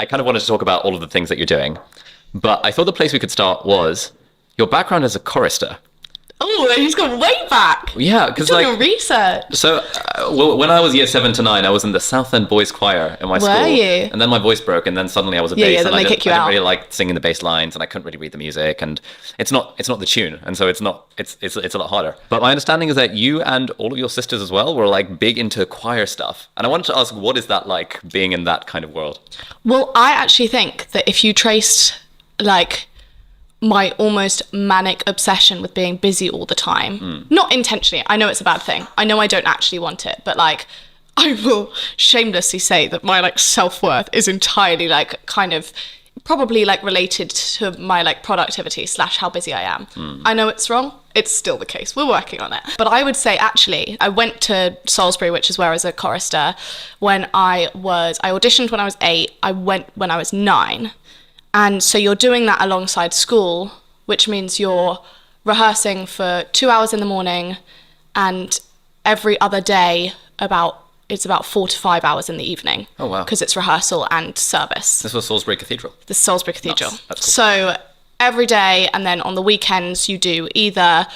I kind of wanted to talk about all of the things that you're doing, but I thought the place we could start was your background as a chorister. Oh, he's gone way back. Yeah, because doing your research. So, when I was year 7 to 9, I was in the South End Boys Choir in my school. Were you? And then my voice broke, and then suddenly I was a bass. Yeah, and then I they kick you didn't out. really like singing the bass lines, and I couldn't really read the music, and it's not the tune, and so it's a lot harder. But my understanding is that you and all of your sisters as well were like big into choir stuff, and I wanted to ask, what is that like being in that kind of world? Well, I actually think that if you traced like my almost manic obsession with being busy all the time, not intentionally, I know it's a bad thing, I know I don't actually want it, but like I will shamelessly say that my like self-worth is entirely like kind of probably like related to my like productivity / how busy I am. I know it's wrong, it's still the case, we're working on it, but I would say actually I went to Salisbury, which is where I was a chorister when I auditioned when I was 8, I went when I was 9. And so you're doing that alongside school, which means you're rehearsing for 2 hours in the morning and every other day it's about 4 to 5 hours in the evening. Oh, wow. Because it's rehearsal and service. This was Salisbury Cathedral. The Salisbury Cathedral. Nice. That's cool. So every day, and then on the weekends you do either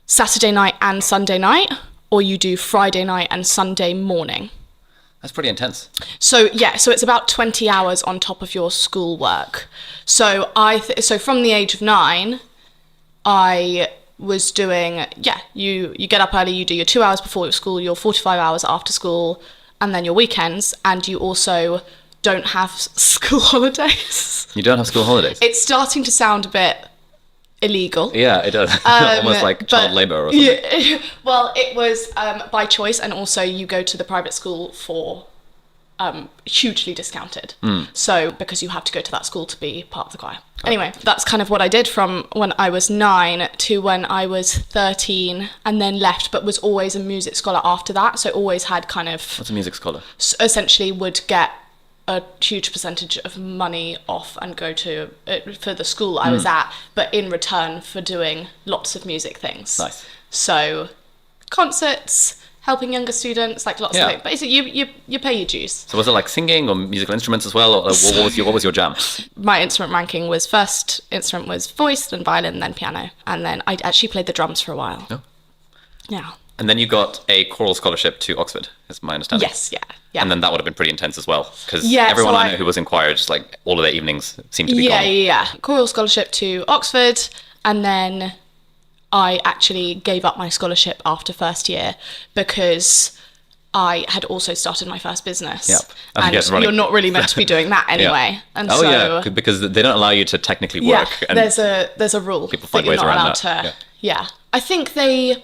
Saturday night and Sunday night, or you do Friday night and Sunday morning. That's pretty intense. So yeah, so it's about 20 hours on top of your school work. So so from the age of 9, I was doing, you get up early, you do your 2 hours before your school, your 45 hours after school, and then your weekends, and you also don't have school holidays. You don't have school holidays? It's starting to sound a bit illegal. Yeah, it does. Almost like child labor or something. Yeah, well, it was by choice, and also you go to the private school for hugely discounted. So because you have to go to that school to be part of the choir. Anyway, that's kind of what I did from when I was 9 to when I was 13, and then left, but was always a music scholar after that. So always had kind of... What's a music scholar? Essentially would get a huge percentage of money off and go to for the school I was at, but in return for doing lots of music things. Nice. So concerts, helping younger students, like lots of things. Basically, you pay your dues. So was it like singing or musical instruments as well? Or what was your jam? My instrument ranking was first instrument was voice, then violin, then piano, and then I actually played the drums for a while. Oh. Yeah. And then you got a choral scholarship to Oxford, is my understanding. Yes, yeah. And then that would have been pretty intense as well, because Yeah, everyone so I know who was in choir, just like all of their evenings seemed to be gone. Yeah. Choral scholarship to Oxford, and then I actually gave up my scholarship after first year because I had also started my first business. Yep. And you're not really meant to be doing that anyway. And because they don't allow you to technically work. Yeah, and there's a rule people find that you're ways not around allowed that. to. Yeah. I think they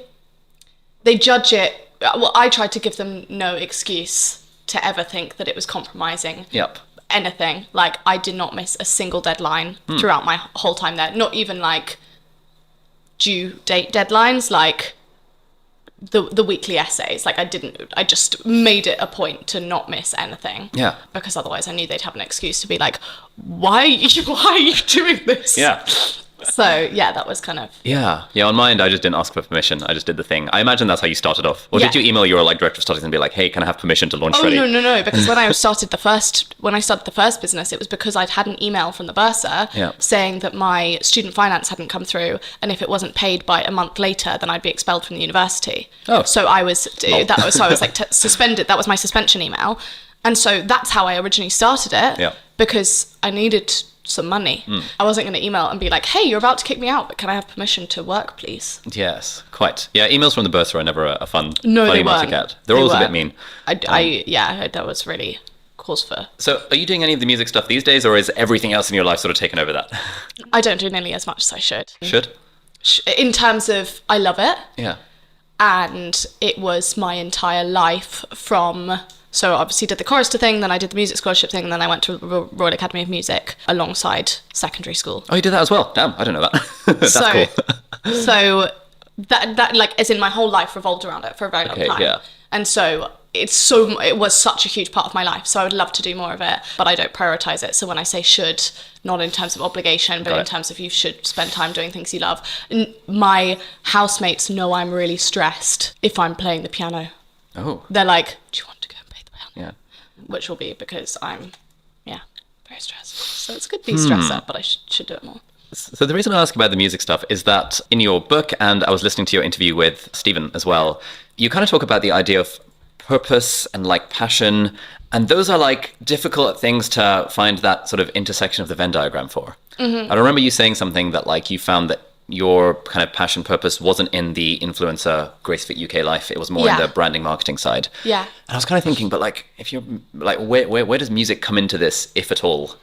judge it. Well, I tried to give them no excuse to ever think that it was compromising. Yep. Anything. Like, I did not miss a single deadline throughout my whole time there. Not even like due date deadlines, like the weekly essays. Like, I just made it a point to not miss anything. Yeah. Because otherwise I knew they'd have an excuse to be like, why are you doing this? Yeah. So yeah, that was kind of... Yeah, on mine, I just didn't ask for permission. I just did the thing. I imagine that's how you started off. Or did you email your like director of studies and be like, hey, can I have permission to launch Shreddy? No, because when I started the first business, it was because I'd had an email from the bursar saying that my student finance hadn't come through, and if it wasn't paid by a month later, then I'd be expelled from the university. Oh. So I was like suspended. That was my suspension email. And so that's how I originally started it. Yeah. Because I needed some money. I wasn't going to email and be like, hey, you're about to kick me out, but can I have permission to work, please? Yes, quite. Yeah, emails from the bursar are never a fun No, funny they one to weren't. get. They're always a bit mean. That was really cause for... So are you doing any of the music stuff these days, or is everything else in your life sort of taken over that? I don't do nearly as much as I should. Should? In terms of, I love it. Yeah. And it was my entire life from... So I obviously did the chorister thing, then I did the music scholarship thing, and then I went to Royal Academy of Music alongside secondary school. Oh, you did that as well? Damn, I didn't know that. That's cool. So that like, as in my whole life revolved around it for a very long time. Yeah. And so it was such a huge part of my life, so I would love to do more of it, but I don't prioritize it. So when I say should, not in terms of obligation, but in terms of you should spend time doing things you love. My housemates know I'm really stressed if I'm playing the piano. Oh. They're like, do you want to go and play the piano? Yeah. Which will be because I'm So it's a good de-stressor, but I should do it more. So the reason I ask about the music stuff is that in your book, and I was listening to your interview with Stephen as well, you kind of talk about the idea of purpose and like passion, and those are like difficult things to find that sort of intersection of the Venn diagram for. I remember you saying something that like you found that your kind of passion purpose wasn't in the influencer Gracefit UK life, it was more in the branding marketing side. Yeah. And I was kind of thinking, but like if you're like where does music come into this, if at all,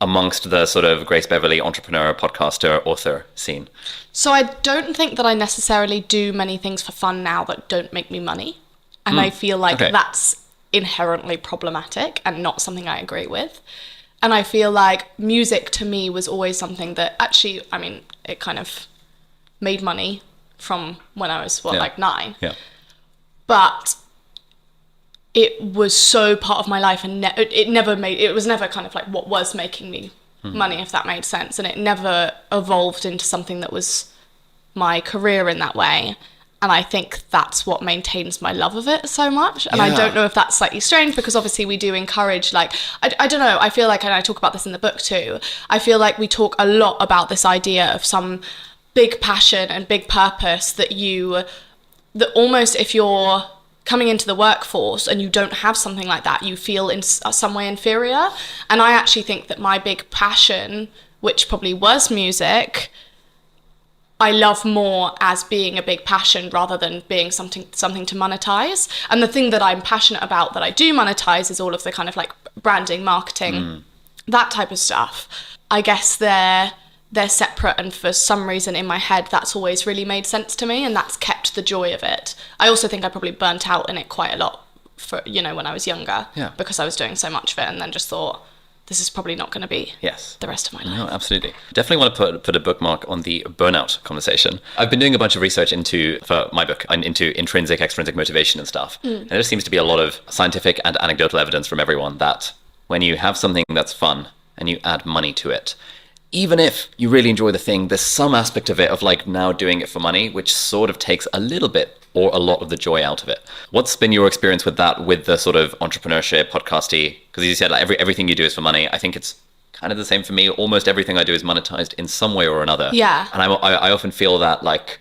amongst the sort of Grace Beverley entrepreneur, podcaster, author scene? So I don't think that I necessarily do many things for fun now that don't make me money. And I feel like that's inherently problematic and not something I agree with. And I feel like music to me was always something that actually, I mean, it kind of made money from when I was, like 9. Yeah. But it was so part of my life, and it was never kind of like what was making me money, if that made sense. And it never evolved into something that was my career in that way. And I think that's what maintains my love of it so much. And I don't know if that's slightly strange, because obviously we do encourage, like, I don't know, I feel like, and I talk about this in the book too, I feel like we talk a lot about this idea of some big passion and big purpose that almost if you're coming into the workforce and you don't have something like that, you feel in some way inferior. And I actually think that my big passion, which probably was music, I love more as being a big passion rather than being something to monetize. And the thing that I'm passionate about that I do monetize is all of the kind of like branding, marketing, that type of stuff. I guess they're separate, and for some reason in my head that's always really made sense to me, and that's kept the joy of it. I also think I probably burnt out in it quite a lot for, when I was younger, because I was doing so much of it, and then just thought, this is probably not going to be the rest of my life. No, absolutely. Definitely want to put a bookmark on the burnout conversation. I've been doing a bunch of research for my book into intrinsic, extrinsic motivation and stuff. And there seems to be a lot of scientific and anecdotal evidence from everyone that when you have something that's fun and you add money to it, even if you really enjoy the thing, there's some aspect of it of like now doing it for money, which sort of takes a little bit or a lot of the joy out of it. What's been your experience with that, with the sort of entrepreneurship, podcasty? Because as you said, like everything you do is for money. I think it's kind of the same for me. Almost everything I do is monetized in some way or another. Yeah. And I often feel that like,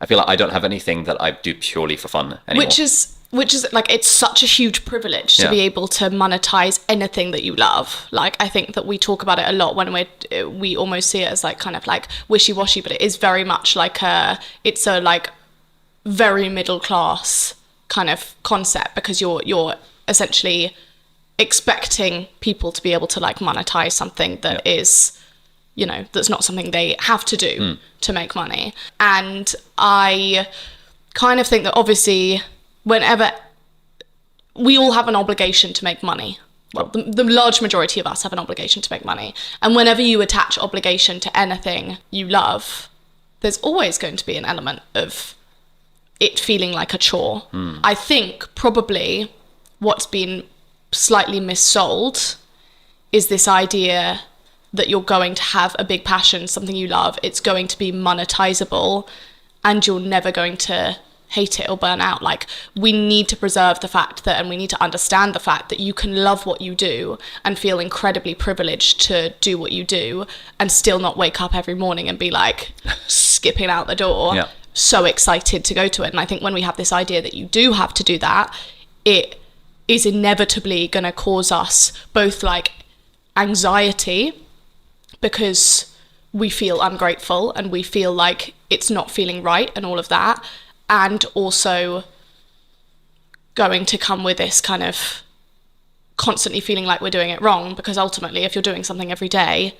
I feel like I don't have anything that I do purely for fun anymore. Which is like, it's such a huge privilege to be able to monetize anything that you love. Like, I think that we talk about it a lot when we almost see it as like kind of like wishy-washy, but it is very much like it's a like very middle class kind of concept, because you're essentially expecting people to be able to like monetize something that is, that's not something they have to do to make money. And I kind of think that obviously whenever we all have an obligation to make money, well, the large majority of us have an obligation to make money. And whenever you attach obligation to anything you love, there's always going to be an element of it feeling like a chore. I think probably what's been slightly missold is this idea that you're going to have a big passion, something you love, it's going to be monetizable, and you're never going to hate it or burn out. Like, we need to preserve the fact that, and we need to understand the fact that you can love what you do and feel incredibly privileged to do what you do and still not wake up every morning and be like skipping out the door, so excited to go to it. And I think when we have this idea that you do have to do that, it is inevitably going to cause us both like anxiety, because we feel ungrateful and we feel like it's not feeling right and all of that, and also going to come with this kind of constantly feeling like we're doing it wrong, because ultimately if you're doing something every day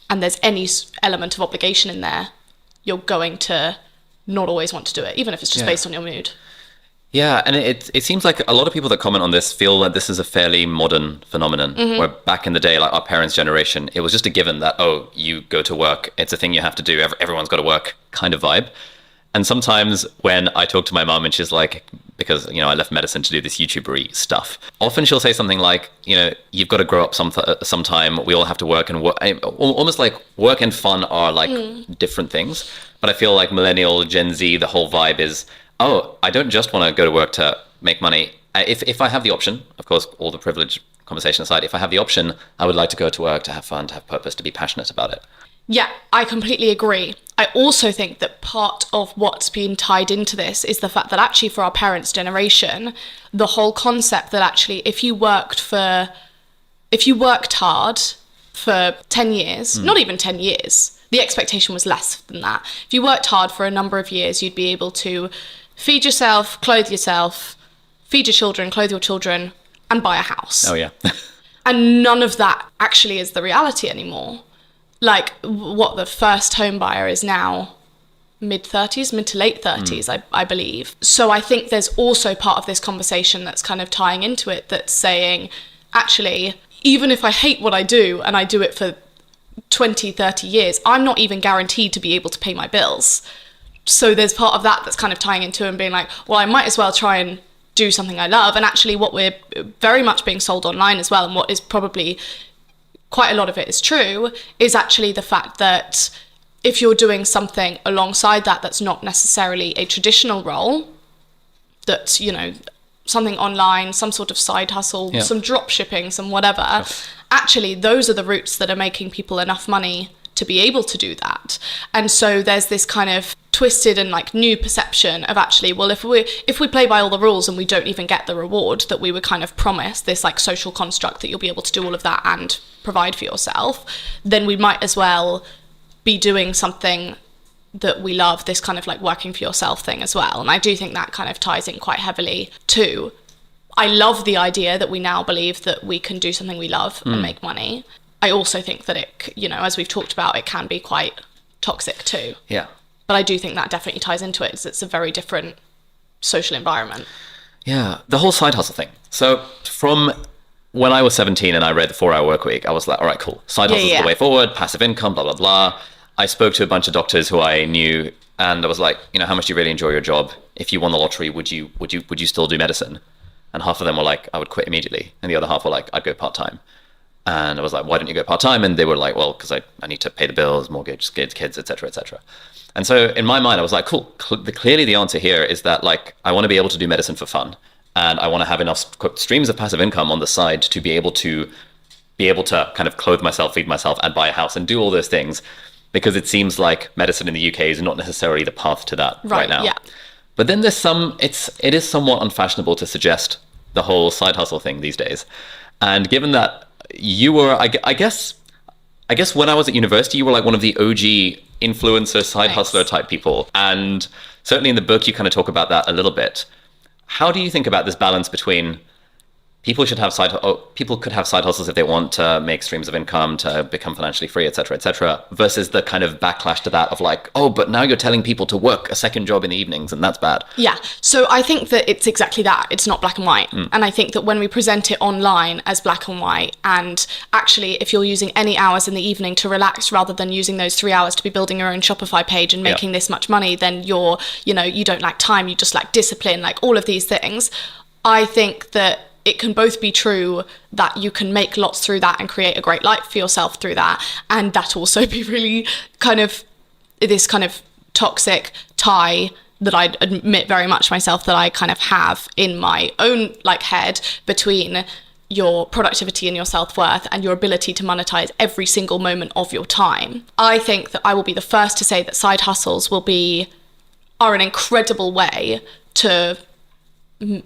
and there's any element of obligation in there, you're going to not always want to do it, even if it's just based on your mood. Yeah, and it seems like a lot of people that comment on this feel that this is a fairly modern phenomenon, where back in the day, like our parents' generation, it was just a given that, oh, you go to work, it's a thing you have to do, everyone's got to work kind of vibe. And sometimes when I talk to my mom and she's like, because, I left medicine to do this YouTuber-y stuff, often she'll say something like, you've got to grow up sometime, we all have to work, and work, almost like work and fun are like different things. But I feel like millennial, Gen Z, the whole vibe is, oh, I don't just want to go to work to make money. If I have the option, of course, all the privilege conversation aside, if I have the option, I would like to go to work, to have fun, to have purpose, to be passionate about it. Yeah, I completely agree. I also think that part of what's been tied into this is the fact that actually for our parents' generation, the whole concept that actually if you worked hard for 10 years, not even 10 years, the expectation was less than that. If you worked hard for a number of years, you'd be able to feed yourself, clothe yourself, feed your children, clothe your children, and buy a house. Oh, yeah. And none of that actually is the reality anymore. Like what the first home buyer is now mid to late 30s, I believe. So I think there's also part of this conversation that's kind of tying into it that's saying, actually, even if I hate what I do and I do it for 20, 30 years, I'm not even guaranteed to be able to pay my bills. So there's part of that that's kind of tying into it and being like, well, I might as well try and do something I love. And actually what we're very much being sold online as well, and what is probably quite a lot of it is true, is actually the fact that if you're doing something alongside that that's not necessarily a traditional role, that's, you know, something online, some sort of side hustle, some drop shipping, some whatever, actually those are the routes that are making people enough money to be able to do that. And so there's this kind of twisted and like new perception of actually, well, if we play by all the rules and we don't even get the reward that we were kind of promised, this like social construct that you'll be able to do all of that and provide for yourself, then we might as well be doing something that we love, this kind of like working for yourself thing as well. And I do think that kind of ties in quite heavily too. I love the idea that we now believe that we can do something we love and make money. I also think that it, you know, as we've talked about, it can be quite toxic too. Yeah. But I do think that definitely ties into it. It's a very different social environment. Yeah, the whole side hustle thing. So from when I was 17 and I read the 4-Hour Workweek, I was like, all right, cool. Side hustle is the way forward, passive income, blah, blah, blah. I spoke to a bunch of doctors who I knew, and I was like, you know, how much do you really enjoy your job? If you won the lottery, would you still do medicine? And half of them were like, I would quit immediately. And the other half were like, I'd go part-time. And I was like, why don't you go part-time? And they were like, well, because I need to pay the bills, mortgage, kids, et cetera, et cetera. And so in my mind, I was like, cool. Clearly the answer here is that like, I want to be able to do medicine for fun. And I want to have enough streams of passive income on the side to be able to kind of clothe myself, feed myself, and buy a house and do all those things. Because it seems like medicine in the UK is not necessarily the path to that right now. Yeah. But then there's it is somewhat unfashionable to suggest the whole side hustle thing these days. And given that you were, I guess when I was at university, you were like one of the OG influencer side hustler type people. And certainly in the book, you kind of talk about that a little bit. How do you think about this balance between people could have side hustles if they want to make streams of income, to become financially free, et cetera, versus the kind of backlash to that of like, oh, but now you're telling people to work a second job in the evenings and that's bad. Yeah. So I think that it's exactly that. It's not black and white. And I think that when we present it online as black and white, and actually if you're using any hours in the evening to relax rather than using those 3 hours to be building your own Shopify page and making this much money, then you don't lack time, you just lack discipline, like all of these things. I think that it can both be true that you can make lots through that and create a great life for yourself through that, and that also be really kind of this kind of toxic tie that I admit very much myself that I kind of have in my own like head between your productivity and your self-worth and your ability to monetize every single moment of your time. I think that I will be the first to say that side hustles are an incredible way to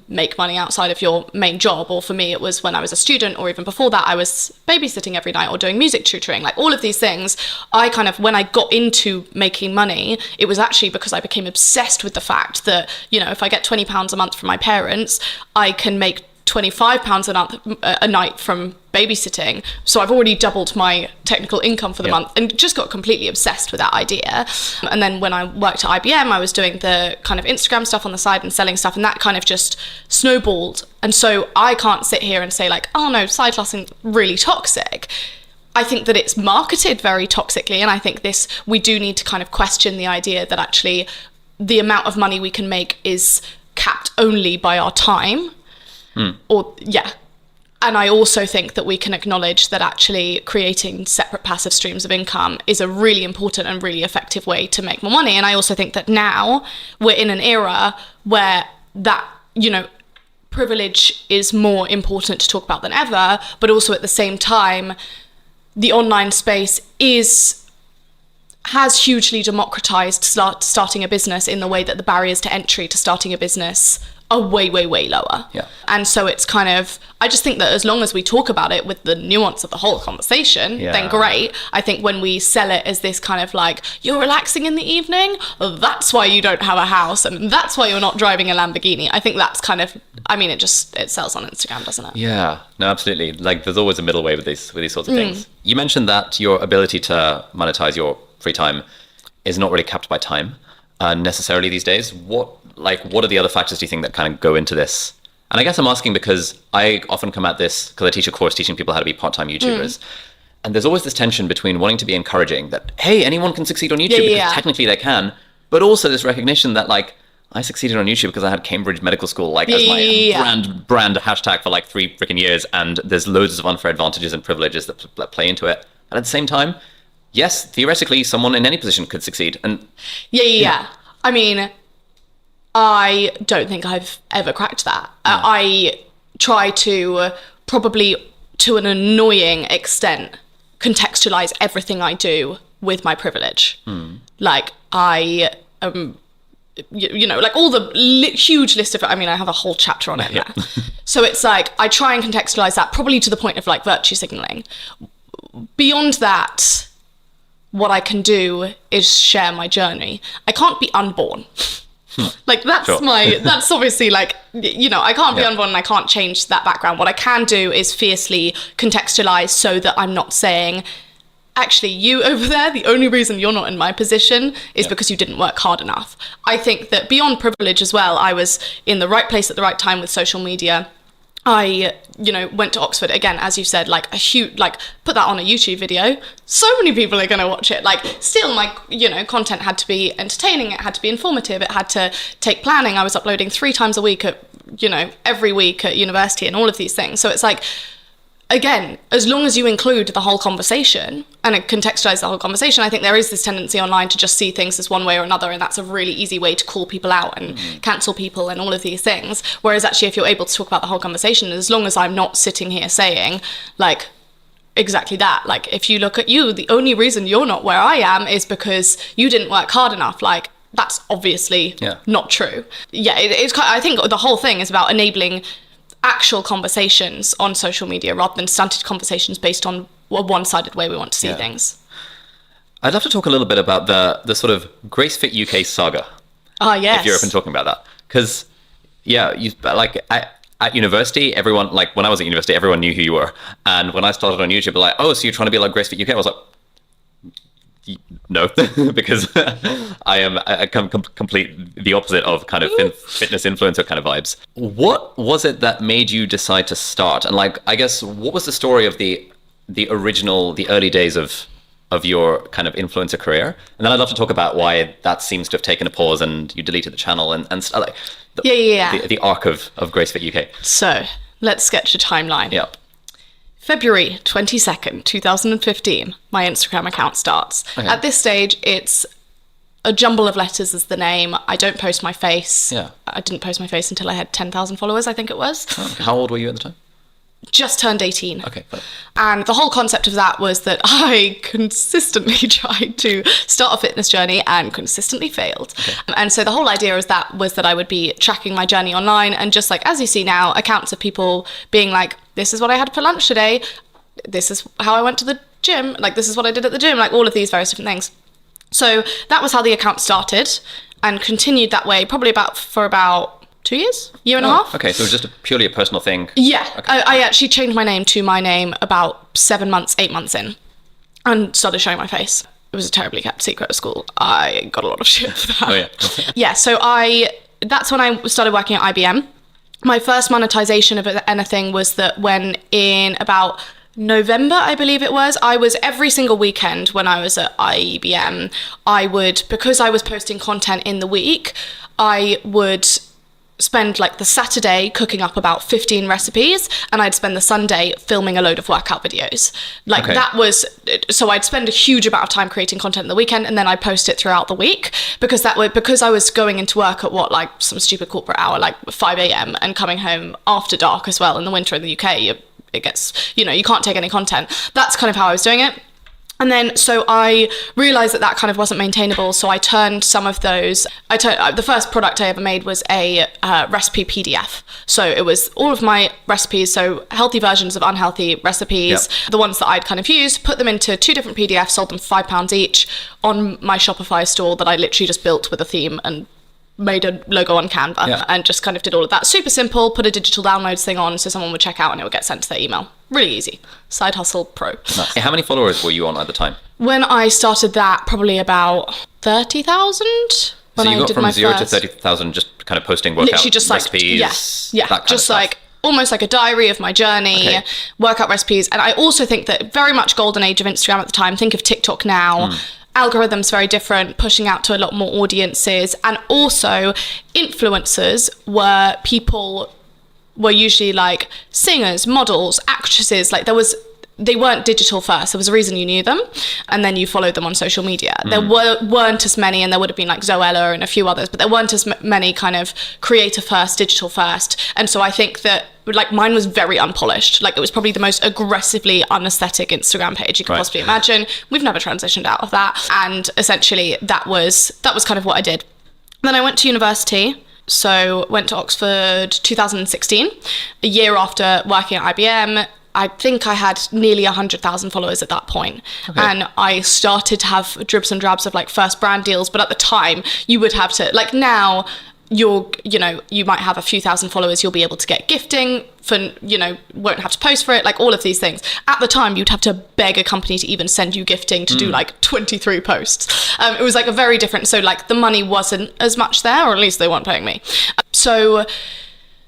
make money outside of your main job. Or for me, it was when I was a student, or even before that, I was babysitting every night or doing music tutoring, like all of these things. I kind of, when I got into making money, it was actually because I became obsessed with the fact that, you know, if I get £20 a month from my parents, I can make £25 a night from babysitting. So I've already doubled my technical income for the month, and just got completely obsessed with that idea. And then when I worked at IBM, I was doing the kind of Instagram stuff on the side and selling stuff, and that kind of just snowballed. And so I can't sit here and say like, oh no, side hustling really toxic. I think that it's marketed very toxically, and I think we do need to kind of question the idea that actually the amount of money we can make is capped only by our time. And I also think that we can acknowledge that actually creating separate passive streams of income is a really important and really effective way to make more money. And I also think that now we're in an era where that, you know, privilege is more important to talk about than ever, but also at the same time, the online space has hugely democratized starting a business in the way that the barriers to entry to starting a business are way, way, way lower. Yeah. And so it's kind of, I just think that as long as we talk about it with the nuance of the whole conversation, then great. I think when we sell it as this kind of like, you're relaxing in the evening, that's why you don't have a house, and that's why you're not driving a Lamborghini. I think that's kind of, I mean, it sells on Instagram, doesn't it? Yeah, no, absolutely. Like, there's always a middle way with these sorts of things. You mentioned that your ability to monetize your free time is not really capped by time necessarily these days. What are the other factors do you think that kind of go into this? And I guess I'm asking because I often come at this because I teach a course teaching people how to be part-time YouTubers. And there's always this tension between wanting to be encouraging that, hey, anyone can succeed on YouTube because technically they can, but also this recognition that like, I succeeded on YouTube because I had Cambridge Medical School like as my brand hashtag for like 3 freaking years, and there's loads of unfair advantages and privileges that play into it. And at the same time, yes, theoretically, someone in any position could succeed. And I mean, I don't think I've ever cracked that. I try to, probably to an annoying extent, contextualize everything I do with my privilege. Like, I you know, like all the huge list of, I mean, I have a whole chapter on it there. So it's like, I try and contextualize that probably to the point of like virtue signaling. Beyond that, what I can do is share my journey. I can't be unborn. Like that's that's obviously like, you know, I can't be unborn and I can't change that background. What I can do is fiercely contextualize so that I'm not saying, actually, you over there, the only reason you're not in my position is because you didn't work hard enough. I think that beyond privilege as well, I was in the right place at the right time with social media. I, you know, went to Oxford again, as you said, like a huge, like put that on a YouTube video. So many people are going to watch it. Like still my, you know, content had to be entertaining. It had to be informative. It had to take planning. I was uploading 3 times a week at, you know, every week at university and all of these things. So it's like, again, as long as you include the whole conversation and contextualize the whole conversation, I think there is this tendency online to just see things as one way or another, and that's a really easy way to call people out and cancel people and all of these things. Whereas actually, if you're able to talk about the whole conversation, as long as I'm not sitting here saying, like, exactly that, like, if you look at you, the only reason you're not where I am is because you didn't work hard enough, like, that's obviously not true. I think the whole thing is about enabling actual conversations on social media rather than stunted conversations based on a one-sided way we want to see things. I'd love to talk a little bit about the sort of Gracefit UK saga. Yes. If you're open talking about that. Because, you like at university, everyone, like when I was at university, everyone knew who you were. And when I started on YouTube, they're like, oh, so you're trying to be like Gracefit UK? I was like, no, because I am complete the opposite of kind of fitness influencer kind of vibes. What was it that made you decide to start? And like, I guess, what was the story of the early days of your kind of influencer career? And then I'd love to talk about why that seems to have taken a pause and you deleted the channel and like the arc of Gracefit UK. So let's sketch a timeline. Yeah. February 22nd, 2015, my Instagram account starts. Okay. At this stage, it's a jumble of letters as the name. I don't post my face. Yeah. I didn't post my face until I had 10,000 followers, I think it was. Oh, how old were you at the time? Just turned 18. Okay, fine. And the whole concept of that was that I consistently tried to start a fitness journey and consistently failed. Okay. And so the whole idea was that I would be tracking my journey online, and just like, as you see now, accounts of people being like, this is what I had for lunch today, this is how I went to the gym, like this is what I did at the gym, like all of these various different things. So that was how the account started and continued that way probably for about 2 years, year and a half. Okay, so it was just purely a personal thing. Yeah, okay. I actually changed my name to my name about 8 months in and started showing my face. It was a terribly kept secret at school. I got a lot of shit for that. Oh yeah. Yeah, so that's when I started working at IBM. My first monetization of anything was that when in about November, I believe it was, I was every single weekend when I was at IBM, because I was posting content in the week, I would spend like the Saturday cooking up about 15 recipes, and I'd spend the Sunday filming a load of workout videos. Like that was, so I'd spend a huge amount of time creating content in the weekend, and then I'd post it throughout the week, because I was going into work at like some stupid corporate hour, like 5 a.m. and coming home after dark as well. In the winter in the UK, it gets, you can't take any content. That's kind of how I was doing it. And then, so I realized that kind of wasn't maintainable. So I turned some of those, the first product I ever made was a recipe PDF. So it was all of my recipes, so healthy versions of unhealthy recipes, the ones that I'd kind of used, put them into 2 different PDFs, sold them for £5 each on my Shopify store that I literally just built with a theme and made a logo on Canva and just kind of did all of that. Super simple, put a digital downloads thing on so someone would check out and it would get sent to their email. Really easy. Side hustle pro. Nice. How many followers were you on at the time? When I started that, probably about 30,000. So you got from 0 to 30,000 just kind of posting workout literally just recipes? That kind just of like almost like a diary of my journey, workout recipes. And I also think that very much golden age of Instagram at the time, think of TikTok now, algorithms very different, pushing out to a lot more audiences. And also influencers were usually like singers, models, actresses. Like they weren't digital first. There was a reason you knew them, and then you followed them on social media. There weren't as many, and there would have been like Zoella and a few others, but there weren't as many kind of creator first, digital first. And so I think that like mine was very unpolished. Like it was probably the most aggressively unaesthetic Instagram page you could possibly imagine. We've never transitioned out of that. And essentially that was kind of what I did. Then I went to university. So went to Oxford 2016, a year after working at IBM. I think I had nearly 100,000 followers at that point. And I started to have dribs and drabs of like first brand deals. But at the time you would have to, like now you might have a few thousand followers, you'll be able to get gifting for, won't have to post for it, like all of these things. At the time, you'd have to beg a company to even send you gifting to do like 23 posts. It was like a very different, so like the money wasn't as much there, or at least they weren't paying me. So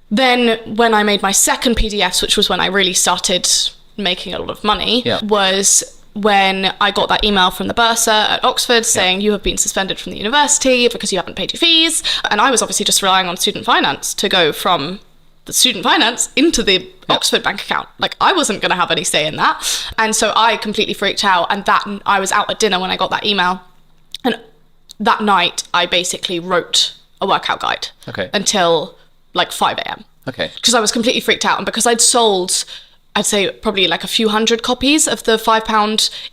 then when I made my second PDFs, which was when I really started making a lot of money, was when I got that email from the bursar at Oxford saying you have been suspended from the university because you haven't paid your fees. And I was obviously just relying on student finance to go from the student finance into the Oxford bank account. Like I wasn't going to have any say in that. And so I completely freaked out, and that I was out at dinner when I got that email. And that night I basically wrote a workout guide until like 5 a.m. Because I was completely freaked out, and because I'd sold, I'd say probably like a few hundred copies of the £5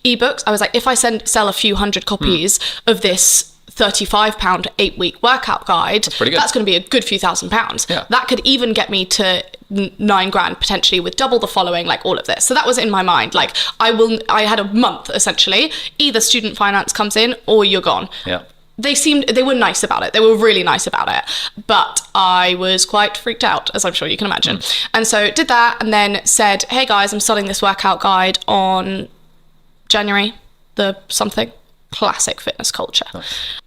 ebooks. I was like, if I sell a few hundred copies of this £35 8-week workout guide, that's going to be a good few £1,000s. That could even get me to £9,000 potentially, with double the following, like all of this. So that was in my mind. Like I had a month essentially. Either student finance comes in or you're gone. They were nice about it. They were really nice about it. But I was quite freaked out, as I'm sure you can imagine. And so did that, and then said, hey guys, I'm starting this workout guide on January the something. Classic fitness culture.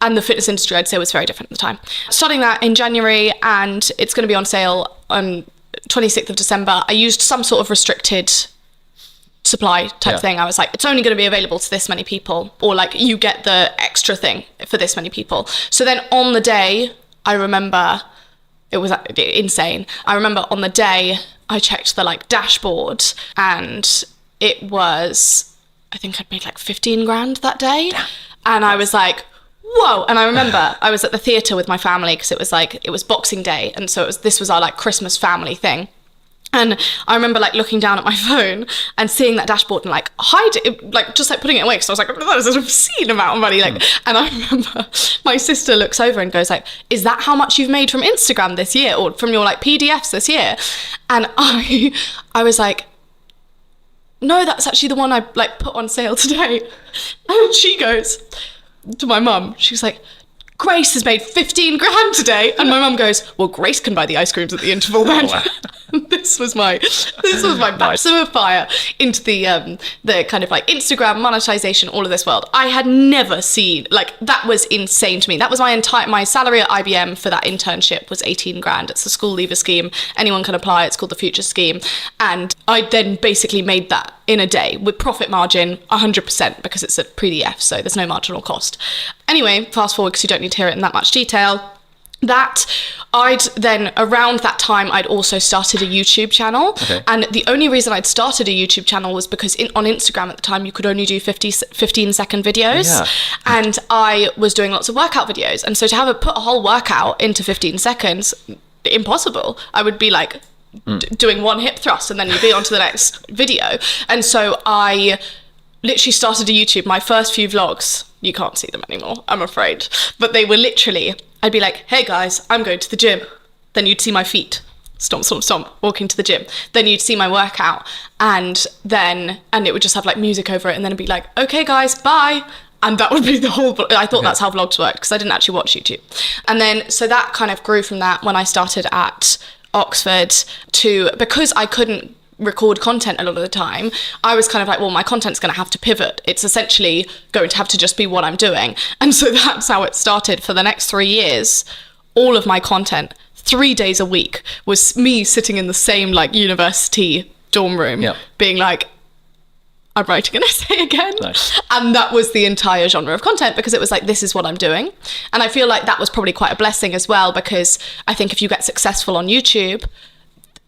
And the fitness industry, I'd say, was very different at the time. Starting that in January, and it's going to be on sale on 26th of December. I used some sort of restricted supply type thing. I was like, it's only going to be available to this many people, or like you get the extra thing for this many people. So then on the day, I remember, it was insane. I remember on the day I checked the like dashboard, and it was, I think I'd made like 15 grand that day. And I was like, whoa. And I remember I was at the theatre with my family, because it was Boxing Day, and so this was our like Christmas family thing. And I remember like looking down at my phone and seeing that dashboard and like just putting it away, because I was like, that was an obscene amount of money. Like, and I remember my sister looks over and goes like, is that how much you've made from Instagram this year, or from your like PDFs this year? And I was like, no, that's actually the one I like put on sale today. And she goes to my mum, she's like, Grace has made 15 grand today. And my mum goes, well, Grace can buy the ice creams at the interval then. Oh, wow. This was my baptism of fire into the kind of like Instagram monetization, all of this world. I had never seen, like, that was insane to me. That was my salary at IBM for that internship was 18 grand. It's a school leaver scheme. Anyone can apply. It's called the Future Scheme. And I then basically made that in a day with profit margin 100%, because it's a PDF, so there's no marginal cost. Anyway, fast forward, because you don't need to hear it in that much detail. that I'd then, around that time, I'd also started a YouTube channel. Okay. And the only reason I'd started a YouTube channel was because on Instagram at the time, you could only do 15-second videos. Yeah. And I was doing lots of workout videos. And so to put a whole workout into 15 seconds, impossible. I would be like doing one hip thrust and then you'd be on to the next video. And so I literally started a YouTube. My first few vlogs, you can't see them anymore, I'm afraid. But they were literally, I'd be like, hey guys, I'm going to the gym. Then you'd see my feet, stomp, stomp, stomp, walking to the gym. Then you'd see my workout. And it would just have like music over it. And then it'd be like, okay guys, bye. And that would be the whole, I thought that's how vlogs worked because I didn't actually watch YouTube. And then, so that kind of grew from that when I started at Oxford because I couldn't record content a lot of the time, I was kind of like, well, my content's going to have to pivot. It's essentially going to have to just be what I'm doing. And so that's how it started. For the next 3 years, all of my content, 3 days a week, was me sitting in the same like university dorm room, being like, I'm writing an essay again. Nice. And that was the entire genre of content because it was like, this is what I'm doing. And I feel like that was probably quite a blessing as well, because I think if you get successful on YouTube,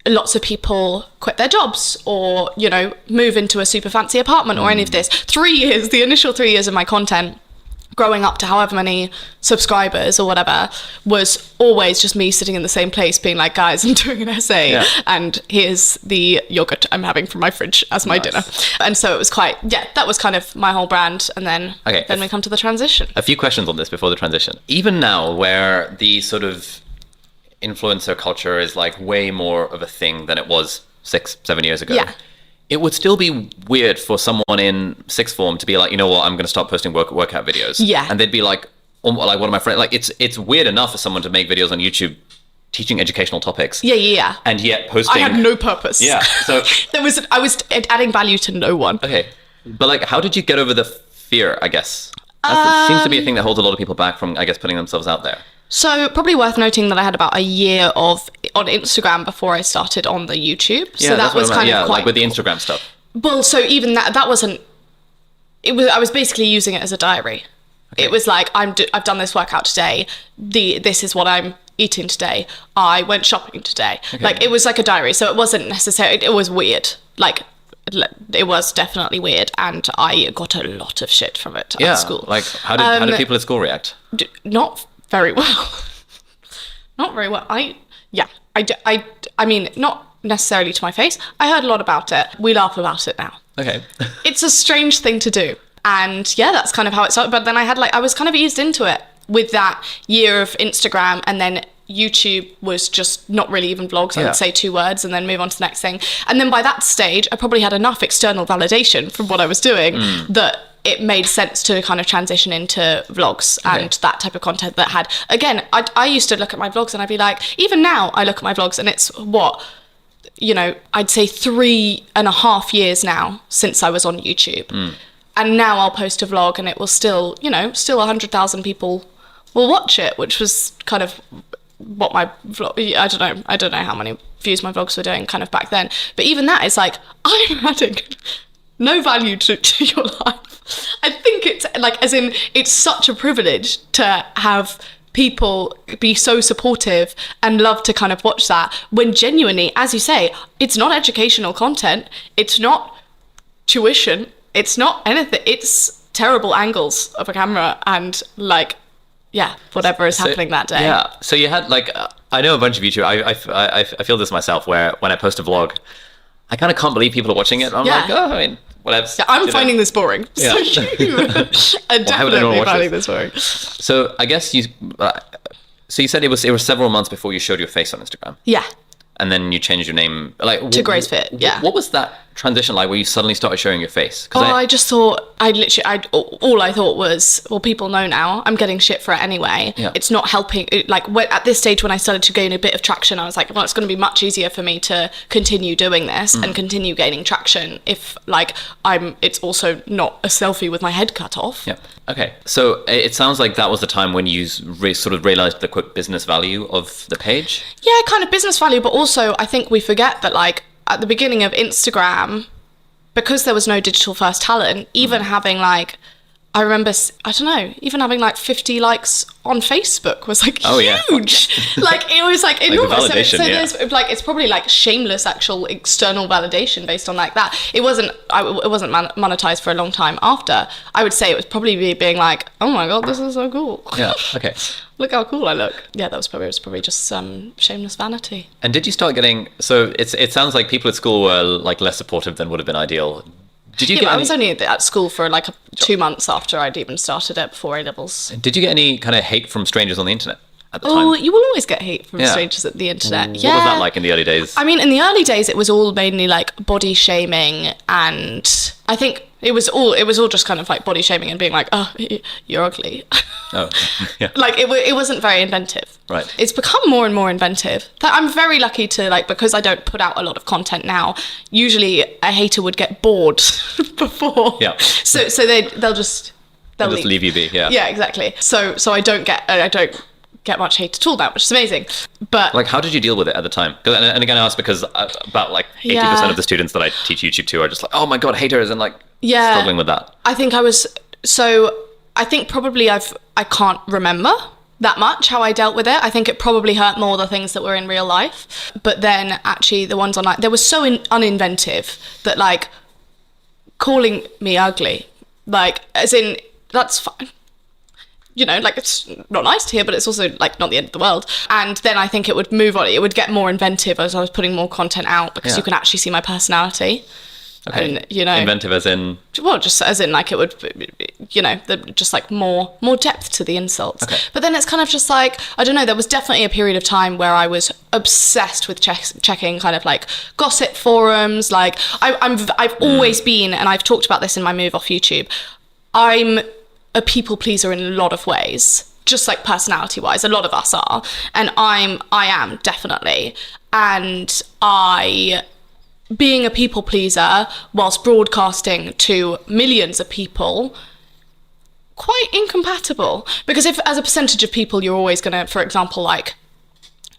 lots of people quit their jobs or, move into a super fancy apartment or any of this. 3 years, the initial 3 years of my content, growing up to however many subscribers or whatever, was always just me sitting in the same place being like, guys, I'm doing an essay and here's the yogurt I'm having from my fridge as my dinner. And so it was that was kind of my whole brand. And then we come to the transition. A few questions on this before the transition. Even now, where the sort of influencer culture is like way more of a thing than it was 6-7 years ago. Yeah. It would still be weird for someone in sixth form to be like, you know what, I'm going to start posting workout videos. Yeah. And they'd be like one of my friends, like it's weird enough for someone to make videos on YouTube teaching educational topics. Yeah. And yet posting. I had no purpose. Yeah. So I was adding value to no one. Okay. But like, how did you get over the fear, I guess? That seems to be a thing that holds a lot of people back from, I guess, putting themselves out there. So probably worth noting that I had about a year on Instagram before I started on the YouTube. Yeah, so that was kind of quite like with the Instagram stuff. Well, so even that wasn't. I was basically using it as a diary. Okay. It was like I've done this workout today. This is what I'm eating today. I went shopping today. Okay. Like it was like a diary. So it wasn't necessarily. It was weird. Like it was definitely weird, and I got a lot of shit from it at school. Like how did people at school react? Not very well. Not very well. I mean, not necessarily to my face. I heard a lot about it. We laugh about it now. Okay. It's a strange thing to do. And yeah, that's kind of how it started. But then I was kind of eased into it with that year of Instagram, and then YouTube was just not really even vlogs. I would say 2 words and then move on to the next thing. And then by that stage, I probably had enough external validation from what I was doing that it made sense to kind of transition into vlogs and that type of content that had, again, I used to look at my vlogs and I'd be like, even now I look at my vlogs and it's I'd say 3.5 years now since I was on YouTube. And now I'll post a vlog and it will still 100,000 people will watch it, which was kind of what my vlog, I don't know how many views my vlogs were doing kind of back then. But even that is like, I'm adding no value to your life. I think it's like, as in, it's such a privilege to have people be so supportive and love to kind of watch that, when genuinely, as you say, it's not educational content, it's not tuition, it's not anything, it's terrible angles of a camera and like, whatever is happening that day. Yeah, so you had like, I know a bunch of YouTube, I feel this myself, where when I post a vlog, I kind of can't believe people are watching it. I'm like, I mean, whatever. Yeah, I'm finding this boring. Yeah. So you are definitely finding this boring. So I guess you said it was several months before you showed your face on Instagram. Yeah. And then you changed your name to Gracefit. Yeah. What was that transition like, where you suddenly started showing your face? I just thought, all I thought was, well, people know now, I'm getting shit for it anyway. Yeah. It's not helping. Like at this stage, when I started to gain a bit of traction, I was like, well, it's going to be much easier for me to continue doing this and continue gaining traction if it's also not a selfie with my head cut off. Yeah. Okay. So it sounds like that was the time when you sort of realized the quick business value of the page. Yeah, kind of business value, but also I think we forget that like at the beginning of Instagram, because there was no digital first talent, even having like I remember, I don't know, even having like 50 likes on Facebook was like huge. Like it was like enormous. The validation, so there's like, it's probably like shameless actual external validation based on like that. It wasn't monetized for a long time after. I would say it was probably me being like, oh my God, this is so cool. Yeah. Okay. Look how cool I look. Yeah, it was probably just shameless vanity. And did you start getting, so it sounds like people at school were like less supportive than would have been ideal. Did you get I was only at school for like 2 months after I'd even started it, before A-levels. Did you get any kind of hate from strangers on the internet at the time? Oh, you will always get hate from strangers at the internet. What was that like in the early days? I mean, in the early days, it was all mainly like body shaming, and I think it was all just kind of like body shaming and being like, oh, you're ugly. Oh, yeah. Like it wasn't very inventive. Right. It's become more and more inventive. I'm very lucky to, like, because I don't put out a lot of content now, usually a hater would get bored before. Yeah. So they'll just leave you be. Yeah. Yeah, exactly. So I don't get much hate at all now, which is amazing. But like, how did you deal with it at the time? And again, I ask because about like 80% of the students that I teach YouTube to are just like, oh my God, haters, and like struggling with that. I think probably I can't remember that much how I dealt with it. I think it probably hurt more the things that were in real life. But then actually the ones online, they were so uninventive that like calling me ugly, like as in, that's fine. You know, like it's not nice to hear, but it's also like not the end of the world. And then I think it would move on. It would get more inventive as I was putting more content out, because you can actually see my personality. Okay. And, you know, inventive as in? Well, just as in like it would, you know, just like more depth to the insults. Okay. But then it's kind of just like, I don't know, there was definitely a period of time where I was obsessed with checking kind of like gossip forums. Like I've always been, and I've talked about this in my move off YouTube, I'm a people pleaser in a lot of ways, just like personality wise. A lot of us are, and I am definitely. And being a people pleaser whilst broadcasting to millions of people, quite incompatible. Because if as a percentage of people you're always gonna, for example, like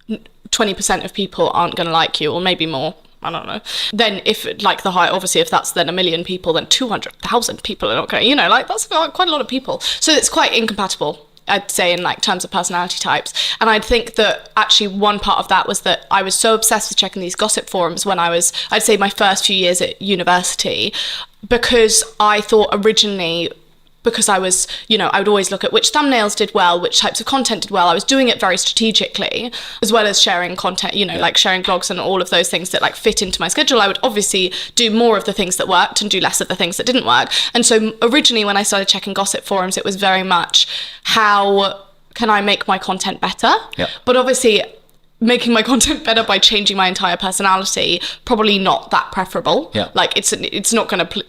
20% of people aren't gonna like you, or maybe more, I don't know, then if like the high, obviously if that's then 1 million people, then 200,000 people are not going to, you know, like that's quite a lot of people. So it's quite incompatible, I'd say, in like terms of personality types. And I'd think that actually one part of that was that I was so obsessed with checking these gossip forums when I was, I'd say, my first few years at university, because I thought originally, because I was, you know, I would always look at which thumbnails did well, which types of content did well. I was doing it very strategically, as well as sharing content, you know, like sharing blogs and all of those things that like fit into my schedule. I would obviously do more of the things that worked and do less of the things that didn't work. And so originally when I started checking gossip forums, it was very much, how can I make my content better? Yeah. But obviously making my content better by changing my entire personality, probably not that preferable. Yeah. Like it's not going to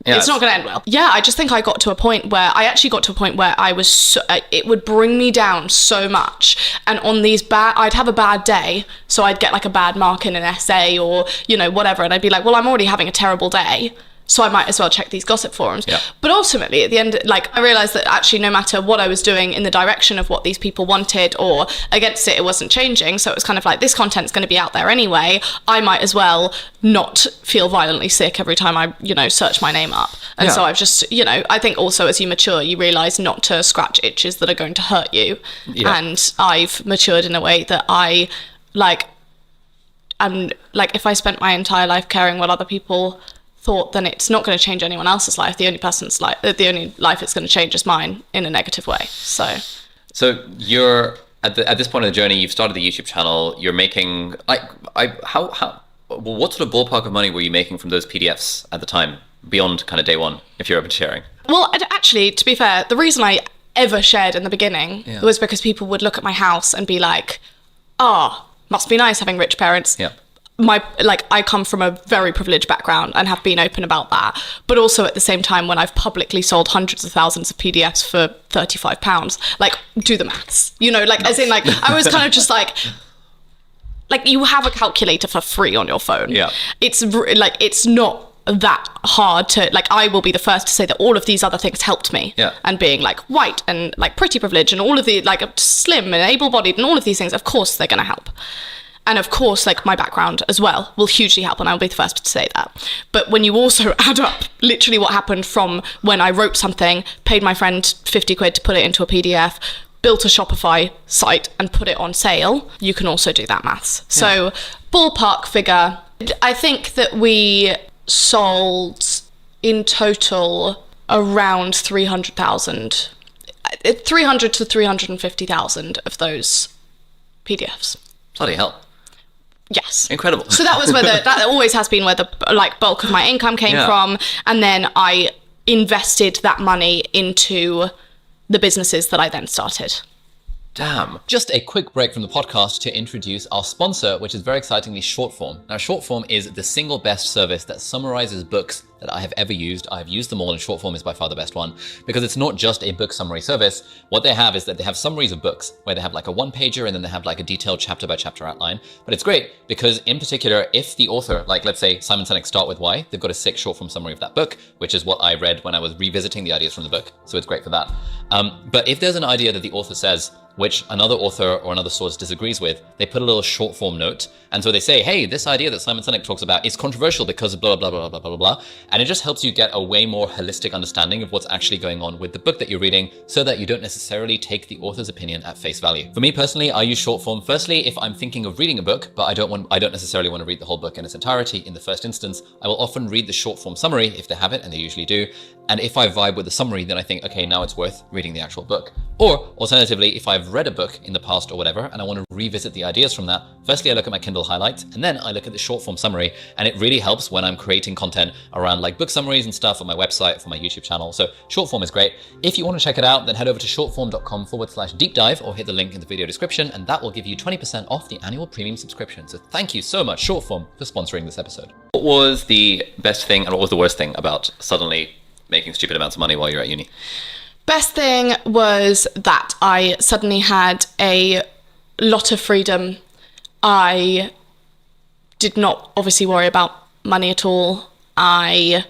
it's not going to end well. Yeah, I just think I got to a point where I was so, it would bring me down so much. And on these I'd have a bad day, so I'd get like a bad mark in an essay or, you know, whatever. And I'd be like, well, I'm already having a terrible day, so I might as well check these gossip forums. Yeah. But ultimately, at the end, like, I realised that actually no matter what I was doing in the direction of what these people wanted or against it, it wasn't changing. So it was kind of like, this content's going to be out there anyway. I might as well not feel violently sick every time I, you know, search my name up. And so I've just, you know, I think also as you mature, you realise not to scratch itches that are going to hurt you. Yeah. And I've matured in a way that I, like, I'm like, if I spent my entire life caring what other people thought, then it's not going to change anyone else's life. The only life it's going to change is mine in a negative way. So you're at this point in the journey, you've started the YouTube channel, you're making what sort of ballpark of money were you making from those PDFs at the time, beyond kind of day one, if you're open to sharing? Well, actually, to be fair, the reason I ever shared in the beginning was because people would look at my house and be like, must be nice having rich parents. Yeah. I come from a very privileged background and have been open about that, but also at the same time, when I've publicly sold hundreds of thousands of PDFs for £35, like, do the maths, you know, like, as in, like, I was kind of just like, you have a calculator for free on your phone. Yeah. It's like, it's not that hard to, like, I will be the first to say that all of these other things helped me. Yeah. And being like white and like pretty privilege and all of the, like, slim and able-bodied and all of these things, of course they're going to help. And of course, like my background as well will hugely help, and I'll be the first to say that. But when you also add up literally what happened from when I wrote something, paid my friend 50 quid to put it into a PDF, built a Shopify site and put it on sale, you can also do that maths. Yeah. So ballpark figure, I think that we sold in total around 300,000, 300 to 350,000 of those PDFs. Bloody hell. Yes. Incredible. So that was where that always has been where the like bulk of my income came from. And then I invested that money into the businesses that I then started. Damn. Just a quick break from the podcast to introduce our sponsor, which is very excitingly Shortform. Now, Shortform is the single best service that summarizes books that I have ever used. I have used them all, and Shortform is by far the best one because it's not just a book summary service. What they have is that they have summaries of books where they have like a one-pager and then they have like a detailed chapter by chapter outline. But it's great because in particular, if the author, like let's say Simon Sinek Start With Why, they've got a sick Shortform summary of that book, which is what I read when I was revisiting the ideas from the book. So it's great for that. But if there's an idea that the author says, which another author or another source disagrees with, they put a little short form note. And so they say, hey, this idea that Simon Sinek talks about is controversial because of blah, blah, blah, blah, blah, blah, blah. And it just helps you get a way more holistic understanding of what's actually going on with the book that you're reading so that you don't necessarily take the author's opinion at face value. For me personally, I use short form firstly if I'm thinking of reading a book, but I don't necessarily want to read the whole book in its entirety. In the first instance, I will often read the short form summary if they have it, and they usually do. And if I vibe with the summary, then I think, okay, now it's worth reading the actual book. Or alternatively, if I've read a book in the past or whatever, and I want to revisit the ideas from that, firstly, I look at my Kindle highlights, and then I look at the short form summary. And it really helps when I'm creating content around like book summaries and stuff on my website, for my YouTube channel. So short form is great. If you want to check it out, then head over to shortform.com/deep dive or hit the link in the video description, and that will give you 20% off the annual premium subscription. So thank you so much, Shortform, for sponsoring this episode. What was the best thing and what was the worst thing about suddenly making stupid amounts of money while you're at uni? Best thing was that I suddenly had a lot of freedom. I did not obviously worry about money at all. I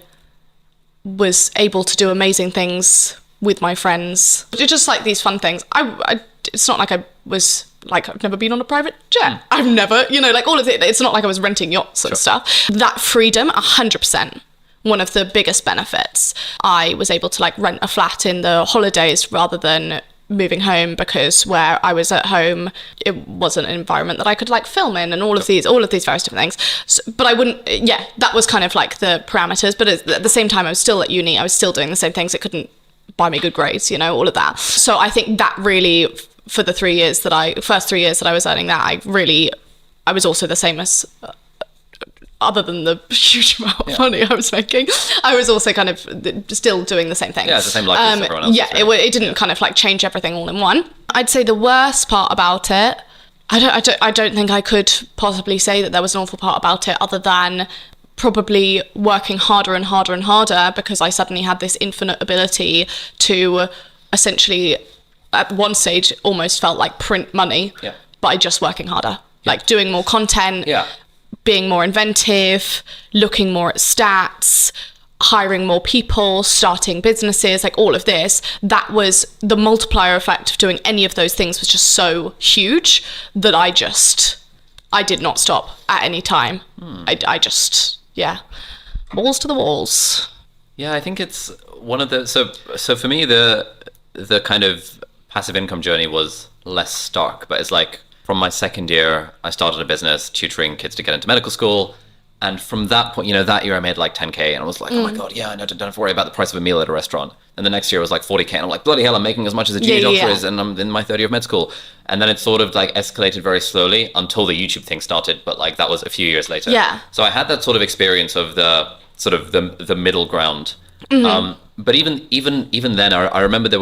was able to do amazing things with my friends. Just like these fun things. It's not like I was like, I've never been on a private jet. I've never, like all of it. It's not like I was renting yachts and stuff. That freedom, 100%. One of the biggest benefits. I was able to like rent a flat in the holidays rather than moving home, because where I was at home, it wasn't an environment that I could like film in and all of these various different things. So, but I wouldn't, that was kind of like the parameters. But at the same time, I was still at uni. I was still doing the same things. It couldn't buy me good grades, all of that. So I think that really, for the first 3 years that I was earning that, I was also the same as, other than the huge amount of money I was making, I was also kind of still doing the same thing. Yeah, it's the same life as everyone else. Yeah, it didn't kind of like change everything all in one. I'd say the worst part about it, I don't think I could possibly say that there was an awful part about it other than probably working harder and harder and harder, because I suddenly had this infinite ability to essentially, at one stage, almost felt like print money by just working harder, like doing more content, being more inventive, looking more at stats, hiring more people, starting businesses, like all of this. That was the multiplier effect of doing any of those things was just so huge that I did not stop at any time. I just, balls to the walls. Yeah, I think it's one of the, so for me, the kind of passive income journey was less stark, but it's like, from my second year, I started a business tutoring kids to get into medical school. And from that point, that year I made like 10K, and I was like, oh my God, I don't have to worry about the price of a meal at a restaurant. And the next year was like 40K, and I'm like, bloody hell, I'm making as much as a junior doctor is, and I'm in my third year of med school. And then it sort of like escalated very slowly until the YouTube thing started, but like that was a few years later. Yeah. So I had that sort of experience of the sort of the middle ground. But even then, I remember there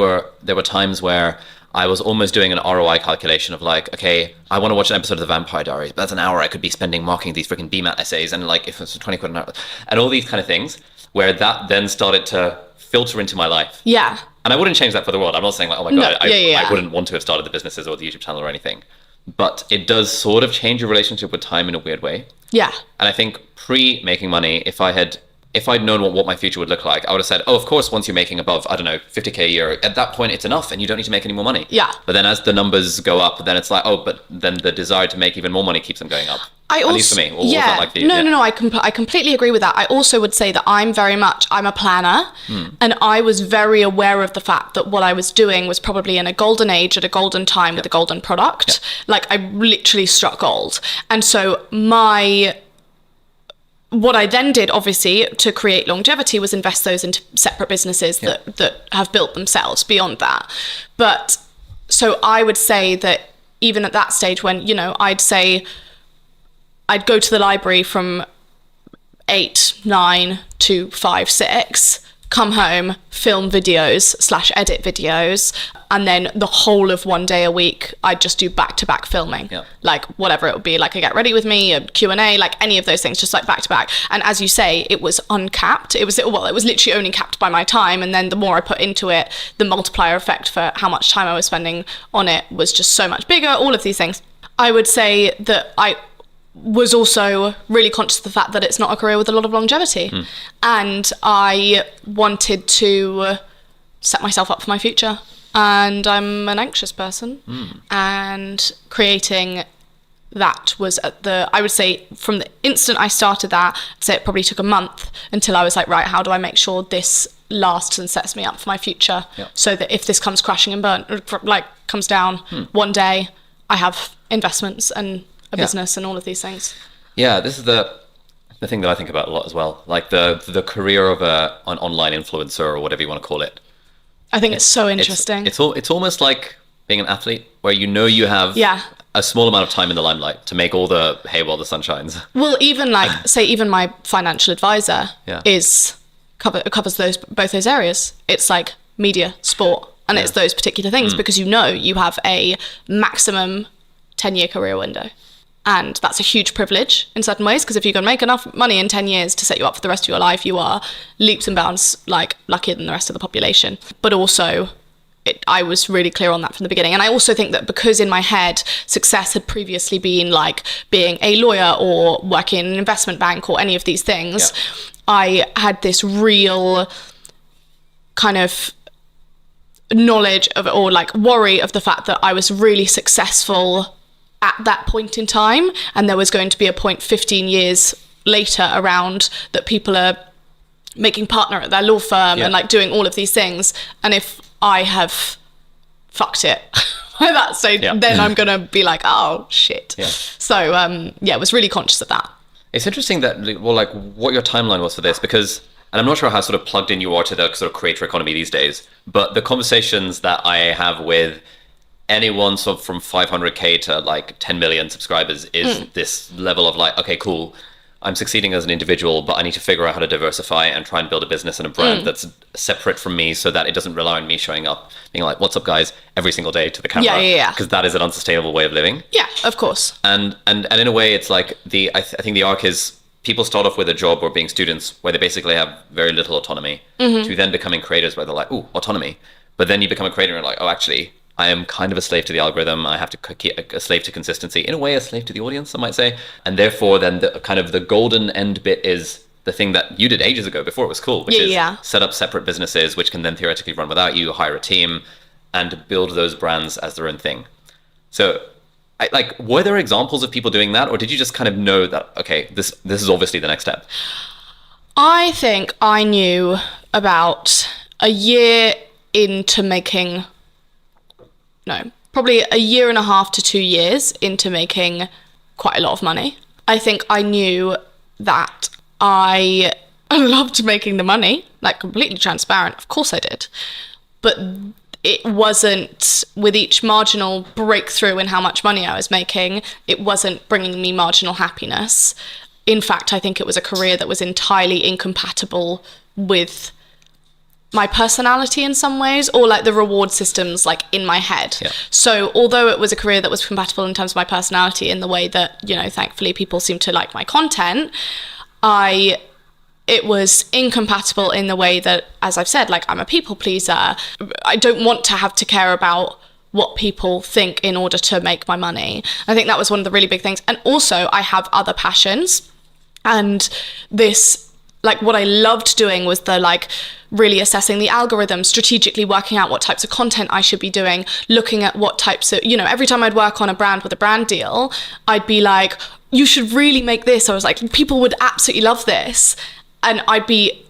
were times where I was almost doing an ROI calculation of like, okay, I want to watch an episode of The Vampire Diaries, but that's an hour I could be spending marking these freaking BMAT essays, and like if it's 20 quid an hour, and all these kind of things, where that then started to filter into my life. Yeah. And I wouldn't change that for the world. I'm not saying like, oh my God, I wouldn't want to have started the businesses or the YouTube channel or anything. But it does sort of change your relationship with time in a weird way. Yeah. And I think pre-making money, if I had if I'd known what my future would look like, I would have said, oh, of course, once you're making above, I don't know, 50K a year, at that point, it's enough and you don't need to make any more money. Yeah. But then as the numbers go up, then it's like, oh, but then the desire to make even more money keeps on going up. At least for me. Or was that like for you? No, I completely agree with that. I also would say that I'm a planner, and I was very aware of the fact that what I was doing was probably in a golden age at a golden time with a golden product. Like, I literally struck gold. And so what I then did, obviously, to create longevity was invest those into separate businesses that have built themselves beyond that. But so I would say that even at that stage when, I'd go to the library from 8, 9 to 5, 6, come home, film videos / edit videos, and then the whole of one day a week, I'd just do back-to-back filming. Yeah. Like, whatever it would be, like a Get Ready With Me, a Q&A, like any of those things, just like back-to-back. And as you say, it was uncapped. It was literally only capped by my time, and then the more I put into it, the multiplier effect for how much time I was spending on it was just so much bigger, all of these things. I would say that I was also really conscious of the fact that it's not a career with a lot of longevity. And I wanted to set myself up for my future. And I'm an anxious person. And creating that was I would say from the instant I started that, I'd say it probably took a month until I was like, right, how do I make sure this lasts and sets me up for my future? So that if this comes crashing and comes down one day, I have investments and a business and all of these things. Yeah, this is the thing that I think about a lot as well. Like the career of an online influencer or whatever you want to call it. I think it's so interesting. It's almost like being an athlete where you have a small amount of time in the limelight to make all the hay while the sun shines. Well, even even my financial advisor covers both those areas. It's like media, sport, and it's those particular things because you have a maximum 10-year career window. And that's a huge privilege in certain ways, because if you can make enough money in 10 years to set you up for the rest of your life, you are leaps and bounds like luckier than the rest of the population. But also, I was really clear on that from the beginning. And I also think that because in my head, success had previously been like being a lawyer or working in an investment bank or any of these things, I had this real kind of knowledge of, or like worry of the fact that I was really successful at that point in time, and there was going to be a point 15 years later around that people are making partner at their law firm and like doing all of these things, and if I have fucked it by that stage, then I'm gonna be like, oh shit. So I was really conscious of that. It's interesting that what your timeline was for this, because, and I'm not sure how sort of plugged in you are to the sort of creator economy these days, but the conversations that I have with anyone sort of from 500k to like 10 million subscribers is this level of like, okay, cool, I'm succeeding as an individual, but I need to figure out how to diversify and try and build a business and a brand that's separate from me, so that it doesn't rely on me showing up being like, what's up guys, every single day to the camera, because that is an unsustainable way of living. Of course. And in a way, it's like I think the arc is people start off with a job or being students where they basically have very little autonomy, to then becoming creators where they're like, ooh, autonomy, but then you become a creator and you're like, oh, actually I am kind of a slave to the algorithm. I have to keep a slave to consistency, in a way, a slave to the audience, I might say. And therefore, then the kind of the golden end bit is the thing that you did ages ago before it was cool, which is set up separate businesses, which can then theoretically run without you, hire a team, and build those brands as their own thing. So, were there examples of people doing that, or did you just kind of know that, okay, this is obviously the next step? I think I knew about a year into making. No, probably a year and a half to 2 years into making quite a lot of money. I think I knew that I loved making the money, like completely transparent. Of course I did. But it wasn't, with each marginal breakthrough in how much money I was making, it wasn't bringing me marginal happiness. In fact, I think it was a career that was entirely incompatible with my personality in some ways, or like the reward systems like in my head. So although it was a career that was compatible in terms of my personality in the way that, thankfully people seem to like my content, it was incompatible in the way that, as I've said, like I'm a people pleaser. I don't want to have to care about what people think in order to make my money. I think that was one of the really big things. And also I have other passions, and this Like what I loved doing was the like really assessing the algorithm, strategically working out what types of content I should be doing, looking at what types of, you know, every time I'd work on a brand with a brand deal, I'd be like, you should really make this. I was like, people would absolutely love this. And I'd be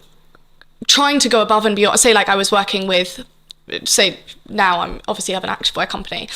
trying to go above and beyond. Say like I was working with, say now I'm obviously have an activewear company.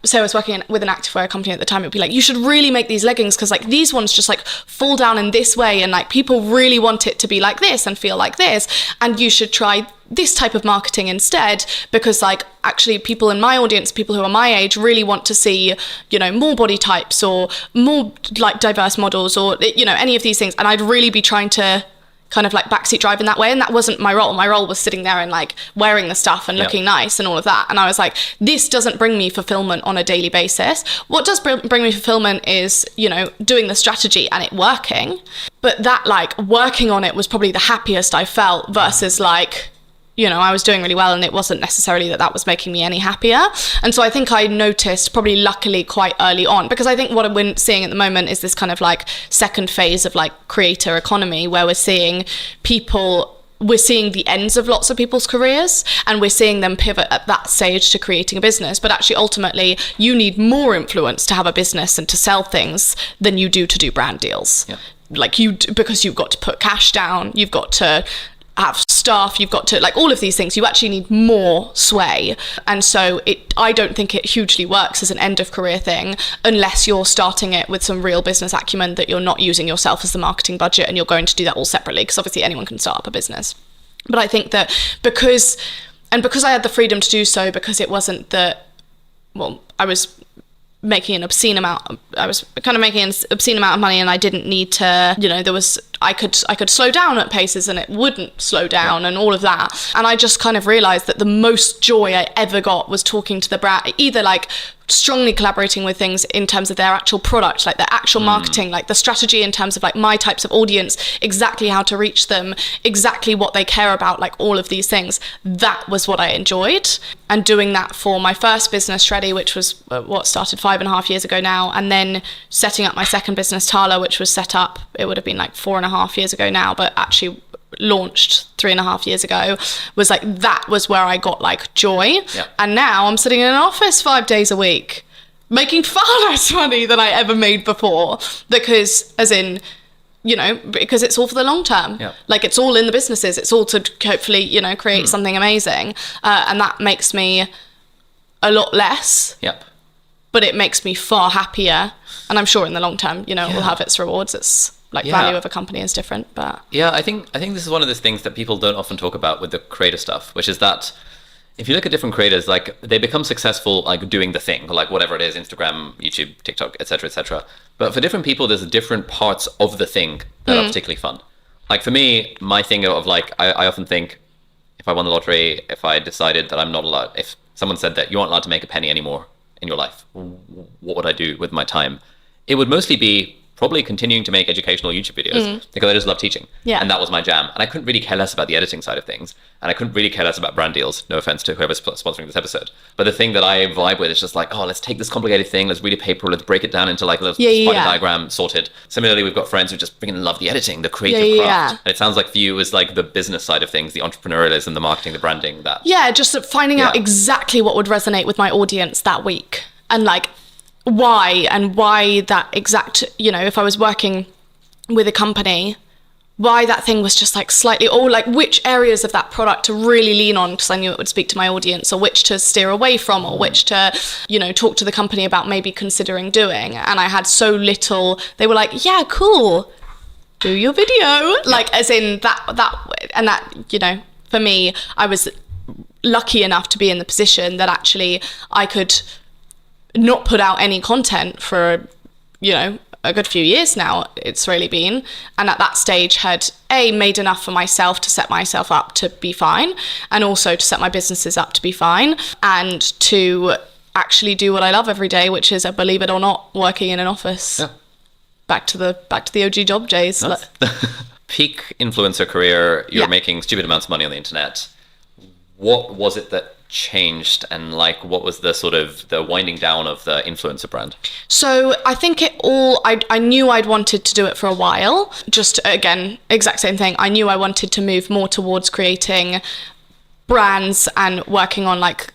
So I was working with an activewear company at the time. It'd be like, you should really make these leggings because like these ones just like fall down in this way and like people really want it to be like this and feel like this. And you should try this type of marketing instead because like actually people in my audience, people who are my age really want to see, you know, more body types or more like diverse models or, you know, any of these things. And I'd really be trying to kind of like backseat drive in that way, and that wasn't my role. My role was sitting there and like wearing the stuff and looking nice and all of that, and I was like, this doesn't bring me fulfillment on a daily basis. What does bring me fulfillment is, you know, doing the strategy and it working, but that like working on it was probably the happiest I felt versus like, you know, I was doing really well and it wasn't necessarily that was making me any happier. And so I think I noticed probably luckily quite early on, because I think what we're seeing at the moment is this kind of like second phase of like creator economy where we're seeing the ends of lots of people's careers and we're seeing them pivot at that stage to creating a business. But actually ultimately you need more influence to have a business and to sell things than you do to do brand deals. Like because you've got to put cash down, you've got to have staff, you've got to like all of these things, you actually need more sway. And so I don't think it hugely works as an end of career thing unless you're starting it with some real business acumen, that you're not using yourself as the marketing budget and you're going to do that all separately, because obviously anyone can start up a business. But I think that because I had the freedom to do so, because it wasn't that, well, I was making an obscene amount of money and I didn't need to, you know, I could slow down at paces and it wouldn't slow down and all of that. And I just kind of realized that the most joy I ever got was talking to the brand, either like strongly collaborating with things in terms of their actual product, like their actual marketing, like the strategy in terms of like my types of audience, exactly how to reach them, exactly what they care about, like all of these things. That was what I enjoyed. And doing that for my first business, Shreddy, which was what started 5.5 years ago now, and then setting up my second business, Tala, which was set up, it would have been like 4.5 years ago now, but actually launched 3.5 years ago, was like, that was where I got like joy. And now I'm sitting in an office 5 days a week making far less money than I ever made before, because as in, you know, because it's all for the long term. Like it's all in the businesses, it's all to hopefully, you know, create something amazing, and that makes me a lot less, but it makes me far happier, and I'm sure in the long term, you know, it will have its rewards. It's like value of a company is different, but I think this is one of those things that people don't often talk about with the creator stuff, which is that if you look at different creators, like they become successful like doing the thing, like whatever it is, Instagram, YouTube, TikTok, etc., etc. But for different people, there's different parts of the thing that are particularly fun. Like for me, my thing of like, I often think, if I won the lottery, if I decided that I'm not allowed, if someone said that you aren't allowed to make a penny anymore in your life, what would I do with my time? It would mostly be probably continuing to make educational YouTube videos because I just love teaching. And that was my jam. And I couldn't really care less about the editing side of things. And I couldn't really care less about brand deals. No offense to whoever's sponsoring this episode. But the thing that I vibe with is just like, oh, let's take this complicated thing, let's read a paper, let's break it down into like a little spider diagram, sorted. Similarly, we've got friends who just freaking love the editing, the creative craft. And it sounds like for you is like the business side of things, the entrepreneurialism, the marketing, the branding, that. Just finding out exactly what would resonate with my audience that week. And like, why that exact, you know, if I was working with a company, why that thing was just like slightly, or like which areas of that product to really lean on because I knew it would speak to my audience, or which to steer away from, or which to, you know, talk to the company about maybe considering doing. And I had so little, they were like, yeah, cool, do your video. Like as in that, you know, for me, I was lucky enough to be in the position that actually I could not put out any content for, you know, a good few years now it's really been, and at that stage had made enough for myself to set myself up to be fine, and also to set my businesses up to be fine, and to actually do what I love every day, which is, believe it or not, working in an office. Back to the OG job days. Peak influencer career, you're making stupid amounts of money on the internet. What was it that changed, and like what was the sort of the winding down of the influencer brand? So I think I knew I'd wanted to do it for a while. Just again, exact same thing. I knew I wanted to move more towards creating brands and working on like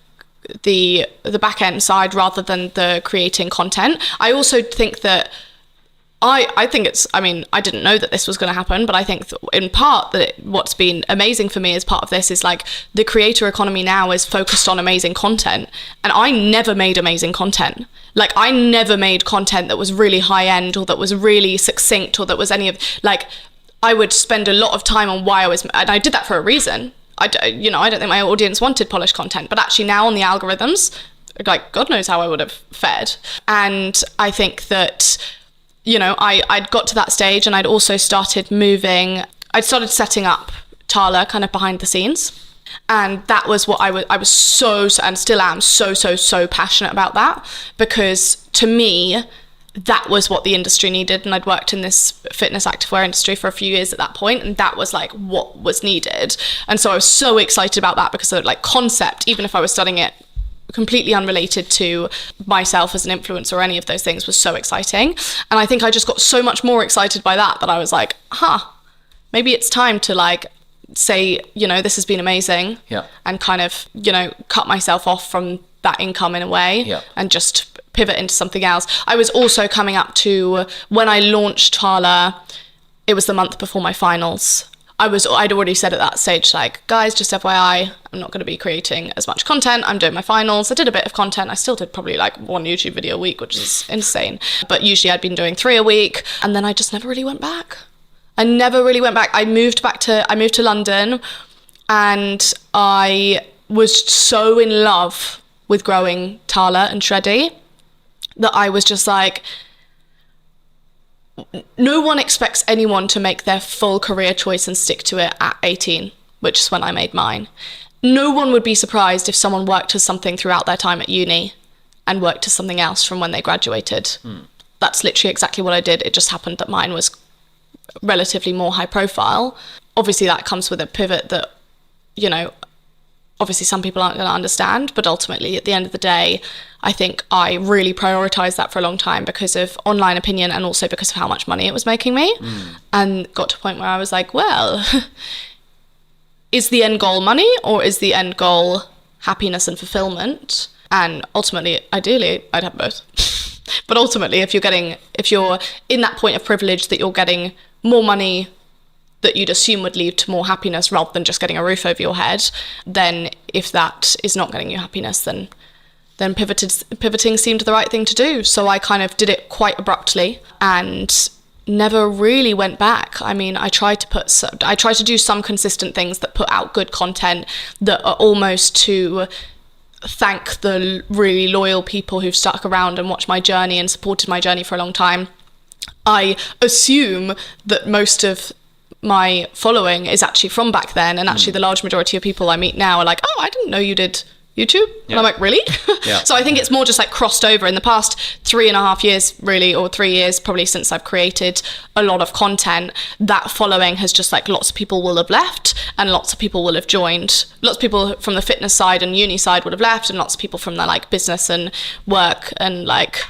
the back end side rather than the creating content. I also think that I think it's, I mean, I didn't know that this was going to happen, but I think in part that what's been amazing for me as part of this is like the creator economy now is focused on amazing content. And I never made amazing content. Like I never made content that was really high end or that was really succinct or that was any of, like, I would spend a lot of time on why and I did that for a reason. I don't think my audience wanted polished content, but actually now on the algorithms, like God knows how I would have fared. And I think that, I'd got to that stage and I'd also started setting up Tala kind of behind the scenes. And that was what I was so, and still am so passionate about that, because to me, that was what the industry needed. And I'd worked in this fitness activewear industry for a few years at that point, and that was like what was needed. And so I was so excited about that because of like concept, even if I was studying it completely unrelated to myself as an influencer or any of those things, was so exciting. And I think I just got so much more excited by that I was like, maybe it's time to like say, this has been amazing. Yeah. And kind of, cut myself off from that income in a way. Yeah. And just pivot into something else. I was also coming up to, when I launched Tala, it was the month before my finals. I'd already said at that stage, like, guys, just FYI, I'm not going to be creating as much content. I'm doing my finals. I did a bit of content. I still did probably like one YouTube video a week, which is insane. But usually I'd been doing 3 a week. And then I just never really went back. I moved to London, and I was so in love with growing Tala and Shreddy that I was just like, no one expects anyone to make their full career choice and stick to it at 18, which is when I made mine. No one would be surprised if someone worked as something throughout their time at uni and worked as something else from when they graduated. That's literally exactly what I did. It just happened that mine was relatively more high profile. Obviously that comes with a pivot that, obviously some people aren't going to understand, but ultimately at the end of the day, I think I really prioritized that for a long time because of online opinion and also because of how much money it was making me. And got to a point where I was like, well, is the end goal money or is the end goal happiness and fulfillment? And ultimately, ideally, I'd have both. But ultimately, if you're in that point of privilege that you're getting more money that you'd assume would lead to more happiness rather than just getting a roof over your head, then if that is not getting you happiness, then pivoting seemed the right thing to do. So I kind of did it quite abruptly and never really went back. I mean, I tried to do some consistent things that put out good content that are almost to thank the really loyal people who've stuck around and watched my journey and supported my journey for a long time. I assume that most of my following is actually from back then, and actually the large majority of people I meet now are like, oh, I didn't know you did YouTube. Yeah. And I'm like, really? Yeah. So I think it's more just like crossed over in the past 3.5 years, really, or 3 years probably, since I've created a lot of content. That following has just like, lots of people will have left and lots of people will have joined. Lots of people from the fitness side and uni side would have left, and lots of people from the like business and work and like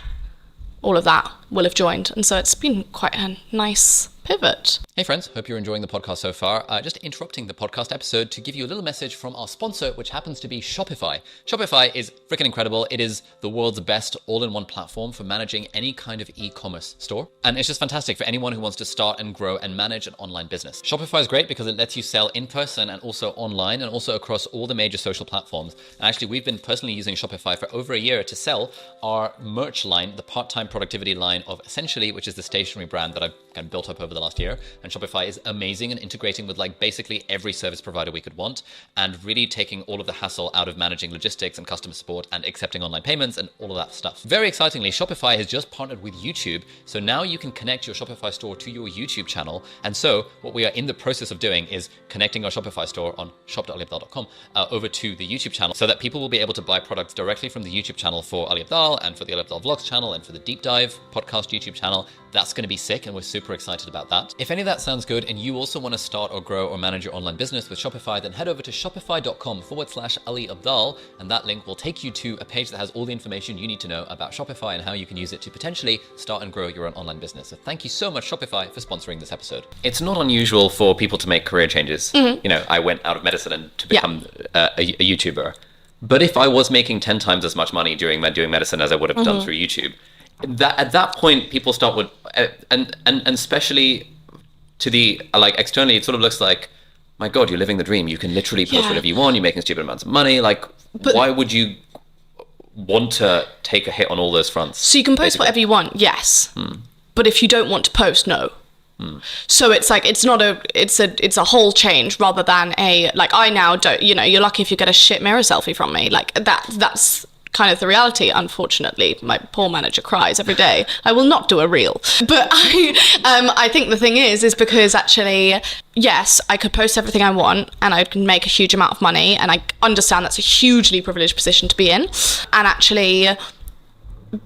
all of that will have joined. And so it's been quite a nice pivot. Hey friends, hope you're enjoying the podcast so far. Just interrupting the podcast episode to give you a little message from our sponsor, which happens to be Shopify. Shopify is freaking incredible. It is the world's best all-in-one platform for managing any kind of e-commerce store. And it's just fantastic for anyone who wants to start and grow and manage an online business. Shopify is great because it lets you sell in person and also online and also across all the major social platforms. And actually, we've been personally using Shopify for over a year to sell our merch line, the part-time productivity line of Essentially, which is the stationery brand that I've kind of built up over the last year. And Shopify is amazing and integrating with like basically every service provider we could want, and really taking all of the hassle out of managing logistics and customer support and accepting online payments and all of that stuff. Very excitingly, Shopify has just partnered with YouTube. So now you can connect your Shopify store to your YouTube channel. And so what we are in the process of doing is connecting our Shopify store on shop.aliabdal.com over to the YouTube channel, so that people will be able to buy products directly from the YouTube channel for Ali Abdal and for the Ali Abdal Vlogs channel and for the Deep Dive podcast podcast YouTube channel. That's going to be sick, and we're super excited about that. If any of that sounds good and you also want to start or grow or manage your online business with Shopify, then head over to shopify.com/Ali Abdal, and that link will take you to a page that has all the information you need to know about Shopify and how you can use it to potentially start and grow your own online business. So thank you so much, Shopify, for sponsoring this episode. It's not unusual for people to make career changes. You know, I went out of medicine and to become a YouTuber. But if I was making 10 times as much money doing medicine as I would have done through YouTube, that at that point people start with, and especially to the like externally, it sort of looks like, my God, you're living the dream. You can literally post whatever you want. You're making stupid amounts of money. Like, why would you want to take a hit on all those fronts? So you can post whatever you want, yes. But if you don't want to post, no. So it's like, it's a whole change rather than a, like, I now don't, you know, you're lucky if you get a shit mirror selfie from me. Like that's kind of the reality. Unfortunately, my poor manager cries every day. I will not do a reel. But I think the thing is because actually, yes, I could post everything I want and I can make a huge amount of money, and I understand that's a hugely privileged position to be in. And actually,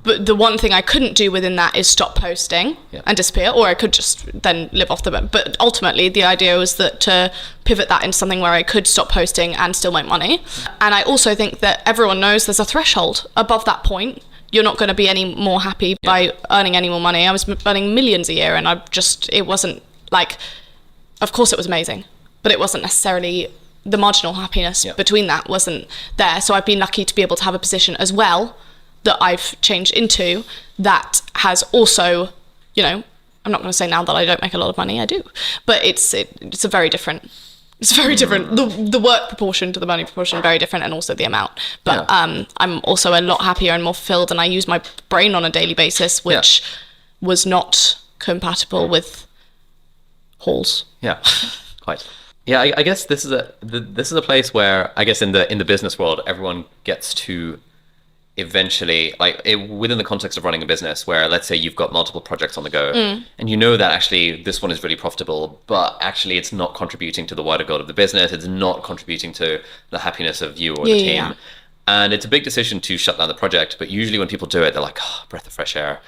but the one thing I couldn't do within that is stop posting and disappear, or I could just then live off the boat. But ultimately, the idea was that to pivot that into something where I could stop posting and still make money. And I also think that everyone knows there's a threshold. Above that point, you're not going to be any more happy by earning any more money. I was earning millions a year, and it wasn't like, of course it was amazing, but it wasn't necessarily the marginal happiness between that wasn't there. So I've been lucky to be able to have a position as well that I've changed into that has also, you know, I'm not going to say now that I don't make a lot of money, I do, but it's a very different, the work proportion to the money proportion, very different, and also the amount. But I'm also a lot happier and more fulfilled, and I use my brain on a daily basis, which was not compatible with halls. Yeah, quite. Yeah, I guess this is a place where I guess in the business world, everyone gets to eventually, like within the context of running a business where, let's say you've got multiple projects on the go and you know that actually this one is really profitable, but actually it's not contributing to the wider goal of the business. It's not contributing to the happiness of you or the team. Yeah. And it's a big decision to shut down the project. But usually when people do it, they're like, oh, breath of fresh air,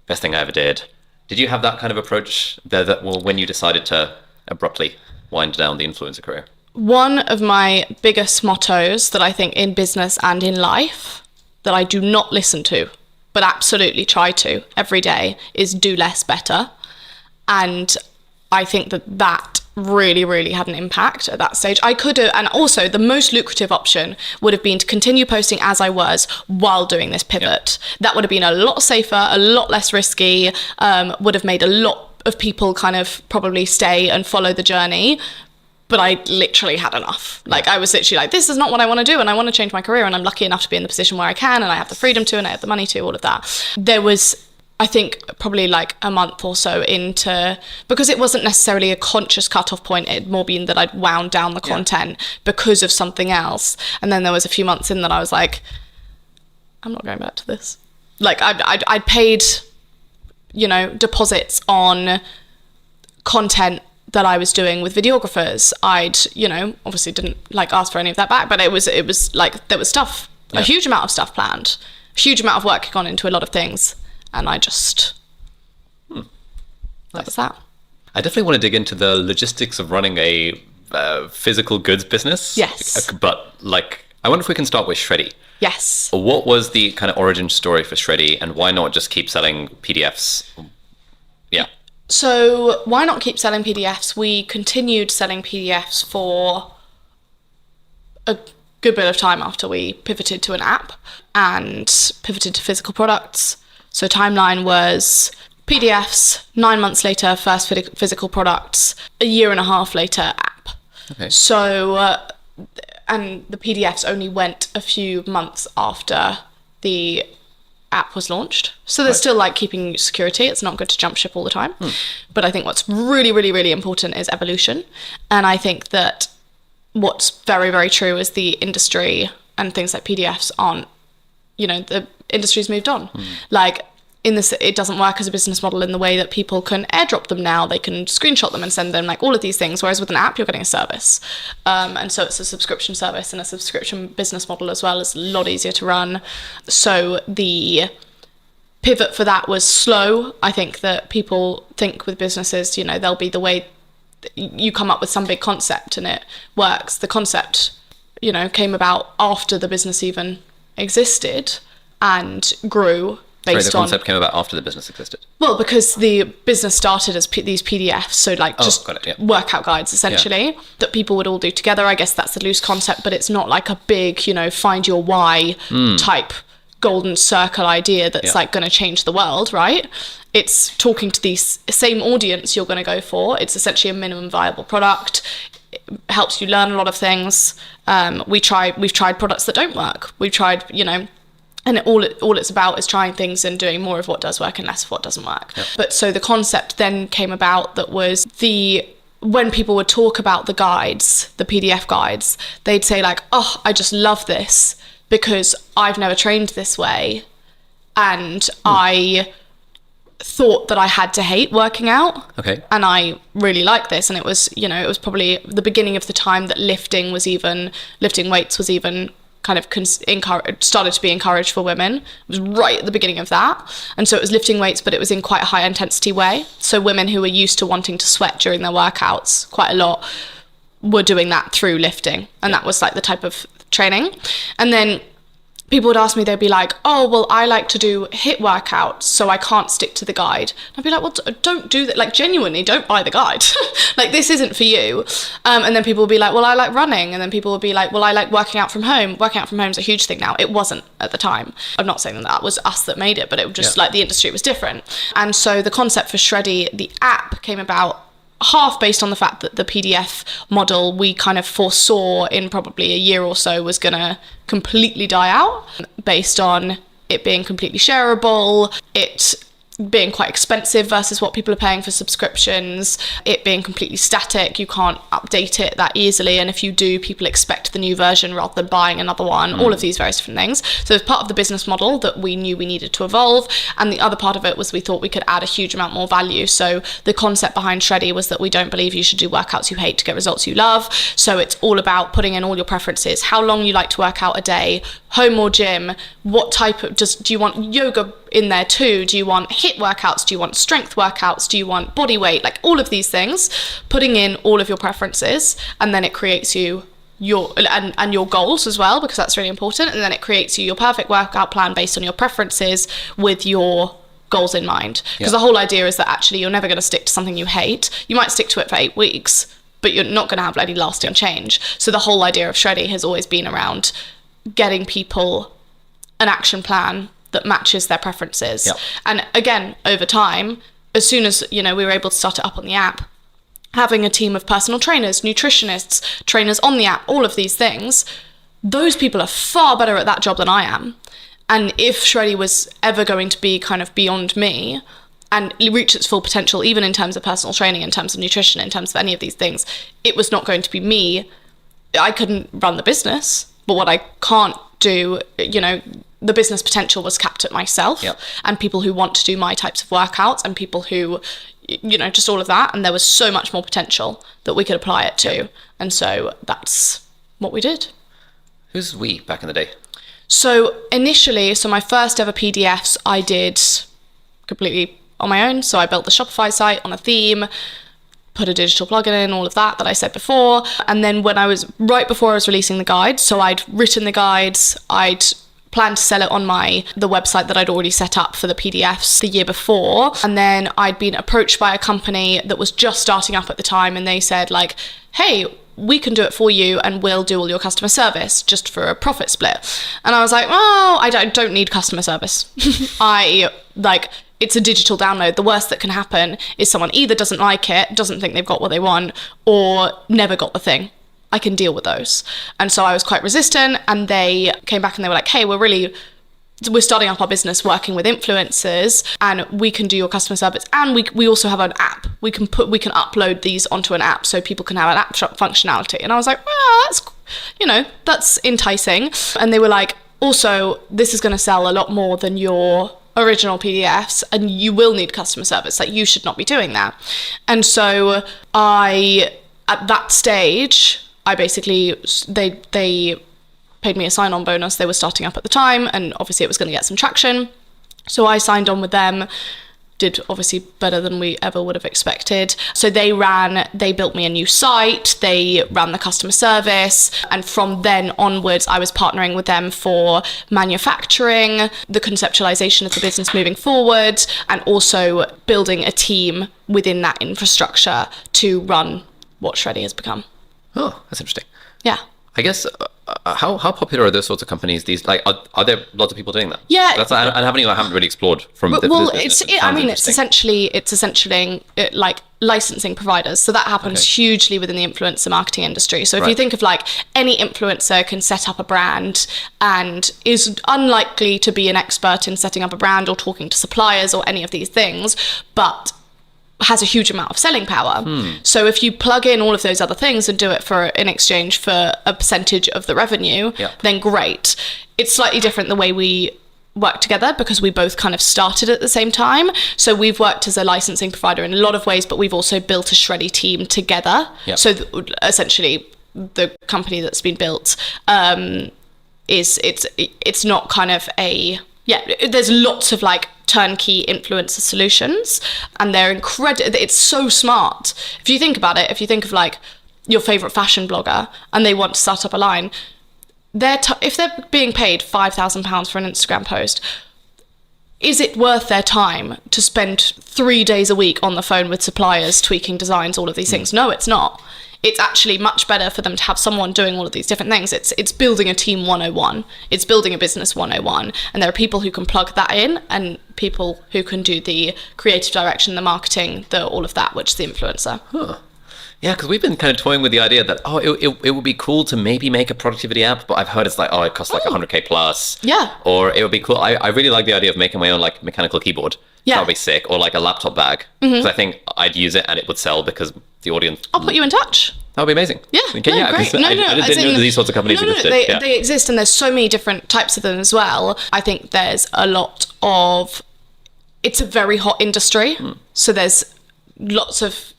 best thing I ever did. Did you have that kind of approach when you decided to abruptly wind down the influencer career? One of my biggest mottos that I think in business and in life that I do not listen to, but absolutely try to every day, is do less better. And I think that really, really had an impact at that stage. I could have, and also the most lucrative option would have been to continue posting as I was while doing this pivot. That would have been a lot safer, a lot less risky, would have made a lot of people kind of probably stay and follow the journey. But I literally had enough. Like, I was literally like, this is not what I want to do, and I want to change my career, and I'm lucky enough to be in the position where I can, and I have the freedom to, and I have the money to, all of that. There was, I think, probably like a month or so into, because it wasn't necessarily a conscious cutoff point, it had more been that I'd wound down the content because of something else. And then there was a few months in that I was like, I'm not going back to this. Like, I'd paid, you know, deposits on content that I was doing with videographers. I'd, you know, obviously didn't like ask for any of that back, but it was like there was stuff, a huge amount of stuff planned, a huge amount of work gone into a lot of things, and I just that was that. I definitely want to dig into the logistics of running a physical goods business. Yes. But like, I wonder if we can start with Shreddy. Yes. What was the kind of origin story for Shreddy, and why not just keep selling PDFs? Yeah. So why not keep selling PDFs? We continued selling PDFs for a good bit of time after we pivoted to an app and pivoted to physical products. So timeline was PDFs, 9 months later, first physical products, a year and a half later, app. Okay. So, and the PDFs only went a few months after the app was launched. So there's still like keeping security. It's not good to jump ship all the time. But I think what's really, really, really important is evolution. And I think that what's very, very true is the industry and things like PDFs aren't, you know, the industry's moved on. Like, in this, it doesn't work as a business model in the way that people can airdrop them now. They can screenshot them and send them, like all of these things. Whereas with an app, you're getting a service. And so it's a subscription service, and a subscription business model as well is a lot easier to run. So the pivot for that was slow. I think that people think with businesses, you know, there'll be the way you come up with some big concept and it works. The concept, you know, came about after the business even existed and grew based the concept came about after the business existed. Well, because the business started as these PDFs, so like just workout guides essentially that people would all do together. I guess that's the loose concept, but it's not like a big, you know, find your why type golden circle idea that's like going to change the world, right? It's talking to the same audience you're going to go for. It's essentially a minimum viable product. It helps you learn a lot of things. We've tried products that don't work. We've tried, you know, and all it's about is trying things and doing more of what does work and less of what doesn't work. But so the concept then came about that was when people would talk about the guides, the PDF guides, they'd say like, oh, I just love this because I've never trained this way. And I thought that I had to hate working out. Okay. And I really like this. And it was, you know, it was probably the beginning of the time that lifting weights was even kind of started to be encouraged for women. It was right at the beginning of that. And so it was lifting weights, but it was in quite a high intensity way. So women who were used to wanting to sweat during their workouts quite a lot were doing that through lifting. And that was like the type of training. And then people would ask me, they'd be like, oh, well, I like to do HIIT workouts, so I can't stick to the guide. I'd be like, well, don't do that. Like, genuinely, don't buy the guide. Like, this isn't for you. And then people would be like, well, I like running. And then people would be like, well, I like working out from home. Working out from home is a huge thing now. It wasn't at the time. I'm not saying that was us that made it, but it was just like the industry was different. And so the concept for Shreddy, the app, came about half based on the fact that the PDF model we kind of foresaw in probably a year or so was going to completely die out, based on it being completely shareable, it being quite expensive versus what people are paying for subscriptions, it being completely static, you can't update it that easily, and if you do, people expect the new version rather than buying another one, all of these various different things. So it's part of the business model that we knew we needed to evolve, and the other part of it was we thought we could add a huge amount more value. So the concept behind Shreddy was that we don't believe you should do workouts you hate to get results you love. So it's all about putting in all your preferences, how long you like to work out a day, home or gym, what type of, do you want yoga in there too? Do you want HIIT workouts? Do you want strength workouts? Do you want body weight? Like all of these things, putting in all of your preferences, and then it creates you your goals as well, because that's really important. And then it creates you your perfect workout plan based on your preferences with your goals in mind. Because the whole idea is that actually you're never going to stick to something you hate. You might stick to it for 8 weeks, but you're not going to have any lasting change. So the whole idea of Shreddy has always been around getting people an action plan that matches their preferences. And again, over time, as soon as, you know, we were able to start it up on the app, having a team of personal trainers, nutritionists, trainers on the app, all of these things, those people are far better at that job than I am. And if Shreddy was ever going to be kind of beyond me and reach its full potential, even in terms of personal training, in terms of nutrition, in terms of any of these things, it was not going to be me. I couldn't run the business, but what I can't do, you know, the business potential was capped at myself and people who want to do my types of workouts and people who, you know, just all of that. And there was so much more potential that we could apply it to. And so that's what we did. Who's we back in the day? So initially, my first ever PDFs I did completely on my own. So I built the Shopify site on a theme, put a digital plugin in, all of that I said before. And then right before I was releasing the guides, so I'd written the guides, I'd planned to sell it on the website that I'd already set up for the PDFs the year before. And then I'd been approached by a company that was just starting up at the time, and they said like, hey, we can do it for you and we'll do all your customer service just for a profit split. And I was like, oh, I don't need customer service. It's a digital download. The worst that can happen is someone either doesn't like it, doesn't think they've got what they want, or never got the thing. I can deal with those. And so I was quite resistant, and they came back and they were like, hey, we're starting up our business working with influencers, and we can do your customer service, and we also have an app. We can upload these onto an app so people can have an app functionality. And I was like, well, that's enticing. And they were like, also, this is going to sell a lot more than your original PDFs, and you will need customer service. Like, you should not be doing that. And so at that stage, I basically, they paid me a sign-on bonus. They were starting up at the time, and obviously it was going to get some traction. So I signed on with them, did obviously better than we ever would have expected. So they built me a new site, they ran the customer service, and from then onwards I was partnering with them for manufacturing, the conceptualization of the business moving forward, and also building a team within that infrastructure to run what Shreddy has become. Oh, that's interesting. Yeah. I guess, how popular are those sorts of companies these, like, are there lots of people doing that? Yeah. I haven't really explored from the well, business. it's essentially like licensing providers. So that happens hugely within the influencer marketing industry. So if you think of like any influencer can set up a brand and is unlikely to be an expert in setting up a brand or talking to suppliers or any of these things, but has a huge amount of selling power. So if you plug in all of those other things and do it in exchange for a percentage of the revenue, then great. It's slightly different the way we work together because we both kind of started at the same time. So we've worked as a licensing provider in a lot of ways, but we've also built a Shreddy team together. So essentially the company that's been built it's not kind of there's lots of like turnkey influencer solutions, and they're incredible. It's so smart. If you think about it, if you think of like your favorite fashion blogger and they want to start up a line, if they're being paid £5,000 for an Instagram post, is it worth their time to spend 3 days a week on the phone with suppliers, tweaking designs, all of these things? No, it's not. It's actually much better for them to have someone doing all of these different things. It's building a team 101. It's building a business 101. And there are people who can plug that in and people who can do the creative direction, the marketing, all of that, which is the influencer. Huh. Yeah, because we've been kind of toying with the idea that, it would be cool to maybe make a productivity app, but I've heard it's like, it costs like 100K plus. Yeah. Or it would be cool. I really like the idea of making my own like mechanical keyboard. Yeah. That would be sick. Or like a laptop bag. Because I think I'd use it and it would sell because the audience... I'll put you in touch. That would be amazing. Yeah, great. I didn't know that these sorts of companies existed. They exist, and there's so many different types of them as well. I think there's a lot of... It's a very hot industry. So there's lots of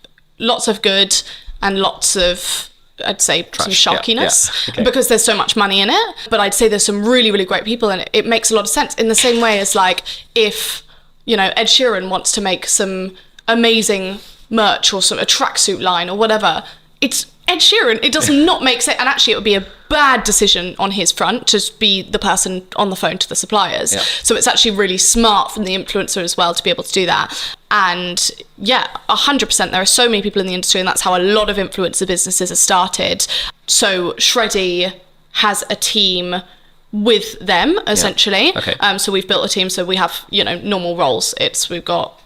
good and lots of, I'd say, trash, some sharkiness because there's so much money in it. But I'd say there's some really, really great people, and it makes a lot of sense in the same way as like if, Ed Sheeran wants to make some amazing merch or a tracksuit line or whatever, it's Ed Sheeran. It does not make sense, and actually it would be a bad decision on his front to be the person on the phone to the suppliers. So it's actually really smart from the influencer as well to be able to do that. And 100%, there are so many people in the industry, and that's how a lot of influencer businesses are started. So Shreddy has a team with them essentially. So we've built a team, so we have normal roles. We've got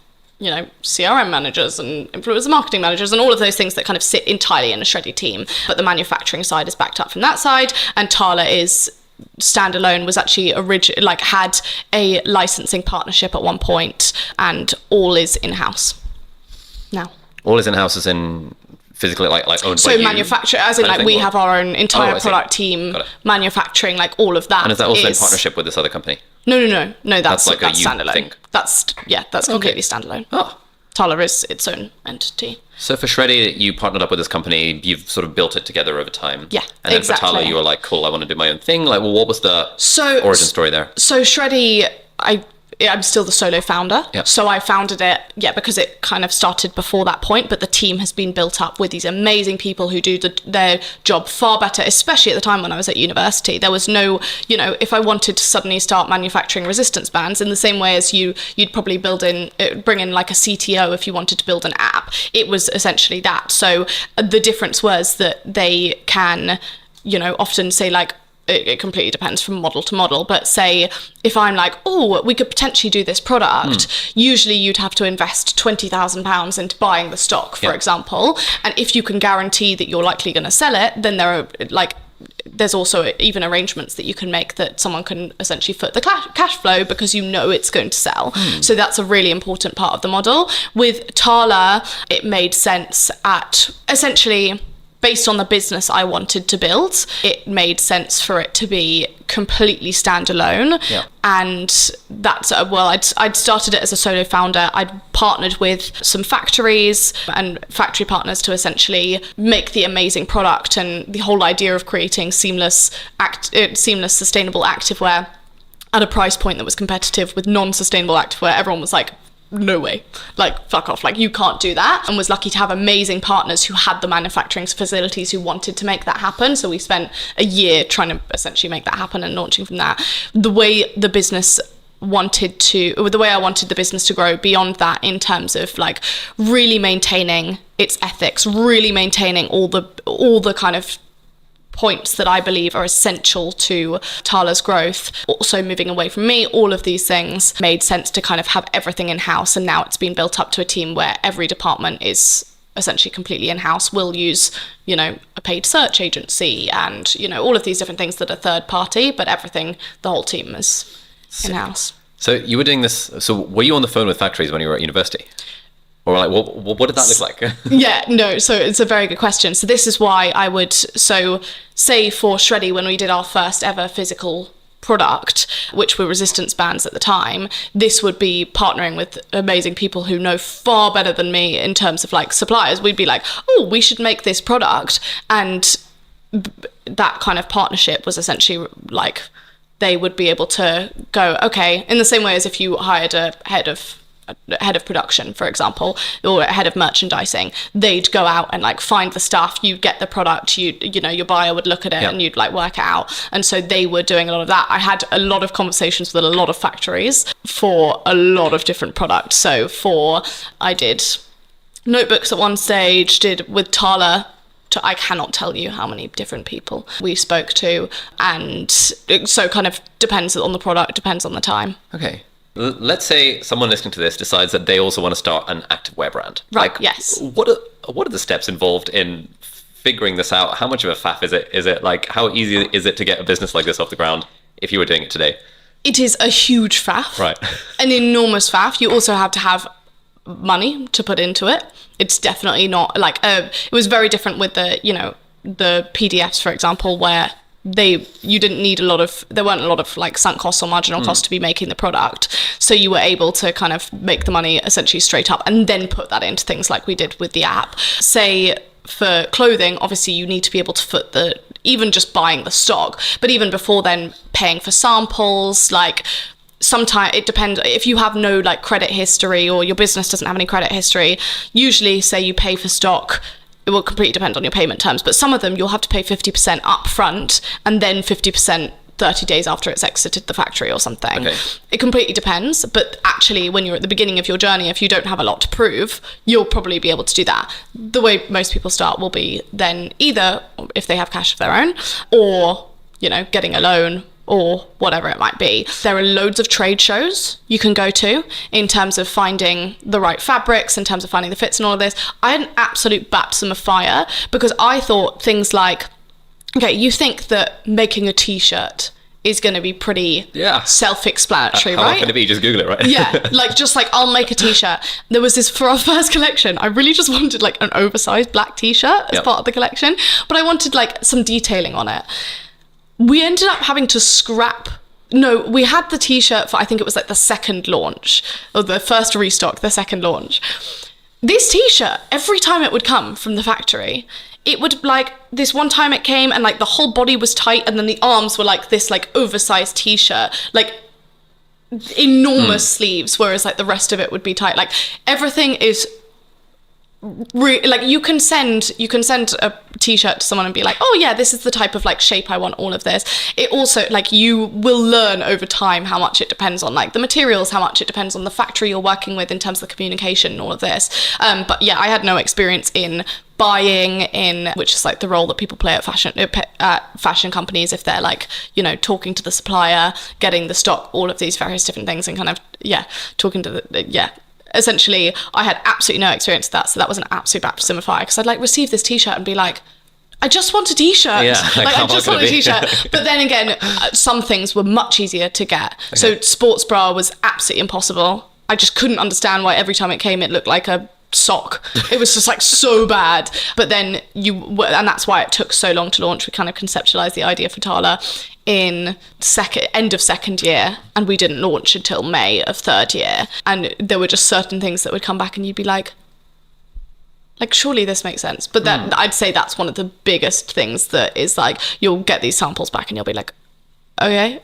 CRM managers and influencer marketing managers and all of those things that kind of sit entirely in a Shreddy team. But the manufacturing side is backed up from that side, and Tala is standalone, was actually had a licensing partnership at one point, and all is in-house now. All is in-house as in physically like owned by you? So manufacture, as in like we have our own entire product team, manufacturing, like all of that. And is that also in partnership with this other company? No, that's like that's standalone. Thing. That's completely standalone. Oh. Tala is its own entity. So for Shreddy, you partnered up with this company, you've sort of built it together over time. Yeah, and then for Tala, you were like, cool, I want to do my own thing. Like, well, what was the origin story there? So Shreddy, I'm still the solo founder. Yep. So I founded it, because it kind of started before that point, but the team has been built up with these amazing people who do their job far better, especially at the time when I was at university. There was no, if I wanted to suddenly start manufacturing resistance bands in the same way as you'd probably bring in like a CTO if you wanted to build an app, it was essentially that. So the difference was that they can, often say like, it completely depends from model to model, but say if I'm like, we could potentially do this product, usually you'd have to invest £20,000 into buying the stock, for example, and if you can guarantee that you're likely going to sell it, then there's also even arrangements that you can make that someone can essentially foot the cash flow because it's going to sell. So that's a really important part of the model. With Tala, it made sense essentially based on the business I wanted to build, it made sense for it to be completely standalone. Yeah. And that's, I'd started it as a solo founder. I'd partnered with some factories and factory partners to essentially make the amazing product, and the whole idea of creating seamless, sustainable activewear at a price point that was competitive with non-sustainable activewear. Everyone was like, no way, like fuck off, like you can't do that. And was lucky to have amazing partners who had the manufacturing facilities who wanted to make that happen. So we spent a year trying to essentially make that happen and launching from that. The way I wanted the business to grow beyond that, in terms of like really maintaining its ethics, really maintaining all the kind of points that I believe are essential to Tala's growth, also moving away from me, all of these things made sense to kind of have everything in-house. And now it's been built up to a team where every department is essentially completely in-house. We'll use, a paid search agency and, all of these different things that are third party, but everything, the whole team is in-house. So you were doing this, so were you on the phone with factories when you were at university? Or like, what did that look like? Yeah, no, so it's a very good question. So this is why I would, say for Shreddy, when we did our first ever physical product, which were resistance bands at the time, this would be partnering with amazing people who know far better than me in terms of like suppliers. We'd be like, oh, we should make this product. And that kind of partnership was essentially like, they would be able to go, okay, in the same way as if you hired a head of production, for example, or a head of merchandising, they'd go out and like find the stuff, you'd get the product, your buyer would look at it and you'd like work it out. And so they were doing a lot of that. I had a lot of conversations with a lot of factories for a lot of different products. So I did notebooks at one stage, did with Tala, I cannot tell you how many different people we spoke to. And so kind of depends on the product, depends on the time. Okay. Let's say someone listening to this decides that they also want to start an activewear brand. Right, like, yes. What are the steps involved in figuring this out? How much of a faff is it? Is it like, how easy is it to get a business like this off the ground if you were doing it today? It is a huge faff. Right. An enormous faff. You also have to have money to put into it. It's definitely not like, it was very different with the PDFs, for example, where you didn't need there weren't a lot of like sunk costs or marginal costs to be making the product. So you were able to kind of make the money essentially straight up and then put that into things like we did with the app. Say for clothing, obviously you need to be able to foot even just buying the stock, but even before then paying for samples, like sometimes it depends if you have no like credit history or your business doesn't have any credit history. Usually say you pay for stock, it will completely depend on your payment terms, but some of them you'll have to pay 50% up front and then 50% 30 days after it's exited the factory or something. Okay. It completely depends, but actually when you're at the beginning of your journey, if you don't have a lot to prove, you'll probably be able to do that. The way most people start will be then either if they have cash of their own or, getting a loan or whatever it might be. There are loads of trade shows you can go to in terms of finding the right fabrics, in terms of finding the fits and all of this. I had an absolute baptism of fire because I thought things like, okay, you think that making a t-shirt is going to be pretty self-explanatory, how right? How can it be? Just Google it, right? Yeah, I'll make a t-shirt. There was this, for our first collection, I really just wanted like an oversized black t-shirt as part of the collection, but I wanted like some detailing on it. We ended up having to scrap. No, we had the t-shirt for, I think it was like the second launch, or the first restock, the second launch. This t-shirt, every time it would come from the factory, it would like, this one time it came and like the whole body was tight and then the arms were like this like oversized t-shirt, like enormous sleeves, whereas like the rest of it would be tight. Like everything is like you can send a t-shirt to someone and be like, oh yeah, this is the type of like shape I want, all of this. It also like you will learn over time how much it depends on like the materials, how much it depends on the factory you're working with in terms of the communication and all of this. But yeah, I had no experience in buying, which is like the role that people play at fashion companies if they're like, talking to the supplier, getting the stock, all of these various different things, and kind of talking to essentially, I had absolutely no experience with that, so that was an absolute baptism of fire, because I'd like receive this t-shirt and be like, I just want a t-shirt. Yeah, like I just want a t-shirt. But then again, some things were much easier to get. Okay. So sports bra was absolutely impossible. I just couldn't understand why every time it came, it looked like a sock. It was just like so bad. But then and that's why it took so long to launch. We kind of conceptualized the idea for Tala in end of second year, and we didn't launch until May of third year. And there were just certain things that would come back and you'd be like surely this makes sense. But that I'd say that's one of the biggest things that is like, you'll get these samples back and you'll be like, okay.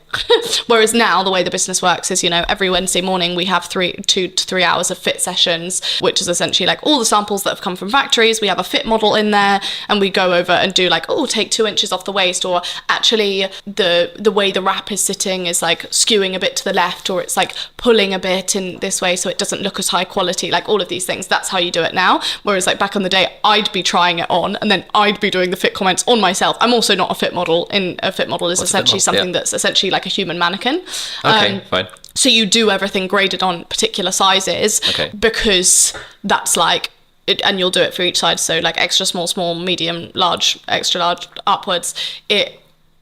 Whereas now the way the business works is, every Wednesday morning we have 2 to 3 hours of fit sessions, which is essentially like all the samples that have come from factories. We have a fit model in there, and we go over and do like, take 2 inches off the waist, or actually the way the wrap is sitting is like skewing a bit to the left, or it's like pulling a bit in this way so it doesn't look as high quality, like all of these things. That's how you do it now. Whereas like back in the day, I'd be trying it on and then I'd be doing the fit comments on myself. I'm also not a fit model. A fit model is essentially something that's essentially like a human mannequin. Okay, fine. So you do everything graded on particular sizes, because that's like, and you'll do it for each size. So like extra small, small, medium, large, extra large, upwards. It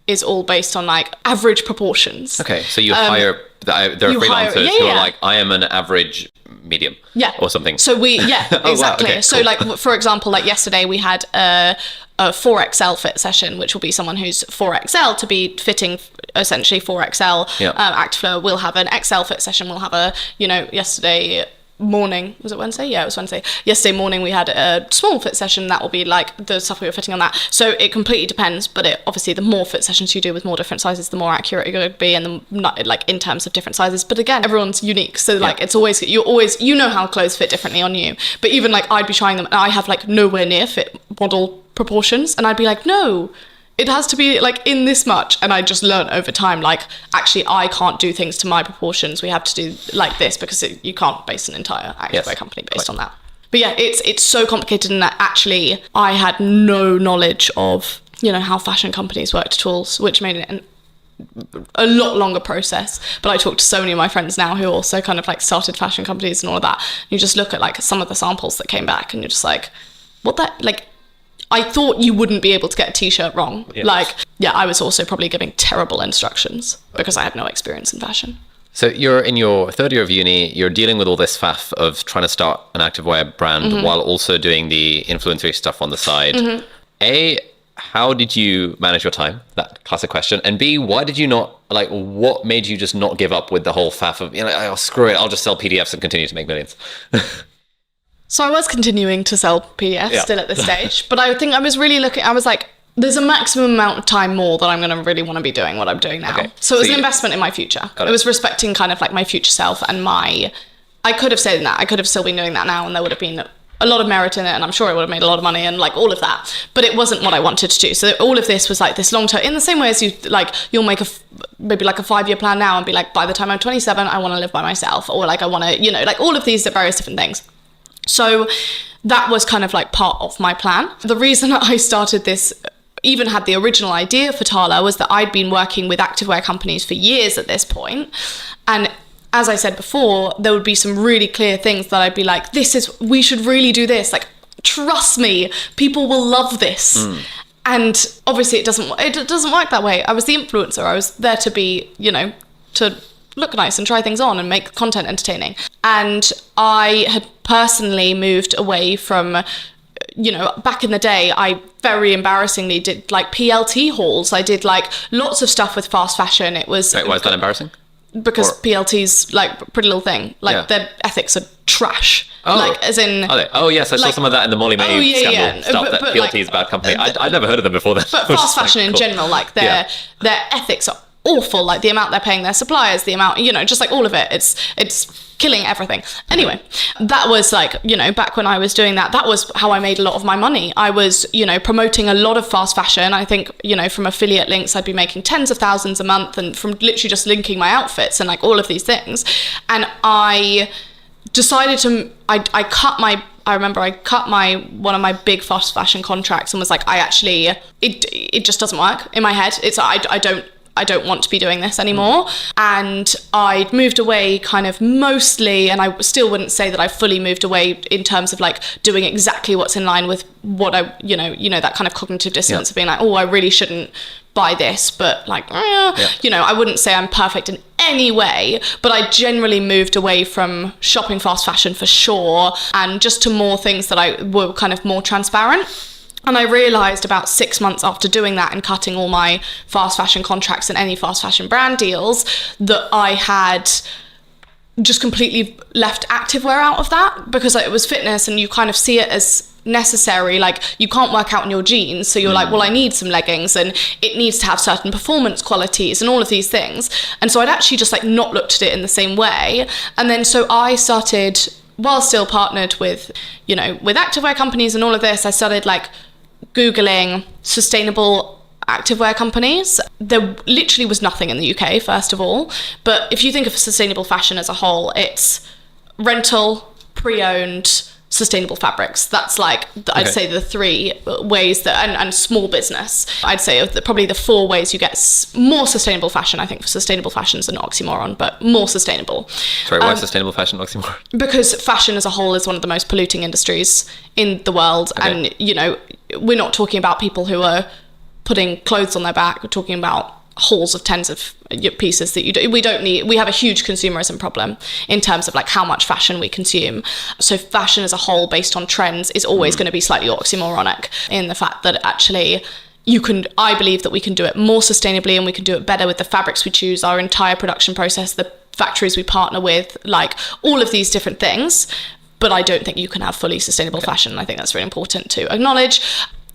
is all based on like average proportions. Okay, so you hire, there are freelancers who are like, I am an average medium, or something. So exactly. Wow, okay, so cool. like, for example, like yesterday we had a 4XL fit session, which will be someone who's 4XL to be fitting essentially 4XL. Actiflow will have an XL fit session. We'll have a, yesterday morning, was it Wednesday? Yeah, it was Wednesday. Yesterday morning we had a small fit session that will be like the stuff we were fitting on that. So it completely depends, but obviously the more fit sessions you do with more different sizes, the more accurate you're going to be, and the like in terms of different sizes. But again, everyone's unique, so like it's always you know how clothes fit differently on you. But even like I'd be trying them and I have like nowhere near fit model proportions, and I'd be like, no, it has to be like in this much. And I just learned over time, like, actually I can't do things to my proportions. We have to do like this, because you can't base an entire activewear company based on that. But yeah, it's so complicated in that actually I had no knowledge of, how fashion companies worked at all, which made it a lot longer process. But I talk to so many of my friends now who also kind of like started fashion companies and all of that. You just look at like some of the samples that came back and you're just like, what that, like, I thought you wouldn't be able to get a t-shirt wrong. I was also probably giving terrible instructions because I had no experience in fashion. So you're in your third year of uni, you're dealing with all this faff of trying to start an activewear brand while also doing the influencer stuff on the side. A, how did you manage your time? That classic question. And B, why did you not, like, what made you just not give up with the whole faff of, oh, screw it, I'll just sell PDFs and continue to make millions? So I was continuing to sell PDFs still at this stage, but I think I was really I was like, there's a maximum amount of time more that I'm going to really want to be doing what I'm doing now. So it was an investment in my future. It was respecting kind of like my future self and I could have said that. I could have still been doing that now, and there would have been a lot of merit in it, and I'm sure I would have made a lot of money and like all of that, but it wasn't what I wanted to do. So all of this was like this long term, in the same way as you'll make maybe like a 5-year plan now and be like, by the time I'm 27, I want to live by myself, or like I want to, like all of these various different things. So that was kind of like part of my plan. The reason I started this, even had the original idea for Tala, was that I'd been working with activewear companies for years at this point. And as I said before, there would be some really clear things that I'd be like, we should really do this. Like, trust me, people will love this. And obviously it doesn't work that way. I was the influencer. I was there to be, to look nice and try things on and make content entertaining. And I had personally moved away from, back in the day, I very embarrassingly did like PLT hauls. I did like lots of stuff with fast fashion. It was... Wait, why is that embarrassing? Because PLT's like a pretty little thing. Like their ethics are trash. Oh. Like as in... Oh yes, I saw some of that in the Molly Mae scandal stuff, that PLT's a bad company. I'd never heard of them before that. But fast fashion in general, like their ethics are awful, like the amount they're paying their suppliers, the amount, just like all of it, it's killing everything. Anyway, that was like, back when I was doing that was how I made a lot of my money. I was, promoting a lot of fast fashion. I think, from affiliate links, I'd be making tens of thousands a month, and from literally just linking my outfits and like all of these things. And I decided to, I cut one of my big fast fashion contracts and was like, it just doesn't work in my head. It's, I don't want to be doing this anymore. And I'd moved away kind of mostly, and I still wouldn't say that I fully moved away in terms of like doing exactly what's in line with what I, that kind of cognitive dissonance of being like, oh, I really shouldn't buy this, but like, I wouldn't say I'm perfect in any way, but I generally moved away from shopping fast fashion for sure, and just to more things that were kind of more transparent. And I realised about 6 months after doing that and cutting all my fast fashion contracts and any fast fashion brand deals, that I had just completely left activewear out of that, because like, it was fitness and you kind of see it as necessary. Like, you can't work out in your jeans, so you're like, well, I need some leggings and it needs to have certain performance qualities and all of these things. And so I'd actually just like not looked at it in the same way. And then so I started, while still partnered with, you know, with activewear companies and all of this, I started like Googling sustainable activewear companies. There literally was nothing in the UK, first of all. But if you think of sustainable fashion as a whole, it's rental, pre-owned, sustainable fabrics. That's like, I'd say the three ways that, and small business. I'd say probably the four ways you get more sustainable fashion. I think sustainable fashion is an oxymoron, but more sustainable. Sorry, why sustainable fashion oxymoron? Because fashion as a whole is one of the most polluting industries in the world. Okay. And, you know, we're not talking about people who are putting clothes on their back. We're talking about hauls of tens of pieces that we don't need. We have a huge consumerism problem in terms of like how much fashion we consume. So fashion as a whole based on trends is always going to be slightly oxymoronic in the fact that actually I believe that we can do it more sustainably and we can do it better with the fabrics we choose, our entire production process, the factories we partner with, like all of these different things. But I don't think you can have fully sustainable fashion. I think that's really important to acknowledge.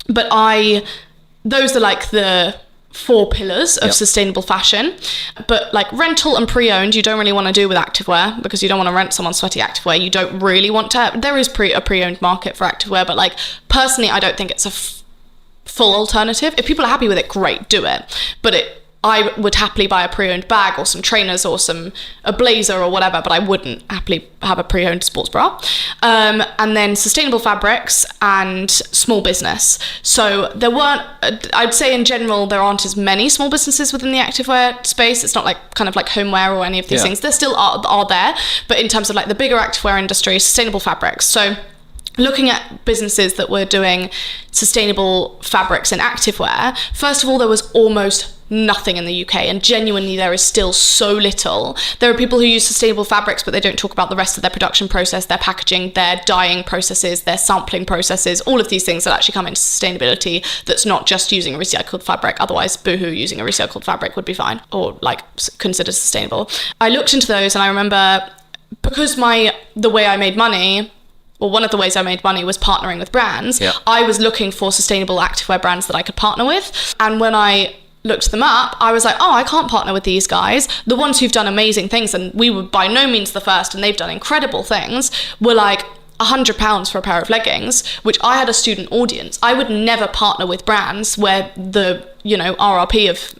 But those are like the 4 pillars of sustainable fashion. But like rental and pre-owned, you don't really want to do with activewear, because you don't want to rent someone's sweaty activewear. You don't really want to. There is a pre-owned market for activewear, but like personally, I don't think it's a full alternative. If people are happy with it, great, do it. But I would happily buy a pre-owned bag or some trainers or a blazer or whatever, but I wouldn't happily have a pre-owned sports bra. And then sustainable fabrics and small business. So there weren't, I'd say in general, there aren't as many small businesses within the activewear space. It's not like kind of like homeware or any of these things. There still are there, but in terms of like the bigger activewear industry, sustainable fabrics. So looking at businesses that were doing sustainable fabrics and activewear, first of all, there was almost nothing in the UK, and genuinely there is still so little. There are people who use sustainable fabrics, but they don't talk about the rest of their production process, their packaging, their dyeing processes, their sampling processes, all of these things that actually come into sustainability. That's not just using a recycled fabric. Otherwise, boohoo, using a recycled fabric would be fine, or like considered sustainable. I looked into those, and I remember, because the way I made money, well, one of the ways I made money was partnering with brands. I was looking for sustainable activewear brands that I could partner with. And when I looked them up, I was like, oh, I can't partner with these guys. The ones who've done amazing things, and we were by no means the first, and they've done incredible things, were like £100 for a pair of leggings, which I had a student audience. I would never partner with brands where the, RRP of,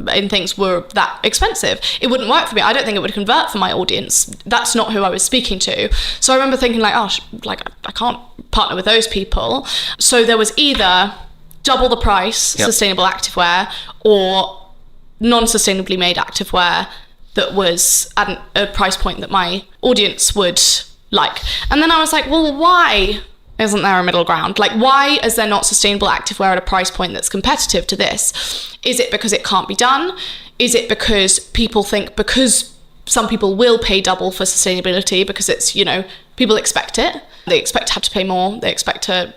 in things were that expensive. It wouldn't work for me. I don't think it would convert for my audience. That's not who I was speaking to. So I remember thinking like, I can't partner with those people. So there was either double the price sustainable activewear or non-sustainably made activewear that was at a price point that my audience would like. And then I was like, well, why isn't there a middle ground? Like, why is there not sustainable activewear at a price point that's competitive to this? Is it because it can't be done? Is it because people think, because some people will pay double for sustainability because it's, people expect it. They expect to have to pay more. They expect to,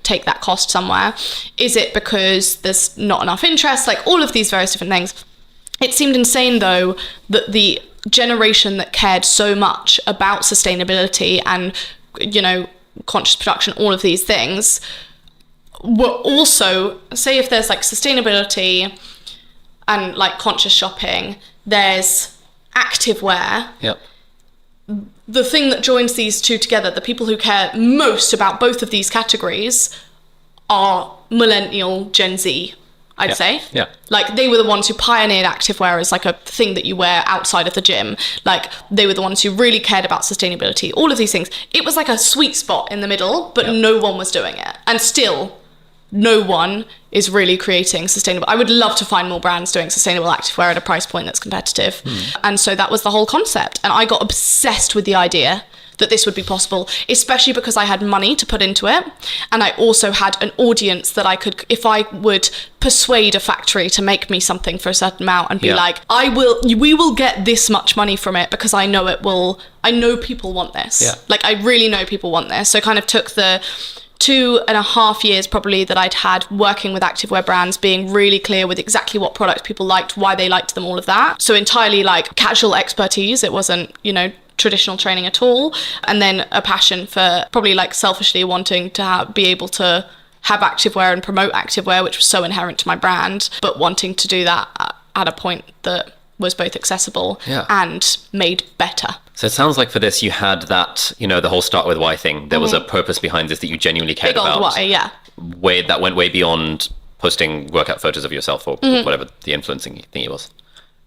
take that cost somewhere. Is it because there's not enough interest? Like all of these various different things. It seemed insane though that the generation that cared so much about sustainability and, conscious production, all of these things, were also, say if there's like sustainability and like conscious shopping, there's activewear. Yep. The thing that joins these two together, the people who care most about both of these categories, are millennial Gen Z, I'd say. Yeah. Like they were the ones who pioneered activewear as like a thing that you wear outside of the gym. Like they were the ones who really cared about sustainability, all of these things. It was like a sweet spot in the middle, but no one was doing it. And still, no one is really creating sustainable. I would love to find more brands doing sustainable activewear at a price point that's competitive. And so that was the whole concept. And I got obsessed with the idea that this would be possible, especially because I had money to put into it. And I also had an audience that I could, if I would persuade a factory to make me something for a certain amount and be like, we will get this much money from it because I know people want this. Like I really know people want this. So kind of took 2.5 years probably that I'd had working with activewear brands, being really clear with exactly what products people liked, why they liked them, all of that. So entirely like casual expertise. It wasn't, traditional training at all. And then a passion for probably like selfishly wanting to be able to have activewear and promote activewear, which was so inherent to my brand, but wanting to do that at a point that was both accessible and made better. So it sounds like for this, you had that, the whole start with why thing. There was a purpose behind this that you genuinely cared about. Big old why, yeah. That went way beyond posting workout photos of yourself or whatever the influencing thingy was.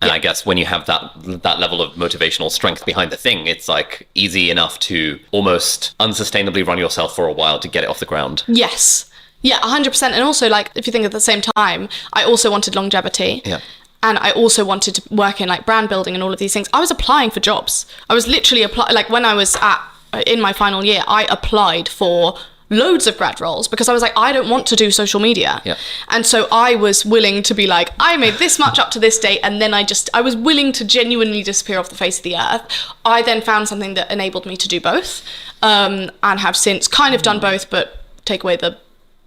And I guess when you have that level of motivational strength behind the thing, it's like easy enough to almost unsustainably run yourself for a while to get it off the ground. Yes. Yeah, 100%. And also, like, if you think at the same time, I also wanted longevity. Yeah. And I also wanted to work in like brand building and all of these things. I was applying for jobs. I was literally like when I was in my final year, I applied for loads of grad roles because I was like, I don't want to do social media. Yeah. And so I was willing to be like, I made this much up to this date, and then I was willing to genuinely disappear off the face of the earth. I then found something that enabled me to do both, and have since kind of done both, but take away the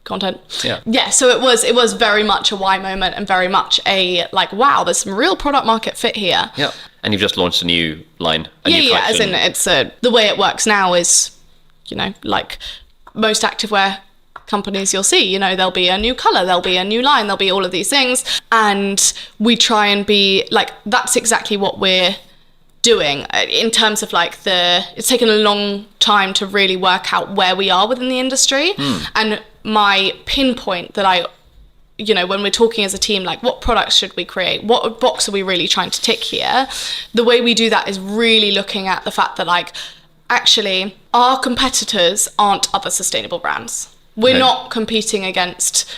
content. Yeah, so it was very much a why moment, and very much a like, wow, there's some real product market fit here. Yeah. And you've just launched a new line, new collection. As in it's the way it works now is, like most activewear companies you'll see, there'll be a new color, there'll be a new line, there'll be all of these things, and we try and be like, that's exactly what we're doing in terms of like it's taken a long time to really work out where we are within the industry. And my pinpoint that I when we're talking as a team, like what products should we create, what box are we really trying to tick here, the way we do that is really looking at the fact that like actually our competitors aren't other sustainable brands. We're not competing against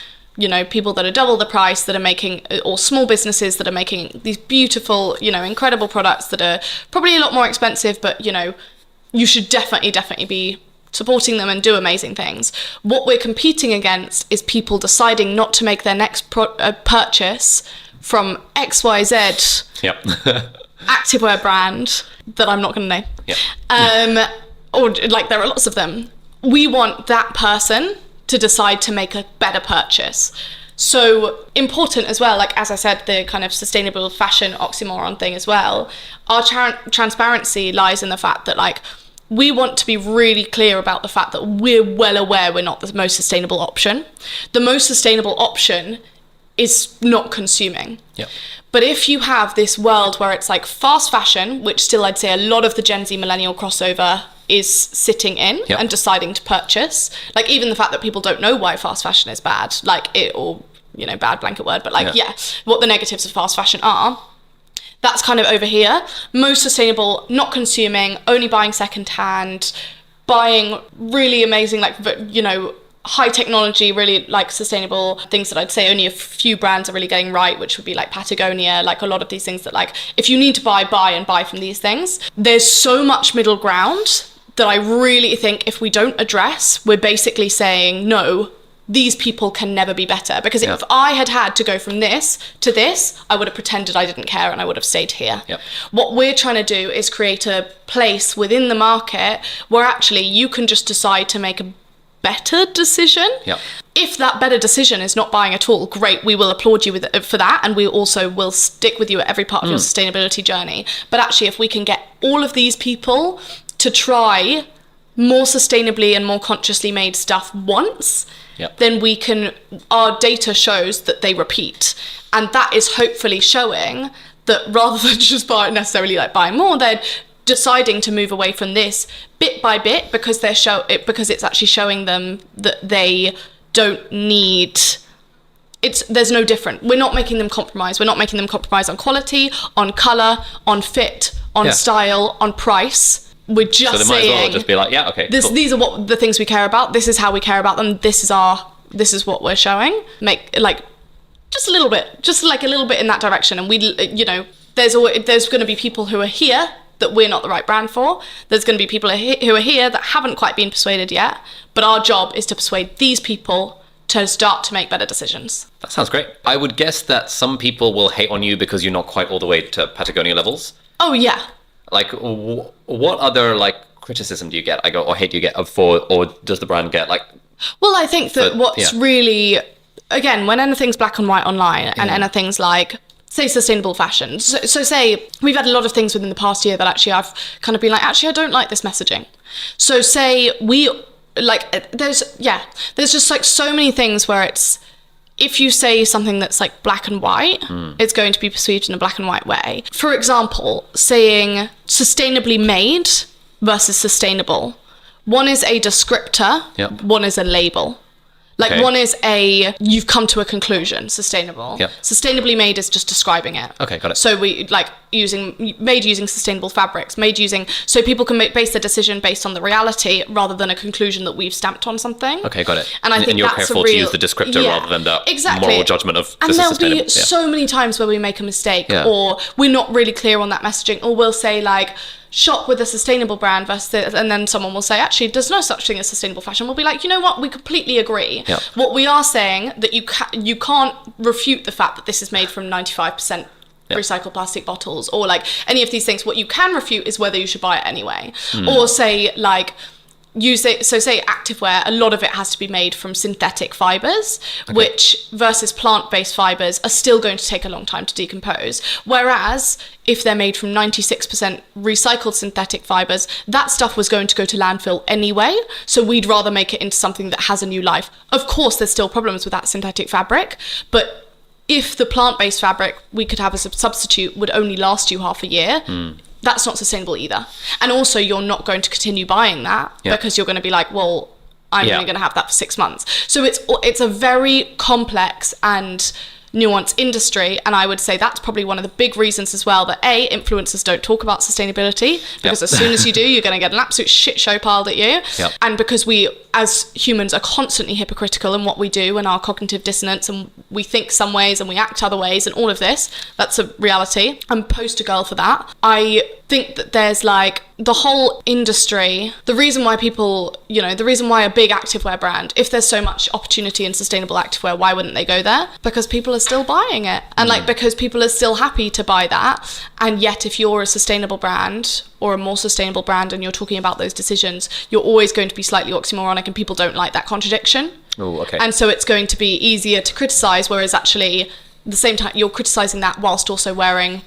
people that are double the price, that are making, or small businesses that are making these beautiful, incredible products that are probably a lot more expensive, but, you should definitely be supporting them and do amazing things. What we're competing against is people deciding not to make their next purchase from XYZ activewear brand that I'm not going to name. Or like there are lots of them. We want that person to decide to make a better purchase. So important as well, like as I said, the kind of sustainable fashion oxymoron thing as well. Our transparency lies in the fact that like we want to be really clear about the fact that we're well aware we're not the most sustainable option. The most sustainable option is not consuming. But if you have this world where it's like fast fashion, which still I'd say a lot of the Gen Z millennial crossover is sitting in and deciding to purchase, like even the fact that people don't know why fast fashion is bad, like it, or bad blanket word, but like what the negatives of fast fashion are, that's kind of over here. Most sustainable, not consuming, only buying secondhand, buying really amazing, like high technology, really like sustainable things that I'd say only a few brands are really getting right, which would be like Patagonia, like a lot of these things that like if you need to buy from these things. There's so much middle ground that I really think if we don't address, we're basically saying no, these people can never be better, because if I had to go from this to this, I would have pretended I didn't care and I would have stayed here. What we're trying to do is create a place within the market where actually you can just decide to make a better decision. If that better decision is not buying at all, great, we will applaud you for that, and we also will stick with you at every part of your sustainability journey. But actually, if we can get all of these people to try more sustainably and more consciously made stuff once, then we can, our data shows that they repeat, and that is hopefully showing that rather than just necessarily like buying more, they're deciding to move away from this bit by bit because it's actually showing them that they don't need. There's no different. We're not making them compromise. We're not making them compromise on quality, on color, on fit, on style, on price. We're just so they might saying, as well just be like, okay, cool. These are what the things we care about. This is how we care about them. This is what we're showing. Make like just a little bit, just like a little bit in that direction. And we, there's going to be people who are here that we're not the right brand for. There's going to be people who are here that haven't quite been persuaded yet. But our job is to persuade these people to start to make better decisions. That sounds great. I would guess that some people will hate on you because you're not quite all the way to Patagonia levels. Oh yeah. Like, what other like criticism do you get? Or hate do you get or does the brand get? Like, Well, I think that what's really, again, when anything's black and white online and anything's like, say, sustainable fashion. So say we've had a lot of things within the past year that actually I've kind of been like, actually, I don't like this messaging. So say there's just like so many things where it's, if you say something that's like black and white, it's going to be perceived in a black and white way. For example, saying sustainably made versus sustainable. One is a descriptor, one is a label. Like one is you've come to a conclusion, sustainable. Sustainably made is just describing it. Okay, got it. So we like made using sustainable fabrics, so people can base their decision based on the reality rather than a conclusion that we've stamped on something. Okay, got it. And I think you're that's careful to use the descriptor rather than the moral judgment of this is sustainable. And there'll be so many times where we make a mistake or we're not really clear on that messaging, or we'll say like, shop with a sustainable brand versus, and then someone will say, actually, there's no such thing as sustainable fashion. We'll be like, you know what? We completely agree. What we are saying that you can't refute the fact that this is made from 95% recycled plastic bottles, or like any of these things. What you can refute is whether you should buy it anyway, or say like, say activewear, a lot of it has to be made from synthetic fibers, which versus plant-based fibers are still going to take a long time to decompose. Whereas if they're made from 96% recycled synthetic fibers, that stuff was going to go to landfill anyway. So we'd rather make it into something that has a new life. Of course, there's still problems with that synthetic fabric, but if the plant-based fabric we could have as a substitute would only last you half a year, that's not sustainable either. And also you're not going to continue buying that because you're going to be like, well, I'm only going to have that for 6 months. So it's a very complex and nuanced industry, and I would say that's probably one of the big reasons as well that influencers don't talk about sustainability, because as soon as you do, you're going to get an absolute shit show piled at you. And because we as humans are constantly hypocritical in what we do and our cognitive dissonance, and we think some ways and we act other ways, and all of this, that's a reality. I'm poster girl for that. I think that there's like the whole industry, the reason why people, the reason why a big activewear brand, if there's so much opportunity in sustainable activewear, why wouldn't they go there? Because people are still buying it, and like because people are still happy to buy that. And yet if you're a sustainable brand or a more sustainable brand and you're talking about those decisions, you're always going to be slightly oxymoronic, and people don't like that contradiction. And so it's going to be easier to criticize, whereas actually at the same time you're criticizing that whilst also wearing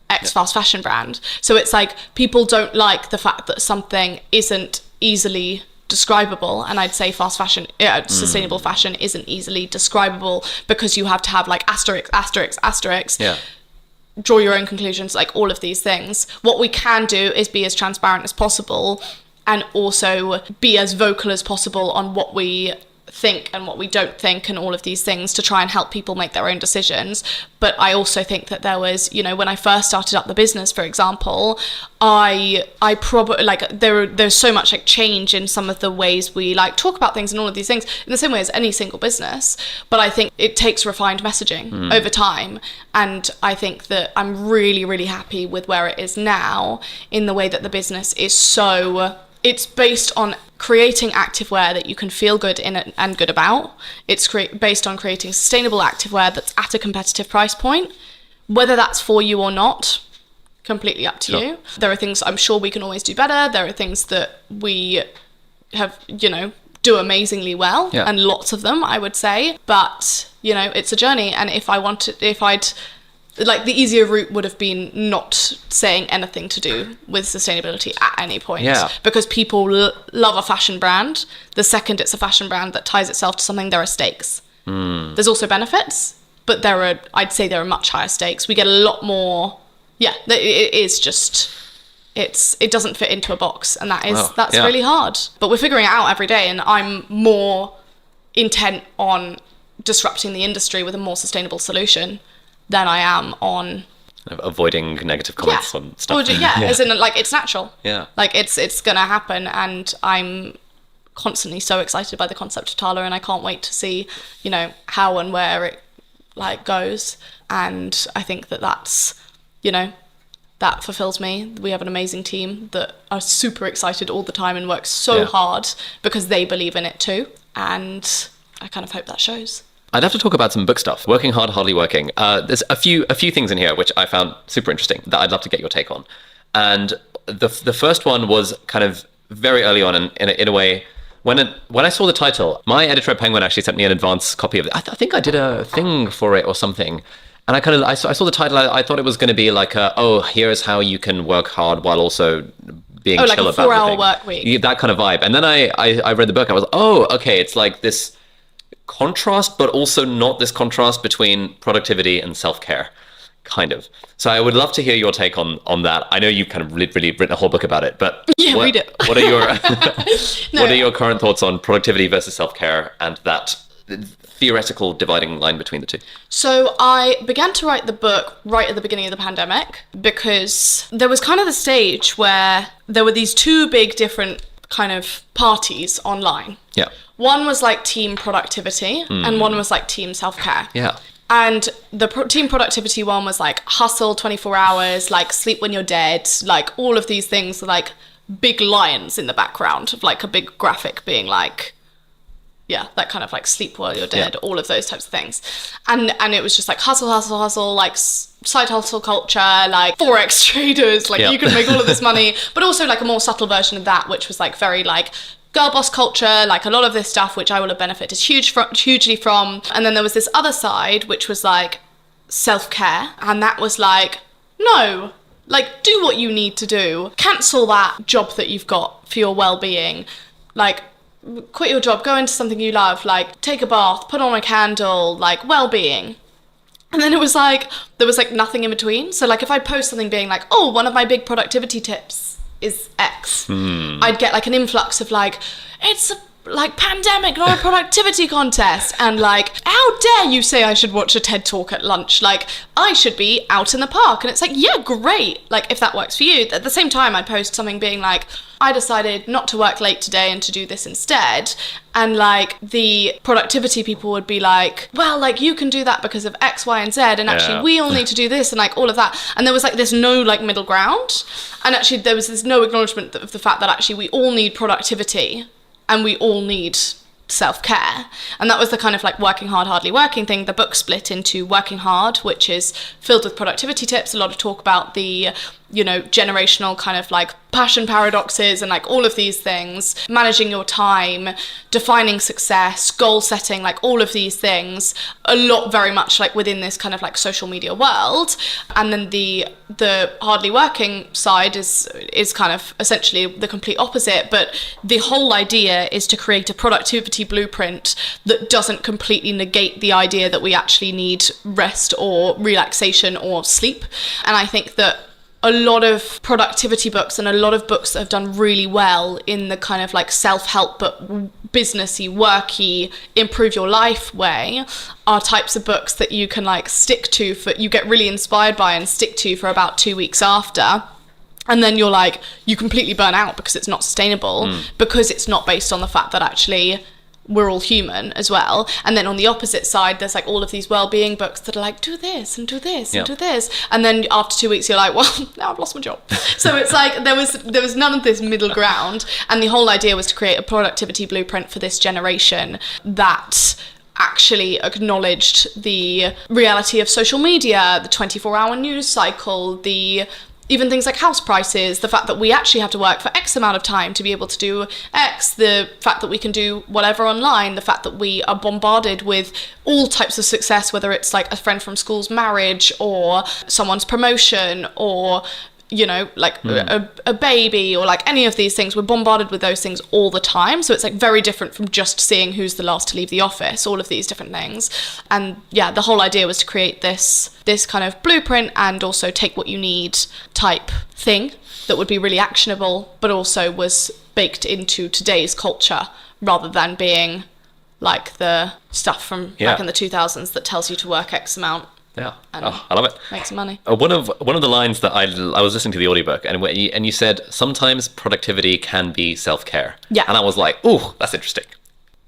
X fast fashion brand. So it's like people don't like the fact that something isn't easily describable, and I'd say fast fashion, sustainable fashion isn't easily describable, because you have to have like asterisk, draw your own conclusions, like all of these things. What we can do is be as transparent as possible, and also be as vocal as possible on what we think and what we don't think, and all of these things, to try and help people make their own decisions. But I also think that there was, when I first started up the business, for example, I probably like there's so much like change in some of the ways we like talk about things and all of these things, in the same way as any single business. But I think it takes refined messaging over time, and I think that I'm really, really happy with where it is now, in the way that the business is it's based on creating activewear that you can feel good in and good about. It's based on creating sustainable activewear that's at a competitive price point. Whether that's for you or not, completely up to you. There are things I'm sure we can always do better. There are things that we have, do amazingly well, and lots of them, I would say. But, it's a journey. And if I'd like, the easier route would have been not saying anything to do with sustainability at any point, because people love a fashion brand. The second it's a fashion brand that ties itself to something, there are stakes. There's also benefits, but I'd say there are much higher stakes. We get a lot more. It is just, it doesn't fit into a box, and that's really hard. But we're figuring it out every day, and I'm more intent on disrupting the industry with a more sustainable solution than I am on avoiding negative comments on stuff. As in, like, it's natural. Like, it's gonna happen, and I'm constantly so excited by the concept of Tala, and I can't wait to see, how and where it like goes. And I think that's, that fulfills me. We have an amazing team that are super excited all the time and work so hard because they believe in it too. And I kind of hope that shows. I'd have to talk about some book stuff. Working hard, hardly working. There's a few things in here which I found super interesting that I'd love to get your take on. And the first one was kind of very early on, in a way, when I saw the title, my editor at Penguin actually sent me an advance copy of it. I think I did a thing for it or something. And I saw the title. I thought it was going to be like, here's how you can work hard while also being like chill a about 4-hour the thing. work week. Yeah, that kind of vibe. And then I read the book. I was, oh, okay, it's like this contrast, but also not this contrast between productivity and self-care, kind of. So I would love to hear your take on that. I know you've kind of really written a whole book about it, but read it. What are your what are your current thoughts on productivity versus self-care and that theoretical dividing line between the two? So I began to write the book right at the beginning of the pandemic because there was kind of the stage where there were these two big different kind of parties online. Yeah. One was like team productivity and one was like team self-care. Yeah. And the team productivity one was like hustle 24 hours, like sleep when you're dead, like all of these things, like big lions in the background of like a big graphic being like, yeah, that kind of like sleep while you're dead, all of those types of things. And it was just like hustle, like side hustle culture, like Forex traders, like you can make all of this money, but also like a more subtle version of that, which was like very like girl boss culture, like a lot of this stuff, which I will have benefited hugely from. And then there was this other side, which was like self-care. And that was like, no, like do what you need to do. Cancel that job that you've got for your well-being. Like quit your job, go into something you love, like take a bath, put on a candle, like well-being. And then it was like, there was like nothing in between. So like if I post something being like, oh, one of my big productivity tips is X, I'd get like an influx of like, it's a like pandemic, not a productivity contest, and like, how dare you say I should watch a TED talk at lunch, like I should be out in the park. And it's like, yeah, great, like if that works for you. At the same time, I'd post something being like, I decided not to work late today and to do this instead. And like the productivity people would be like, well, like you can do that because of X, Y, and Z, and actually we all need to do this, and like all of that. And there was like this no like middle ground. And actually there was this no acknowledgement of the fact that actually we all need productivity and we all need self-care. And that was the kind of like working hard, hardly working thing. The book split into Working Hard, which is filled with productivity tips, a lot of talk about the, you know, generational kind of like passion paradoxes and like all of these things, managing your time, defining success, goal setting, like all of these things, a lot very much like within this kind of like social media world. And then the hardly working side is kind of essentially the complete opposite, but the whole idea is to create a productivity blueprint that doesn't completely negate the idea that we actually need rest or relaxation or sleep. And I think that a lot of productivity books and a lot of books that have done really well in the kind of like self-help but businessy, worky, improve your life way are types of books that you can like stick to, for you get really inspired by and stick to for about 2 weeks after. And then you're like, you completely burn out because it's not sustainable, because it's not based on the fact that actually we're all human as well. And then on the opposite side, there's like all of these well-being books that are like, do this and do this and do this. And then after 2 weeks, you're like, well, now I've lost my job. So it's like, there was none of this middle ground. And the whole idea was to create a productivity blueprint for this generation that actually acknowledged the reality of social media, the 24-hour news cycle, even things like house prices, the fact that we actually have to work for X amount of time to be able to do X, the fact that we can do whatever online, the fact that we are bombarded with all types of success, whether it's like a friend from school's marriage or someone's promotion or, you know, like a baby or like any of these things. We're bombarded with those things all the time. So it's like very different from just seeing who's the last to leave the office, all of these different things. And yeah, the whole idea was to create this kind of blueprint and also take what you need type thing that would be really actionable, but also was baked into today's culture rather than being like the stuff from back in the 2000s that tells you to work X amount. Yeah, I love it. Make some money. One of the lines that I was listening to the audiobook, and you said sometimes productivity can be self-care. Yeah, and I was like, ooh, that's interesting.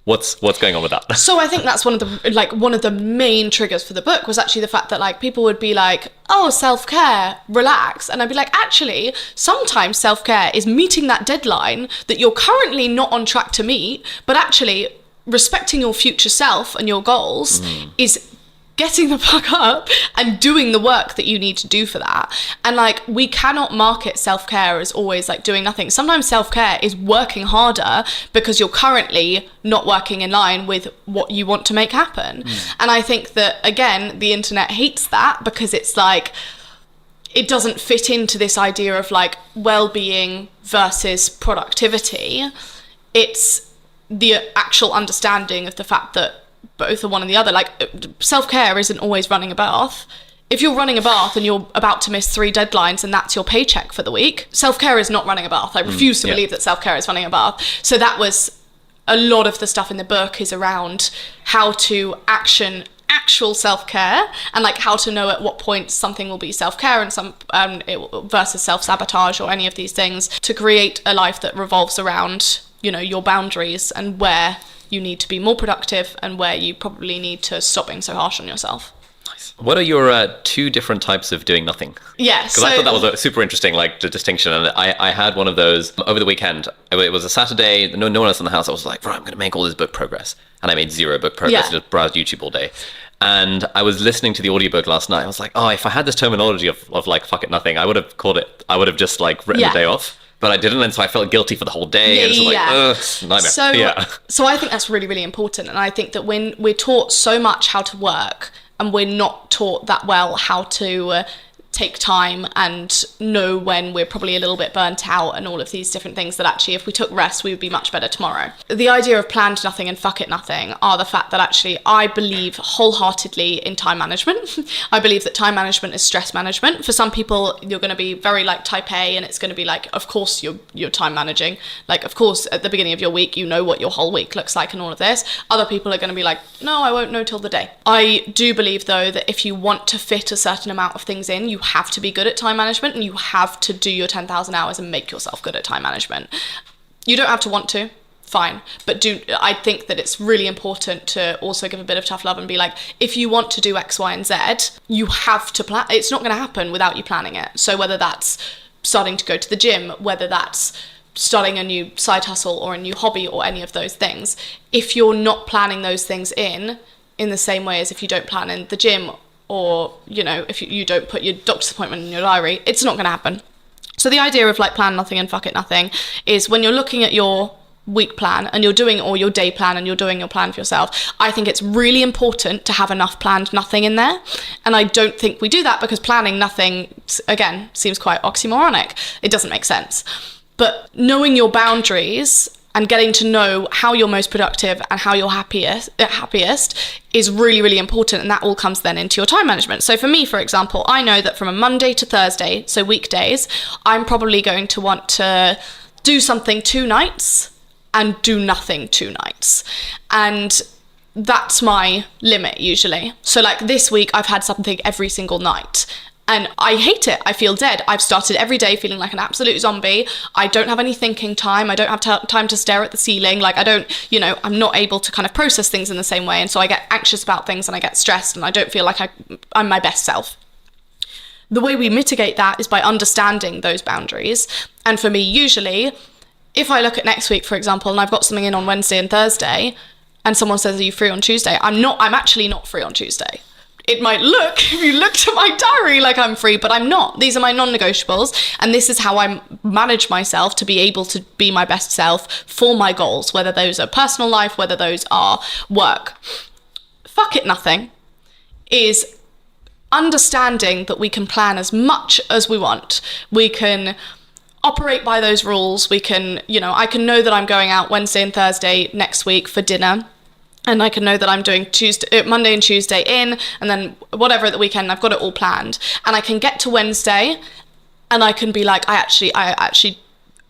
What's going on with that? So I think that's one of the main triggers for the book was actually the fact that like people would be like, oh, self-care, relax, and I'd be like, actually, sometimes self-care is meeting that deadline that you're currently not on track to meet, but actually respecting your future self and your goals is getting the fuck up and doing the work that you need to do for that. And like, we cannot market self-care as always like doing nothing. Sometimes self-care is working harder because you're currently not working in line with what you want to make happen. And I think that, again, the internet hates that because it's like, it doesn't fit into this idea of like well-being versus productivity. It's the actual understanding of the fact that both are one and the other. Like, self-care isn't always running a bath. If you're running a bath and you're about to miss 3 deadlines and that's your paycheck for the week, self-care is not running a bath. I refuse to believe that self-care is running a bath. So that was a lot of the stuff in the book is around how to action actual self-care and like how to know at what point something will be self-care and some versus self-sabotage or any of these things, to create a life that revolves around, you know, your boundaries and where you need to be more productive and where you probably need to stop being so harsh on yourself. Nice. What are your 2 different types of doing nothing? Yeah, because I thought that was super interesting, like the distinction. And I had one of those over the weekend. It was a Saturday, no one else in the house. I was like, right, I'm going to make all this book progress. And I made 0 book progress. Yeah. Just browsed YouTube all day. And I was listening to the audiobook last night. I was like, oh, if I had this terminology of like fuck it nothing, I would have called it, I would have just like written the day off. But I didn't, and so I felt guilty for the whole day. And it's like, ugh, nightmare. So I think that's really, really important. And I think that when we're taught so much how to work and we're not taught that well how to take time and know when we're probably a little bit burnt out and all of these different things, that actually if we took rest we would be much better tomorrow. The idea of planned nothing and fuck it nothing are the fact that actually I believe wholeheartedly in time management. I believe that time management is stress management. For some people you're going to be very like type A and it's going to be like, of course you're time managing, like of course at the beginning of your week you know what your whole week looks like and all of this. Other people are going to be like, no, I won't know till the day. I do believe though that if you want to fit a certain amount of things in, you have to be good at time management and you have to do your 10,000 hours and make yourself good at time management. You don't have to want to, fine, but I think that it's really important to also give a bit of tough love and be like, if you want to do X, Y, and Z, you have to plan. It's not going to happen without you planning it. So whether that's starting to go to the gym, whether that's starting a new side hustle or a new hobby or any of those things, if you're not planning those things in the same way as if you don't plan in the gym, or, you know, if you don't put your doctor's appointment in your diary, it's not going to happen. So the idea of like plan nothing and fuck it nothing is when you're looking at your week plan and you're doing, or your day plan and you're doing your plan for yourself, I think it's really important to have enough planned nothing in there. And I don't think we do that because planning nothing, again, seems quite oxymoronic. It doesn't make sense. But knowing your boundaries and getting to know how you're most productive and how you're happiest is really, really important. And that all comes then into your time management. So for me, for example, I know that from a Monday to Thursday, so weekdays, I'm probably going to want to do something 2 nights and do nothing 2 nights. And that's my limit usually. So like this week, I've had something every single night. And I hate it. I feel dead. I've started every day feeling like an absolute zombie. I don't have any thinking time. I don't have time to stare at the ceiling. Like I don't, you know, I'm not able to kind of process things in the same way. And so I get anxious about things and I get stressed and I don't feel like I'm my best self. The way we mitigate that is by understanding those boundaries. And for me, usually, if I look at next week, for example, and I've got something in on Wednesday and Thursday, and someone says, are you free on Tuesday? I'm actually not free on Tuesday. It might look, if you looked at my diary, like I'm free, but I'm not. These are my non-negotiables, and this is how I manage myself to be able to be my best self for my goals, whether those are personal life, whether those are work. Fuck it nothing is understanding that we can plan as much as we want. We can operate by those rules. We can, you know, I can know that I'm going out Wednesday and Thursday next week for dinner. And I can know that I'm doing Monday and Tuesday in, and then whatever at the weekend, I've got it all planned. And I can get to Wednesday and I can be like, I actually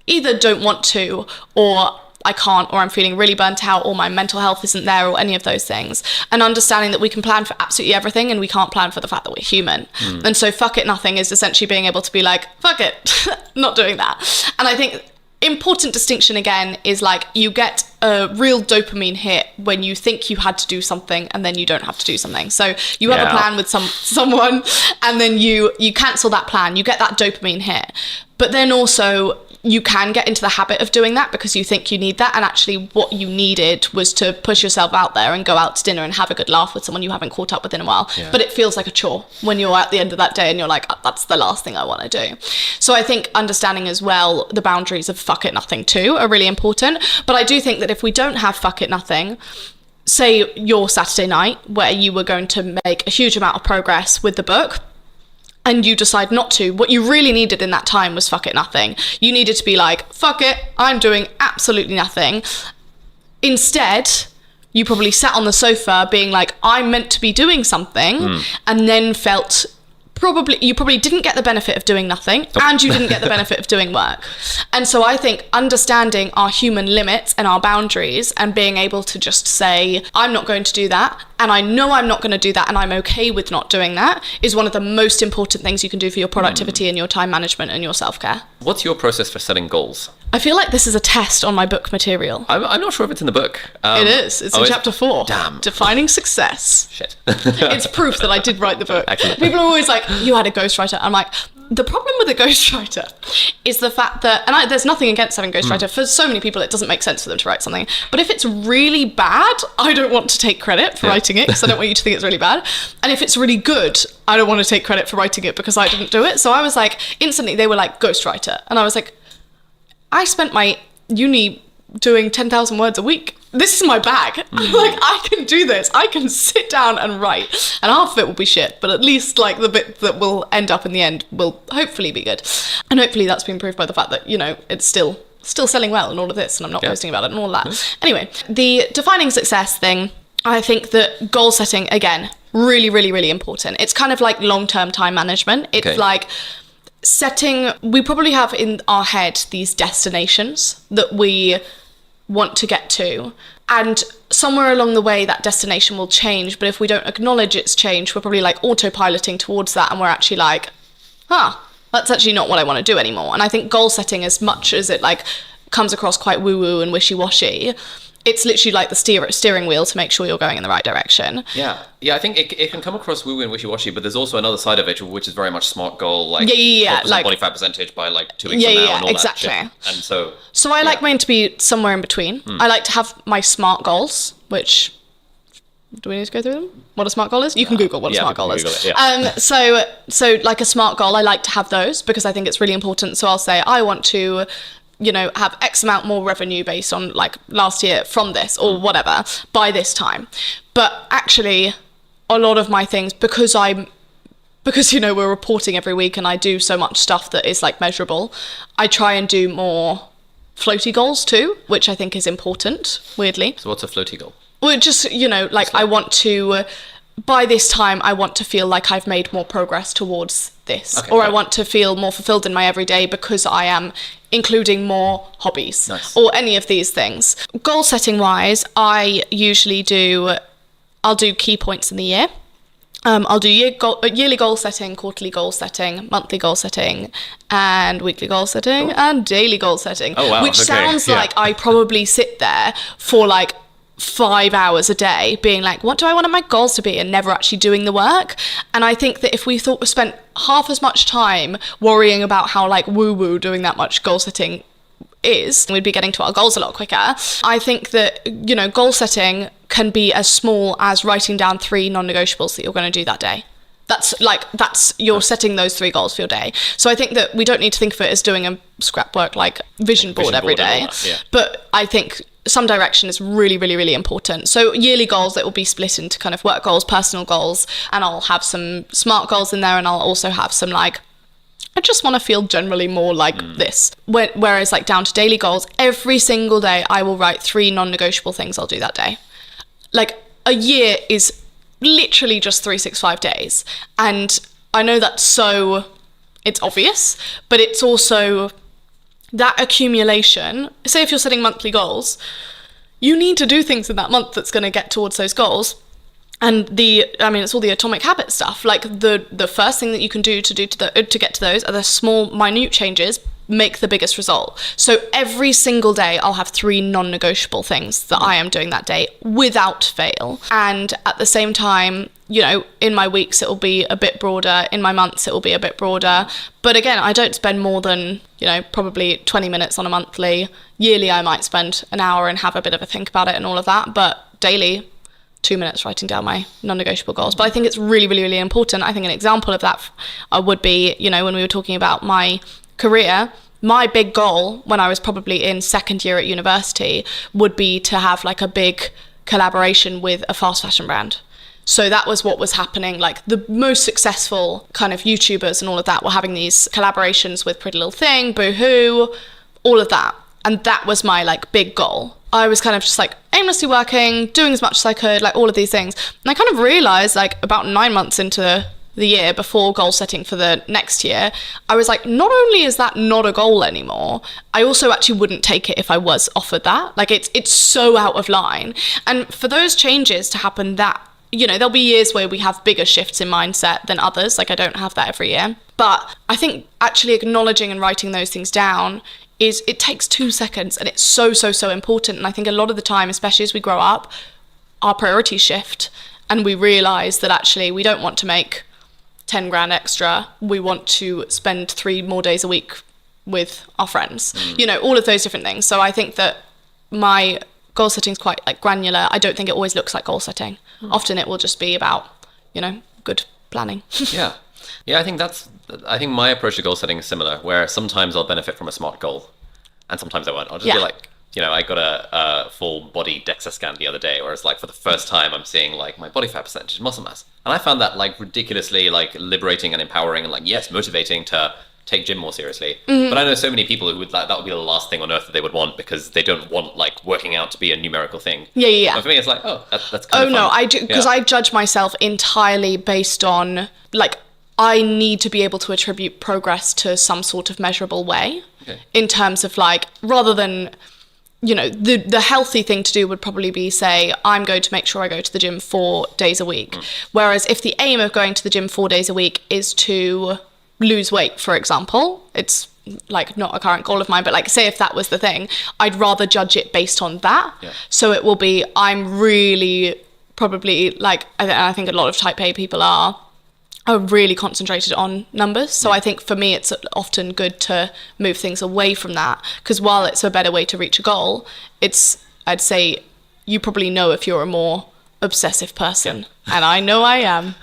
either don't want to, or I can't, or I'm feeling really burnt out, or my mental health isn't there, or any of those things. And understanding that we can plan for absolutely everything and we can't plan for the fact that we're human. And so fuck it nothing is essentially being able to be like, fuck it, not doing that. And I think important distinction again is like you get a real dopamine hit when you think you had to do something and then you don't have to do something. So you have a plan with someone and then you cancel that plan, you get that dopamine hit. But then also you can get into the habit of doing that because you think you need that, and actually what you needed was to push yourself out there and go out to dinner and have a good laugh with someone you haven't caught up with in a while. But it feels like a chore when you're at the end of that day and you're like, oh, that's the last thing I want to do. So I think understanding as well the boundaries of fuck it nothing too are really important. But I do think that if we don't have fuck it nothing, say your Saturday night where you were going to make a huge amount of progress with the book, and you decide not to, what you really needed in that time was fuck it nothing. You needed to be like, fuck it, I'm doing absolutely nothing. Instead, you probably sat on the sofa being like, I'm meant to be doing something, and then felt you probably didn't get the benefit of doing nothing, and you didn't get the benefit of doing work. And so I think understanding our human limits and our boundaries and being able to just say, I'm not going to do that, and I know I'm not going to do that, and I'm okay with not doing that, is one of the most important things you can do for your productivity and your time management and your self-care. What's your process for setting goals? I feel like this is a test on my book material. I'm not sure if it's in the book. It is. It's in chapter 4. Damn. Defining success. Shit. It's proof that I did write the book. Excellent. People are always like, you had a ghostwriter. I'm like, the problem with a ghostwriter is the fact that, and there's nothing against having a ghostwriter. For so many people, it doesn't make sense for them to write something. But if it's really bad, I don't want to take credit for writing it because I don't want you to think it's really bad. And if it's really good, I don't want to take credit for writing it because I didn't do it. So I was like, instantly they were like, ghostwriter. And I was like, I spent my uni doing 10,000 words a week. This is my bag. Like, I can do this. I can sit down and write. And half of it will be shit, but at least like the bit that will end up in the end will hopefully be good. And hopefully that's been proved by the fact that, you know, it's still selling well and all of this, and I'm not posting about it and all that. Anyway, the defining success thing, I think that goal setting, again, really, really, really important. It's kind of like long-term time management. It's like we probably have in our head these destinations that we want to get to, and somewhere along the way that destination will change, but if we don't acknowledge its change, we're probably like autopiloting towards that, and we're actually like, that's actually not what I want to do anymore. And I think goal setting, as much as it like comes across quite woo-woo and wishy-washy, it's literally like the steering wheel to make sure you're going in the right direction. Yeah, I think it can come across woo and wishy-washy, but there's also another side of it, which is very much SMART goal, like like body fat percentage by like 2 weeks from now and all exactly. that shit. And so I like mine to be somewhere in between. I like to have my SMART goals, which, do we need to go through them? What a SMART goal is? You can Google what a SMART goal is. So like a SMART goal, I like to have those because I think it's really important. So I'll say, I want to, you know, have X amount more revenue based on like last year from this or whatever by this time. But actually a lot of my things, because you know, we're reporting every week and I do so much stuff that is like measurable, I try and do more floaty goals too, which I think is important, weirdly. So what's a floaty goal? Well, just, you know, like I want to, by this time, I want to feel like I've made more progress towards this, I want to feel more fulfilled in my everyday because I am including more hobbies or any of these things. Goal setting wise, I usually I'll do key points in the year. I'll do yearly goal setting, quarterly goal setting, monthly goal setting, and weekly goal setting, and daily goal setting. Oh, wow. Which sounds like I probably sit there for like 5 hours a day being like, what do I want my goals to be, and never actually doing the work. And I think that if we spent half as much time worrying about how like woo-woo doing that much goal setting is, we'd be getting to our goals a lot quicker. I think that, you know, goal setting can be as small as writing down 3 non-negotiables that you're going to do that day. You're setting those 3 goals for your day. So I think that we don't need to think of it as doing a scrapbook like vision board every day. But I think some direction is really, really, really important. So yearly goals, that will be split into kind of work goals, personal goals, and I'll have some SMART goals in there, and I'll also have some like, I just want to feel generally more like this. Whereas like down to daily goals, every single day I will write 3 non-negotiable things I'll do that day. Like a year is literally just 365 days. And I know that's it's obvious, but it's also that accumulation. Say if you're setting monthly goals, you need to do things in that month that's going to get towards those goals. And it's all the atomic habit stuff. Like the first thing that you can do to get to those are the small, minute changes make the biggest result. So every single day I'll have 3 non-negotiable things that I am doing that day without fail. And at the same time, in my weeks it will be a bit broader, in my months it will be a bit broader. But again, I don't spend more than, probably 20 minutes on a monthly. Yearly, I might spend an hour and have a bit of a think about it and all of that. But daily, 2 minutes writing down my non-negotiable goals. But I think it's really, really, really important. I think an example of that would be, when we were talking about my career, my big goal when I was probably in second year at university would be to have like a big collaboration with a fast fashion brand. So that was what was happening. Like the most successful kind of YouTubers and all of that were having these collaborations with Pretty Little Thing, Boohoo, all of that. And that was my like big goal. I was kind of just like aimlessly working, doing as much as I could, like all of these things. And I kind of realized like about 9 months into the year before goal setting for the next year, I was like, not only is that not a goal anymore, I also actually wouldn't take it if I was offered that. Like it's so out of line. And for those changes to happen, that, there'll be years where we have bigger shifts in mindset than others. Like I don't have that every year. But I think actually acknowledging and writing those things down it takes 2 seconds, and it's so, so, so important. And I think a lot of the time, especially as we grow up, our priorities shift and we realize that actually we don't want to make 10 grand extra. We want to spend 3 more days a week with our friends, all of those different things. So I think that my goal setting is quite like granular. I don't think it always looks like goal setting. Often it will just be about, good planning. Yeah. Yeah, I think my approach to goal setting is similar, where sometimes I'll benefit from a SMART goal and sometimes I won't. I'll just be like, I got a full body DEXA scan the other day, where it's like for the first time I'm seeing like my body fat percentage, muscle mass. And I found that like ridiculously like liberating and empowering and like, yes, motivating to take gym more seriously. But I know so many people who would like, that would be the last thing on earth that they would want, because they don't want like working out to be a numerical thing. Yeah. But for me, it's like, that's kind of fun. No, I do, because I judge myself entirely based on like, I need to be able to attribute progress to some sort of measurable way, in terms of like, rather than, the healthy thing to do would probably be say, I'm going to make sure I go to the gym 4 days a week. Whereas if the aim of going to the gym 4 days a week is to lose weight, for example, it's like not a current goal of mine, but like say if that was the thing, I'd rather judge it based on that. So it will be, I'm really probably like, I think a lot of type A people are really concentrated on numbers. So I think for me, it's often good to move things away from that, because while it's a better way to reach a goal, I'd say you probably know if you're a more obsessive person, and I know I am.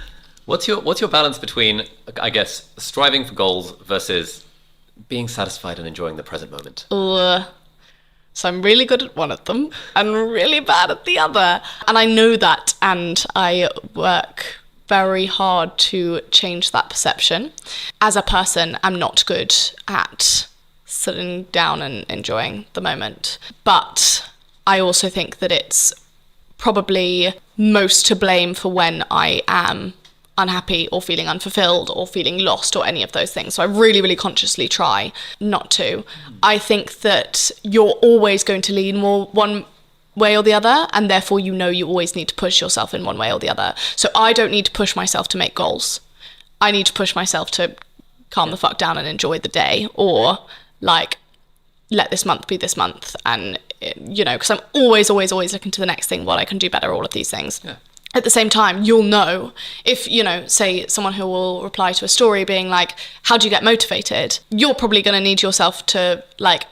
What's your balance between, I guess, striving for goals versus being satisfied and enjoying the present moment? So I'm really good at one of them and really bad at the other. And I know that, and I work very hard to change that perception. As a person, I'm not good at sitting down and enjoying the moment. But I also think that it's probably most to blame for when I am unhappy or feeling unfulfilled or feeling lost or any of those things. So I really, really consciously try not to. I think that you're always going to lean more one way or the other, and therefore you always need to push yourself in one way or the other. So I don't need to push myself to make goals. I need to push myself to calm the fuck down and enjoy the day, or like let this month be this month, and because I'm always looking to the next thing, what I can do better, all of these things. At the same time, you'll know if, say someone who will reply to a story being like, how do you get motivated? You're probably going to need yourself to like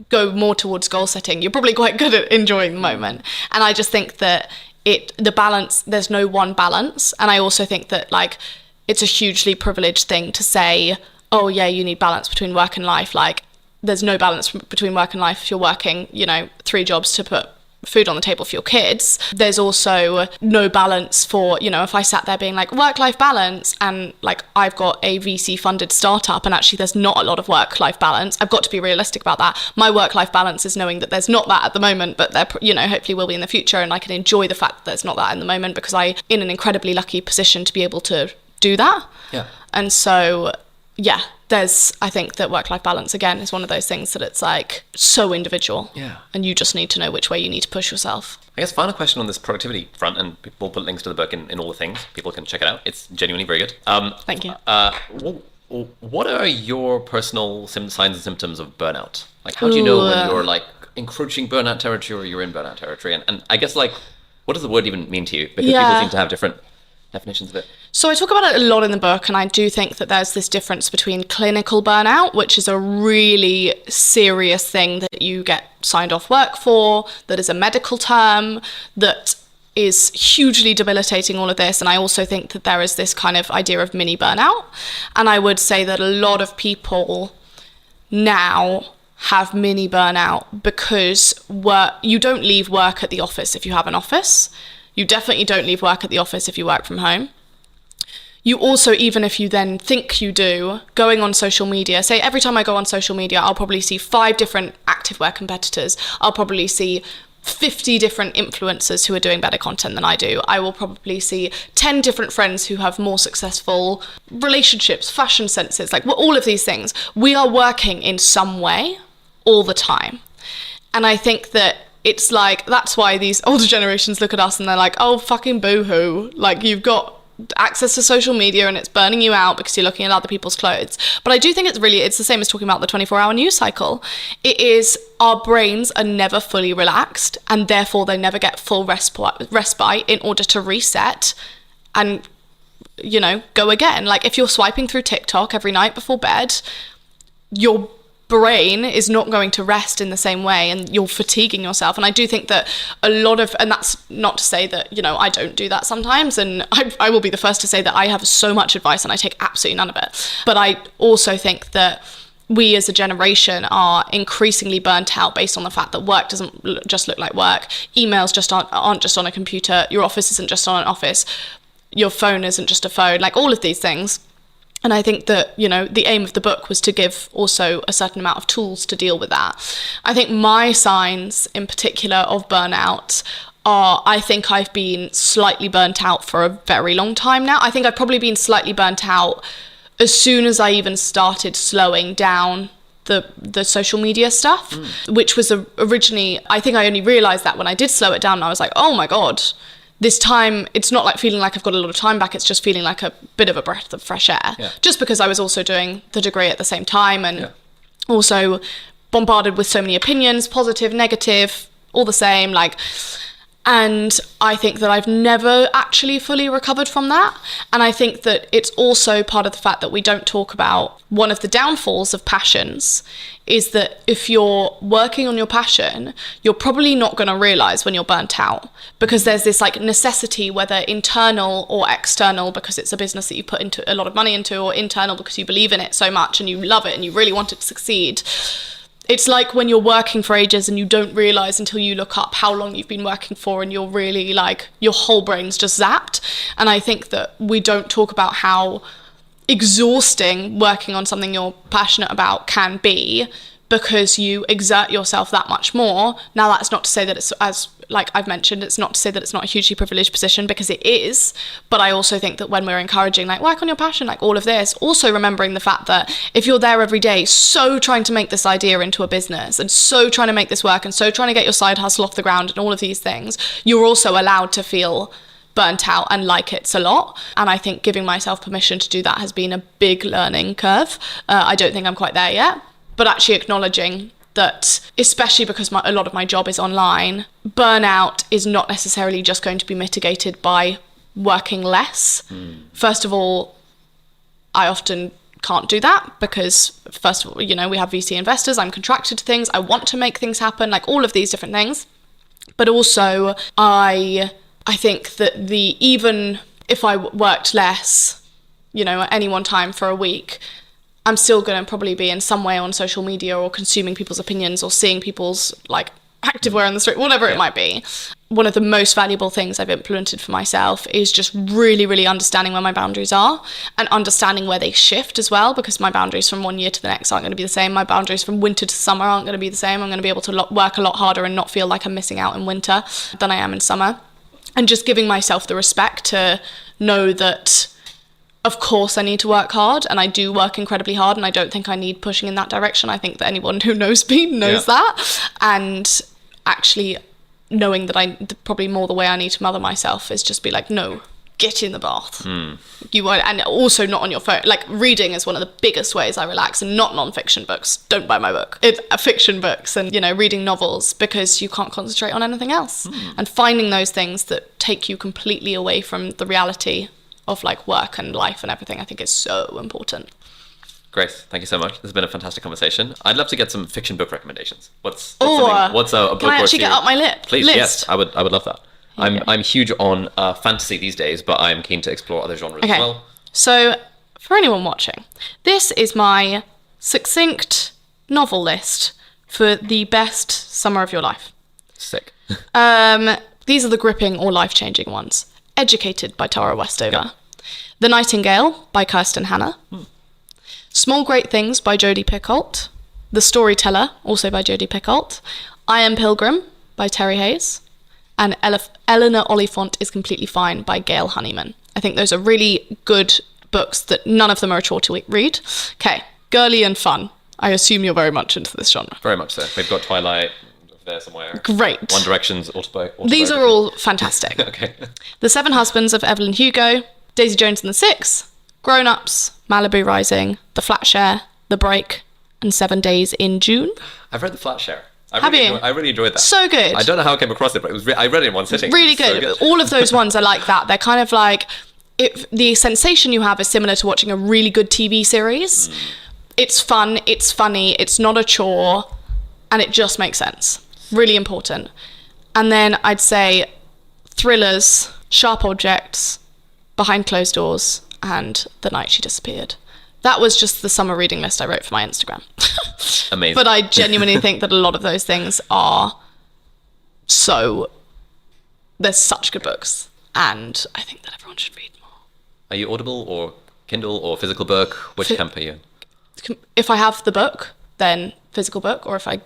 go more towards goal setting. You're probably quite good at enjoying the moment. And I just think that the balance, there's no one balance. And I also think that like, it's a hugely privileged thing to say, oh yeah, you need balance between work and life. Like there's no balance between work and life if you're working, 3 jobs to put food on the table for your kids. There's also no balance for, if I sat there being like work-life balance, and like I've got a VC funded startup and actually there's not a lot of work-life balance. I've got to be realistic about that. My work-life balance is knowing that there's not that at the moment, but there, hopefully will be in the future, and I can enjoy the fact that there's not that in the moment because I'm in an incredibly lucky position to be able to do that. And so I think that work-life balance again is one of those things that it's like so individual, and you just need to know which way you need to push yourself. I guess final question on this productivity front, and we'll put links to the book in all the things. People can check it out. It's genuinely very good. Thank you. What are your personal signs and symptoms of burnout? Like, how do you know when you're like encroaching burnout territory or you're in burnout territory? And I guess like, what does the word even mean to you? Because people seem to have different definitions of it? So I talk about it a lot in the book, and I do think that there's this difference between clinical burnout, which is a really serious thing that you get signed off work for, that is a medical term, that is hugely debilitating, all of this. And I also think that there is this kind of idea of mini burnout. And I would say that a lot of people now have mini burnout because you don't leave work at the office if you have an office. You definitely don't leave work at the office if you work from home. You also, even if you then think you do, going on social media, say every time I go on social media, I'll probably see 5 different activewear competitors. I'll probably see 50 different influencers who are doing better content than I do. I will probably see 10 different friends who have more successful relationships, fashion senses, like all of these things. We are working in some way all the time. And I think that it's like, that's why these older generations look at us and they're like, oh, fucking boo-hoo. Like, you've got access to social media and it's burning you out because you're looking at other people's clothes. But I do think it's the same as talking about the 24-hour news cycle. It is, our brains are never fully relaxed, and therefore they never get full respite in order to reset and, go again. Like, if you're swiping through TikTok every night before bed, your brain is not going to rest in the same way, and you're fatiguing yourself. And I do think that and that's not to say that, I don't do that sometimes, and I will be the first to say that I have so much advice and I take absolutely none of it. But I also think that we as a generation are increasingly burnt out based on the fact that work doesn't just look like work. Emails just aren't just on a computer. Your office isn't just on an office. Your phone isn't just a phone. Like, all of these things. And I think that, the aim of the book was to give also a certain amount of tools to deal with that. I think my signs in particular of burnout are, I think I've been slightly burnt out for a very long time now. I think I've probably been slightly burnt out as soon as I even started slowing down the social media stuff, which was originally, I think I only realised that when I did slow it down, and I was like, oh my God, this time, it's not like feeling like I've got a lot of time back, it's just feeling like a bit of a breath of fresh air. Yeah. Just because I was also doing the degree at the same time, and also bombarded with so many opinions, positive, negative, all the same, and I think that I've never actually fully recovered from that. And I think that it's also part of the fact that we don't talk about one of the downfalls of passions is that if you're working on your passion, you're probably not going to realize when you're burnt out, because there's this necessity, whether internal or external, because it's a business that you put into a lot of money into, or internal because you believe in it so much and you love it and you really want it to succeed. It's like when you're working for ages and you don't realize until you look up how long you've been working for, and you're really your whole brain's just zapped. And I think that we don't talk about how exhausting working on something you're passionate about can be, because you exert yourself that much more. Now, that's not to say that it's, as I've mentioned, it's not to say that it's not a hugely privileged position, because it is. But I also think that when we're encouraging work on your passion, all of this, also remembering the fact that if you're there every day so trying to make this idea into a business, and so trying to make this work, and so trying to get your side hustle off the ground and all of these things, you're also allowed to feel burnt out and like it's a lot. And I think giving myself permission to do that has been a big learning curve. I don't think I'm quite there yet, but actually acknowledging that, especially because a lot of my job is online, burnout is not necessarily just going to be mitigated by working less. First of all, I often can't do that because, first of all, we have VC investors, I'm contracted to things, I want to make things happen, all of these different things. But also, I think that even if I worked less, at any one time for a week, I'm still going to probably be in some way on social media, or consuming people's opinions, or seeing people's activewear on the street, whatever it might be. One of the most valuable things I've implemented for myself is just really, really understanding where my boundaries are, and understanding where they shift as well, because my boundaries from one year to the next aren't going to be the same. My boundaries from winter to summer aren't going to be the same. I'm going to be able to work a lot harder and not feel like I'm missing out in winter than I am in summer. And just giving myself the respect to know that, of course, I need to work hard, and I do work incredibly hard, and I don't think I need pushing in that direction. I think that anyone who knows me knows that. And actually knowing that probably more the way I need to mother myself is just be no, get in the bath. You won't, and also not on your phone. Reading is one of the biggest ways I relax, and not non-fiction books. Don't buy my book. It's fiction books, and reading novels, because you can't concentrate on anything else. And finding those things that take you completely away from the reality of like work and life and everything. I think it's so important. Grace, thank you so much. This has been a fantastic conversation. I'd love to get some fiction book recommendations. What's a book can I or actually get series? up my list? Please, yes, I would love that. Okay. I'm huge on fantasy these days, but I'm keen to explore other genres as well. So for anyone watching, this is my succinct novel list for the best summer of your life. Sick. These are the gripping or life-changing ones. Educated by Tara Westover. The Nightingale by Kirsten Hanna. Small Great Things by Jodi Picoult. The Storyteller, also by Jodi Picoult. I Am Pilgrim by Terry Hayes. And Eleanor Oliphant is Completely Fine by Gail Honeyman. I think those are really good books that none of them are a chore to read. Okay, girly and fun. I assume you're very much into this genre. Very much so. We've got Twilight over there somewhere. Great. One Direction's autobiography. These are all fantastic. Okay. The Seven Husbands of Evelyn Hugo, Daisy Jones and the Six, Grown Ups, Malibu Rising, The Flat Share, The Break, and 7 Days in June. I've read The Flat Share. Have you? I really enjoyed that. So good. I don't know how I came across it, but it was I read it in one sitting. Really It was so good. All of those ones are like that. They're kind of like, the sensation you have is similar to watching a really good TV series. It's fun, it's funny, it's not a chore, and it just makes sense. Really important. And then I'd say thrillers, Sharp Objects, Behind Closed Doors, and The Night She Disappeared. That was just the summer reading list I wrote for my Instagram. Amazing. But I genuinely think that a lot of those things are they're such good books. And I think that everyone should read more. Are you Audible or Kindle or physical book? Which camp are you? If I have the book, then physical book, or if I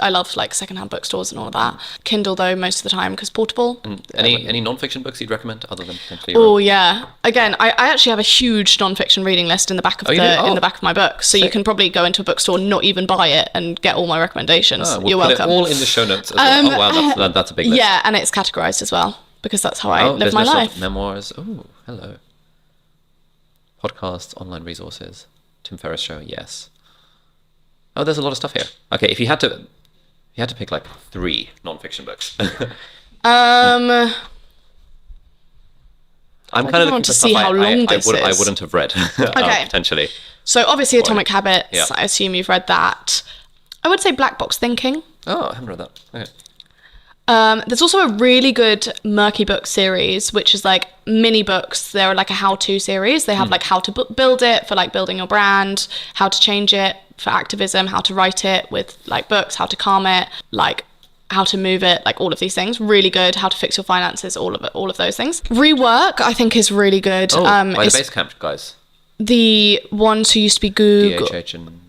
love like secondhand bookstores and all of that. Kindle though, most of the time, because portable. And any non-fiction books you'd recommend other than potentially? Oh yeah. Again, I actually have a huge non-fiction reading list in the back of in the back of my book, so you can probably go into a bookstore, not even buy it, and get all my recommendations. We'll You're put welcome. it all in the show notes as well. Oh wow, that's a big list. Yeah, and it's categorized as well because that's how I live my business life. Memoirs. Oh, hello. Podcasts, online resources, Tim Ferriss show. Yes. Oh, there's a lot of stuff here. Okay, if you had to pick like 3 non-fiction books. I'm kind of looking to for see stuff how long this is. I wouldn't have read. Okay. Potentially. So obviously Atomic Habits. Yeah. I assume you've read that. I would say Black Box Thinking. Oh, I haven't read that. Okay. There's also a really good murky book series, which is like mini books. They're like a how-to series. They have like how to build it for like building your brand, how to change it for activism, how to write it with like books, how to calm it, like how to move it, like all of these things. Really good. How to fix your finances, all of those things. Rework, I think, is really good. Oh, by the Basecamp guys. The ones who used to be Google. DHH and